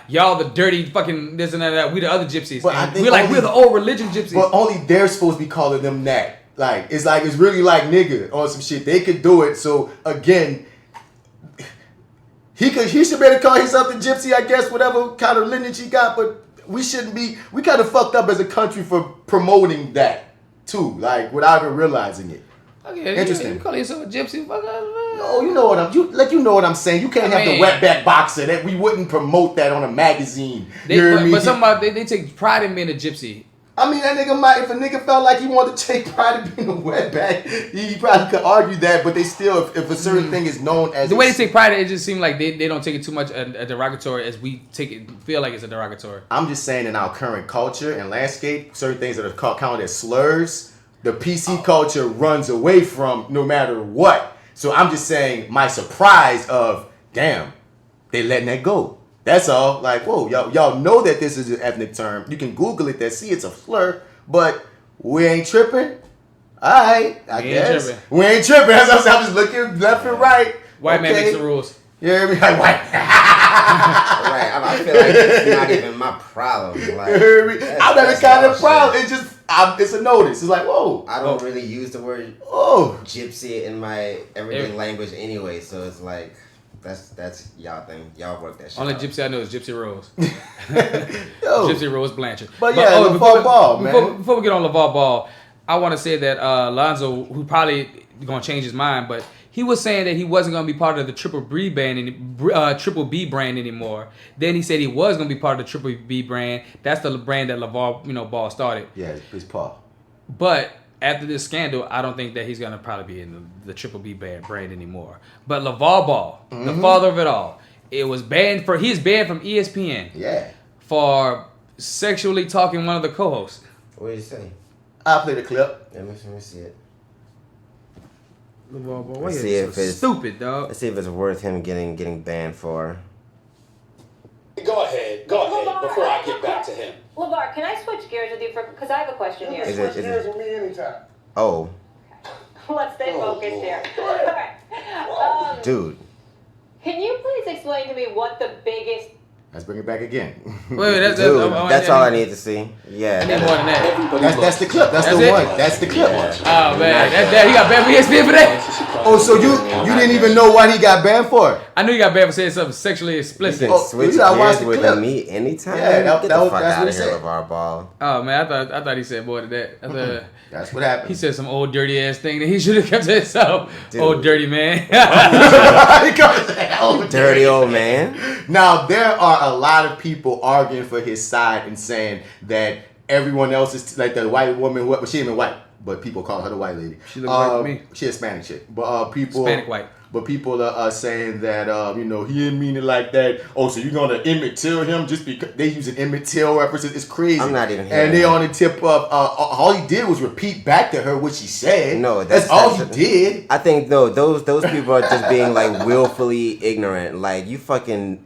y'all the dirty fucking this and that. We the other gypsies. But I think we're the old religion gypsies. But only they're supposed to be calling them that. Like it's really like nigga or some shit. They could do it. So again, he should be able to call himself the gypsy, I guess, whatever kind of lineage he got. But we shouldn't be. We kind of fucked up as a country for promoting that too, like without even realizing it. Okay, interesting. You call yourself a gypsy? No, you know what I'm saying. You can't have the wetback boxer. That we wouldn't promote that on a magazine. But somebody they take pride in being a gypsy. I mean, that nigga might, if a nigga felt like he wanted to take pride in being a wetback, he probably could argue that, but they still, if a certain thing is known as... The way they take pride in it, just seems like they don't take it too much a derogatory as we feel like it's a derogatory. I'm just saying in our current culture and landscape, certain things that are counted as slurs, the PC culture runs away from no matter what. So I'm just saying my surprise of, damn, they letting that go. That's all. Like, whoa, y'all know that this is an ethnic term. You can Google it. See, it's a slur, but we ain't tripping. All right, I guess. We ain't tripping. As I'm just looking left and right. White man makes the rules. Yeah, like white. Right. I feel like it's not even my problem. Like, I'm not the kind of problem. It's just it's a notice. It's like, whoa. I don't really use the word gypsy in my everyday language anyway, so it's like that's y'all thing. Y'all work that shit. Only out. gypsy I know is Gypsy Rose. Gypsy Rose Blanchard. But LeVar Ball, man. Before we get on LeVar Ball, I want to say that Lonzo, who probably gonna change his mind, but he was saying that he wasn't gonna be part of the Triple B brand anymore. Then he said he was gonna be part of the Triple B brand. That's the brand that LeVar, Ball started. Yeah, it's Paul. But after this scandal, I don't think that he's gonna probably be in the Triple B brand anymore. But LeVar Ball, the father of it all, he's banned from ESPN. Yeah. For sexually talking one of the co-hosts. What did you say? I'll play the clip. Let me see it. LeVar Ball, Let's see if it's stupid, dog. Let's see if it's worth him getting banned for. Go ahead, LeVar, before I get back to him. LeVar, can I switch gears with you because I have a question here? Switch gears with me anytime. Oh. Let's stay focused here. Okay. Dude. Can you please explain to me what the biggest... Let's bring it back again. Wait, that's all I need to see. Yeah. I need more than that. That's the clip. That's the one. That's the clip. Oh man, he got banned for ESPN for that. Oh, so you didn't even know what he got banned for? I knew he got banned for saying something sexually explicit. You can switch gears with me anytime. Yeah, get the fuck that's out what of he here, said. LeVar Ball. Oh man, I thought he said more than that. That's what happened. He said some old dirty ass thing that he should have kept to himself. Dude. Old dirty man. Dirty old man. Now there are a lot of people arguing for his side and saying that everyone else is like the white woman. Well, she ain't even white, but people call her the white lady. She look white to me. She Hispanic chick, but people Hispanic white. But people are saying that he didn't mean it like that. Oh, so you're gonna Emmett Till him just because they use an Emmett Till reference? It's crazy. I'm not even hearing And they on the tip of all he did was repeat back to her what she said. No, that's all he did. I think those people are just being like willfully ignorant. Like you can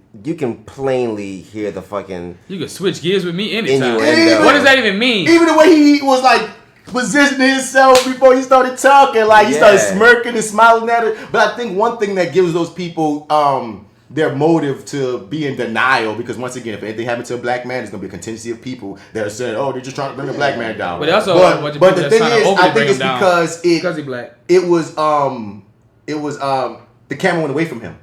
plainly hear the fucking. You can switch gears with me anytime. Innuendo. What does that even mean? Even the way he was like positioning himself before he started talking, like he started smirking and smiling at her. But I think one thing that gives those people their motive to be in denial, because once again, if anything happened to a black man, there's gonna be a contingency of people that are saying, "Oh, they're just trying to bring a black man down." But also, but the thing is, I think it's because he black. It was the camera went away from him,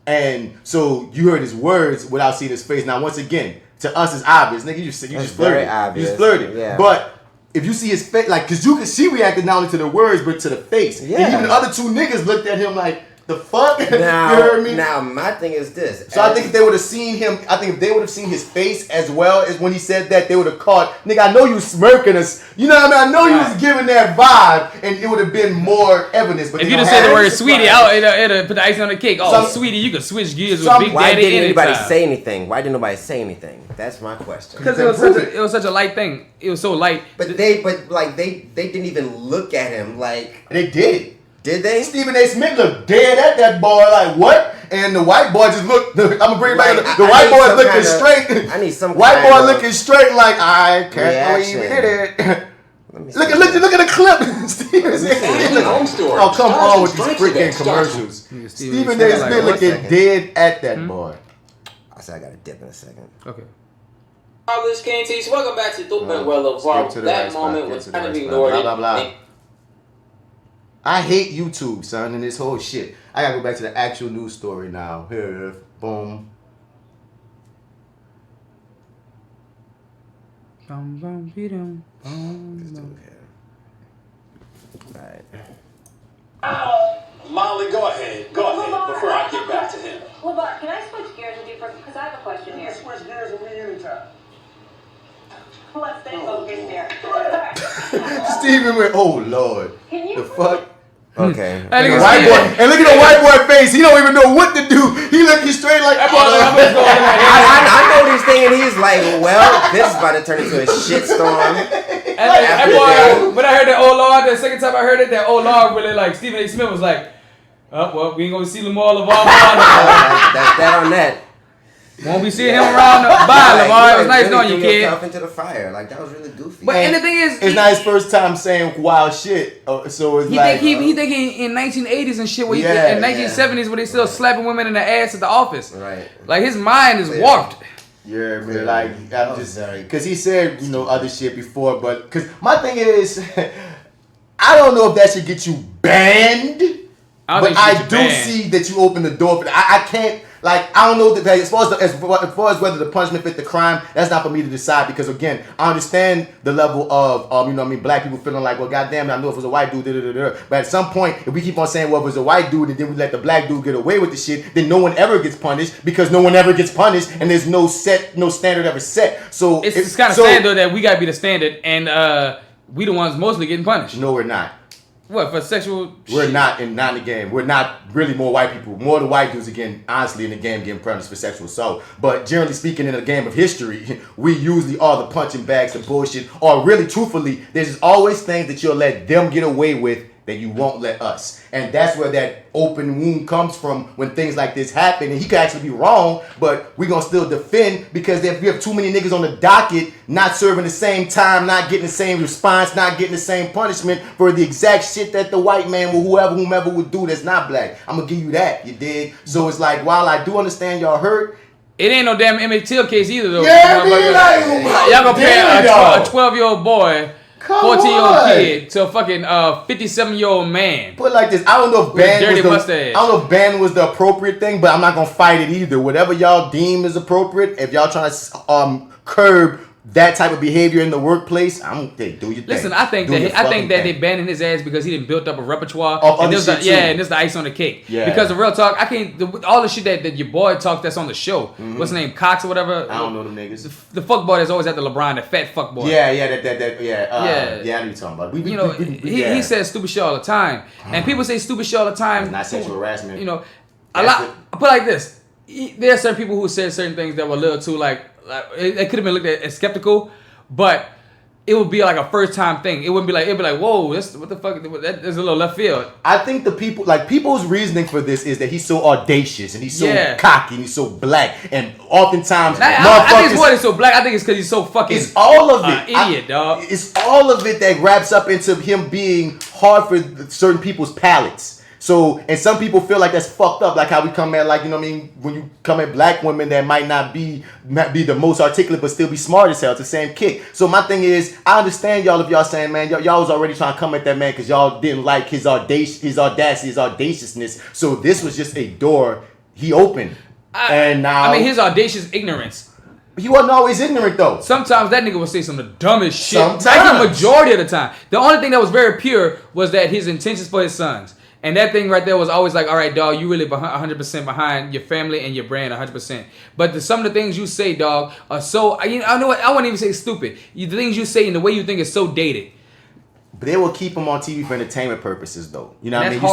and so you heard his words without seeing his face. Now, once again, to us, it's obvious, nigga. You just flirted. You just flirted. Yeah. But if you see his face, like, cause she reacted not only to the words but to the face. Yeah. And even the other two niggas looked at him like, the fuck? Now, you heard me? Now, my thing is this. So I think if they would have seen him, if they would have seen his face as well as when he said that, they would have caught, nigga, I know you smirking us. You know what I mean? I know you was giving that vibe, and it would have been more evidence. But if you just said the word sweetie, it'll put the icing on the cake. Oh, sweetie, you can switch gears with Big Daddy. Why didn't anybody say anything? Why didn't nobody say anything? That's my question. Because it was such a light thing. It was so light. But they didn't even look at him like. They did. Did they? Stephen A. Smith looked dead at that boy, like, what? And the white boy just looked. I'm gonna bring it back. The white boy looking straight. I need some white boy looking straight, like, I can't believe you did it. Look at the clip. Stephen A. Smith. Oh, come on with these freaking commercials. Stephen A. Smith looking dead at that boy. I said I gotta dip in a second. Okay. This King Teach. Welcome back to Dope Well LeVar. That moment was kind of ignored. Blah, blah, blah. I hate YouTube, son, and this whole shit. I gotta go back to the actual news story now. Here, boom. Alright. Molly, go ahead, before I get back to him. LeVar, can I switch gears with you because I have a question here? Switch gears with me anytime. Let's stay focused here. Stephen went, oh Lord. Can you the fuck? Okay. And look at the white boy face. He don't even know what to do. He looking straight like that. I know this thing, and he's like, well, this is about to turn into a shitstorm. And boy, when I heard that old Lord, the second time I heard it, that old Lord really like Stephen A. Smith was like, oh well, we ain't gonna see Lamar LeVar. That's that on that. Won't be seeing him around by LeVar. It was nice knowing you, kid. Into the fire, like that was really goofy. But and the thing is, it's not his first time saying wild shit. So it's like he thinking in 1980s and shit, where in 1970s, where they still slapping women in the ass at the office. Right. Like his mind is warped. Yeah, man. Like I'm just because he said other shit before, but because my thing is, I don't know if that should get you banned, but I do see that you open the door for that. I can't. Like, I don't know that as far as whether the punishment fit the crime, that's not for me to decide because, again, I understand the level of, black people feeling like, well, goddamn, I know if it was a white dude, but at some point, if we keep on saying, well, if it was a white dude and then we let the black dude get away with the shit, then no one ever gets punished because no one ever gets punished and there's no standard ever set. So it's kind of sad, though, that we got to be the standard and we the ones mostly getting punished. No, we're not. What, for sexual We're not in the game. We're not really more white people. More the white dudes, again, honestly, in the game getting punished for sexual assault. But generally speaking, in a game of history, we usually are the punching bags of bullshit. Or really, truthfully, there's always things that you'll let them get away with that you won't let us. And that's where that open wound comes from when things like this happen. And he could actually be wrong, but we're going to still defend because if we have too many niggas on the docket not serving the same time, not getting the same response, not getting the same punishment for the exact shit that the white man or whomever would do that's not black. I'm going to give you that, you dig? So it's like, while I do understand y'all hurt, it ain't no damn Emmett Till case either, though. Yeah, like, y'all gonna pay a 12-year-old boy 14-year-old kid to a fucking 57-year-old man. Put it like this, I don't know if ban was the appropriate thing, but I'm not gonna fight it either. Whatever y'all deem is appropriate, if y'all trying to curb that type of behavior in the workplace, do your thing. Listen, I think that they banning his ass because he didn't build up a repertoire. And this is the ice on the cake. Yeah. Because the real talk, all the shit that your boy talked that's on the show. Mm-hmm. What's his name, Cox or whatever? I don't know them niggas. The fuck boy that's always at the LeBron, the fat fuck boy. Yeah, I know what you're talking about. He says stupid shit all the time, and people say stupid shit all the time. It's not sexual harassment. I put it like this: there are certain people who said certain things that were a little too like it could have been looked at as skeptical, but it would be like a first time thing. It wouldn't be like, it'd be like, whoa, this, what the fuck? There's a little left field. I think people's reasoning for this is that he's so audacious and he's so cocky and he's so black, and oftentimes I think it's more than so black. I think it's because he's so fucking. It's all of it, idiot, dog. It's all of it that wraps up into him being hard for certain people's palates. So, and some people feel like that's fucked up, like how we come at, like, when you come at black women that might not be the most articulate, but still be smart as hell. It's the same kick. So my thing is, I understand y'all if y'all saying, man, y'all was already trying to come at that man because y'all didn't like his audacity, his audaciousness. So this was just a door he opened. And now, his audacious ignorance. He wasn't always ignorant though. Sometimes that nigga would say some of the dumbest shit. Sometimes. Like the majority of the time. The only thing that was very pure was that his intentions for his sons. And that thing right there was always like, all right, dog, you really 100% behind your family and your brand 100%. But some of the things you say, dog, are so, I know what, I wouldn't even say stupid. The things you say and the way you think is so dated. But they will keep him on TV for entertainment purposes, though. You know what I mean? You're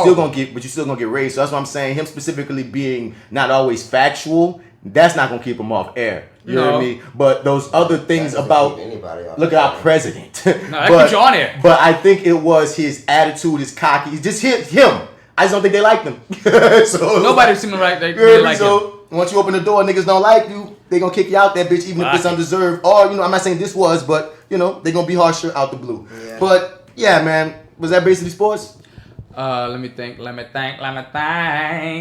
still gonna get raised. So that's what I'm saying. Him specifically being not always factual, that's not gonna keep him off air. You know what I mean? But those other things about look at our president. No, that keeps you on air. But I think it was his attitude, his cocky. It's just him. I just don't think they liked him. So nobody seemed like they like him. Once you open the door, niggas don't like you. They gonna kick you out that bitch, even if it's undeserved. Or I'm not saying this was, but they gonna be harsher out the blue. Yeah. But yeah, man, was that basically sports? Let me think.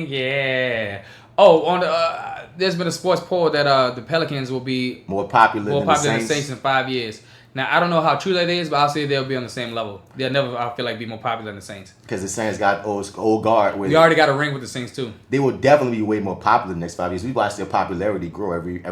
Yeah. Oh, on the there's been a sports poll that the Pelicans will be more popular than the Saints in 5 years. Now, I don't know how true that is, but I'll say they'll be on the same level. They'll never, I feel like, be more popular than the Saints. Because the Saints got old guard. We already got a ring with the Saints, too. They will definitely be way more popular in the next 5 years. We watch their popularity grow every year.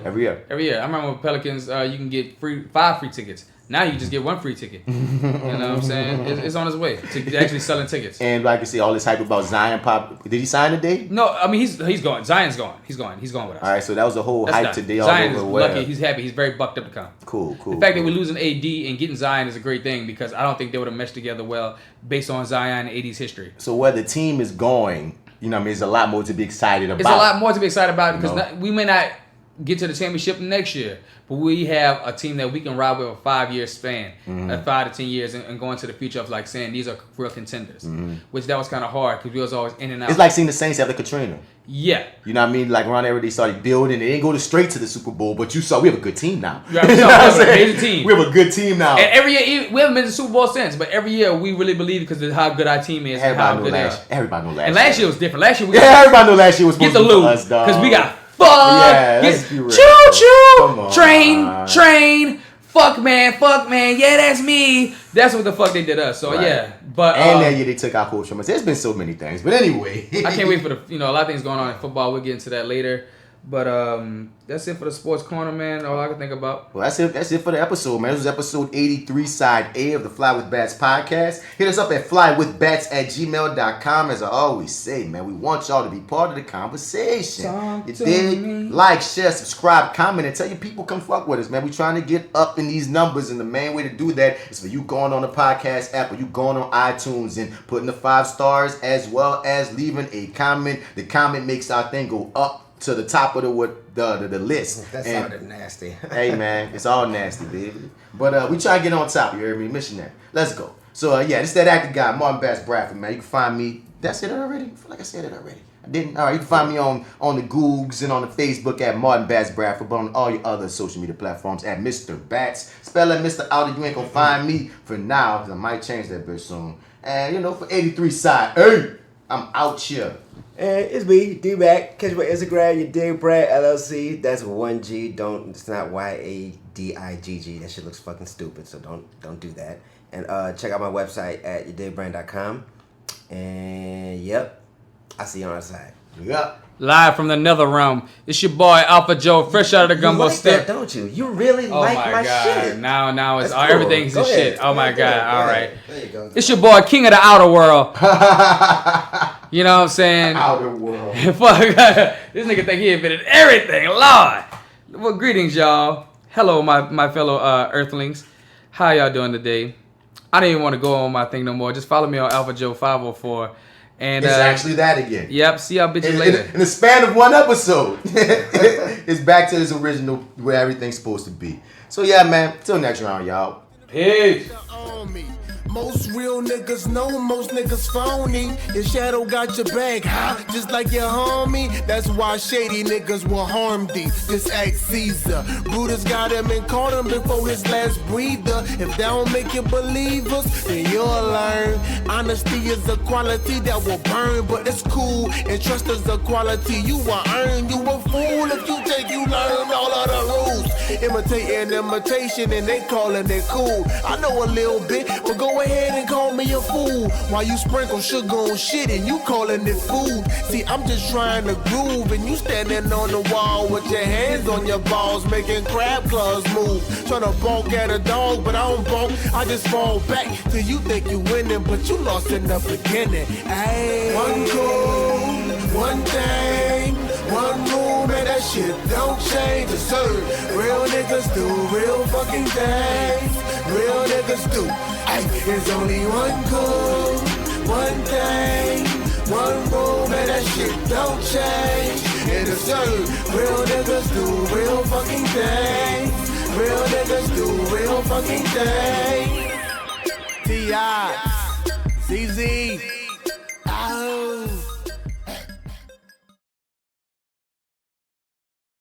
Every year. I remember with Pelicans, you can get 5 free tickets. Now you just get 1 free ticket. You know what I'm saying? It's on its way to actually selling tickets. And like you say, all this hype about Zion pop. Did he sign today? No, I mean he's gone. Zion's gone. He's gone with us. All right, so that was the whole hype today. Zion is lucky. He's happy. He's very bucked up to come. Cool. The fact that we're losing AD and getting Zion is a great thing because I don't think they would have meshed together well based on Zion and AD's history. So where the team is going, there's a lot more to be excited about. It's a lot more to be excited about because we may not get to the championship next year, but we have a team that we can ride with a 5-year span, 5 to 10 years, and go into the future of like saying these are real contenders, which that was kind of hard because we was always in and out. It's like seeing the Saints after Katrina. Yeah. You know what I mean? Like around there, they started building. They didn't go straight to the Super Bowl, but you saw we have a good team now. We have a team. We have a good team now. And every year, we haven't been to the Super Bowl since, but every year we really believe because of how good our team is. Everybody knew last year. And last year was different. Last year everybody knew last year was supposed to be us, dog. because we got Fuck. Yeah, let's be real. Choo choo. Come on. Train. Fuck man. Yeah, that's me. That's what the fuck they did us. So Right. yeah, but and that year they took our coach from us. There's been so many things, but anyway, I can't wait for a lot of things going on in football. We'll get into that later. But that's it for the sports corner, man. All I can think about. Well, that's it for the episode, man. This was episode 83, side A of the Fly with Bats podcast. Hit us up at flywithbats@gmail.com. As I always say, man, we want y'all to be part of the conversation. You dig? Like, share, subscribe, comment, and tell your people come fuck with us, man. We trying to get up in these numbers, and the main way to do that is for you going on the podcast app or you going on iTunes and putting the 5 stars as well as leaving a comment. The comment makes our thing go up to the top of the list. That sounded nasty. Hey man, it's all nasty, baby. But we try to get on top. You heard me, missionary. Let's go. So yeah, this is that actor guy, Martin Bass Bradford, man. You can find me. Did I say that already? I feel like I said it already. I didn't. All right, you can find me on the Googs and on the Facebook at Martin Bass Bradford, but on all your other social media platforms at Mr. Bats. Spell it Mr. Outer. You ain't gonna find me for now, because I might change that bitch soon. And for 83 side, hey, I'm out here. And it's me, D-Mac. Catch me on Instagram, your Dig Brad LLC. That's 1G. It's not YADIGG. That shit looks fucking stupid, so don't do that. And check out my website at yourdigbrand.com. And yep, I'll see you on the side. Yep. Live from the nether realm. It's your boy Alphajo, fresh out of the gumbo stick. Don't you? You really like my shit. Now it's That's cool. Everything's his shit. Oh my god. All right. There you go. It's your boy King of the Outer World. You know what I'm saying? Outer world. Fuck. This nigga think he invented everything. Lord. Well, greetings, y'all. Hello, my fellow Earthlings. How y'all doing today? I didn't even want to go on my thing no more. Just follow me on AlphaJo504. And it's actually that again. Yep. See y'all bitches later. In the span of one episode, it's back to its original where everything's supposed to be. So yeah, man. Till next round, y'all. Peace. Most real niggas know most niggas phony. Your shadow got your back, huh? Just like your homie. That's why shady niggas will harm thee. Just act Caesar. Brutus got him and caught him before his last breather. If they don't make you believe us, then you'll learn. Honesty is a quality that will burn, but it's cool. And trust is a quality you will earn. You a fool if you think you learn all of the rules. Imitating imitation and they calling it cool. I know a little bit, but go ahead and call me a fool. While you sprinkle sugar on shit and you calling it food. See, I'm just trying to groove and you standing on the wall with your hands on your balls, making crab claws move. Trying to balk at a dog, but I don't balk. I just fall back till you think you winning, but you lost in the beginning. Ay. One cool, one thing, one rule, man, that shit don't change. It's real niggas do real fucking things. Real niggas do. Ay, there's only one cool, one thing, one rule, man, that shit don't change. And it's real niggas do real fucking things. Real niggas do real fucking things. T.I. ZZ. Oh.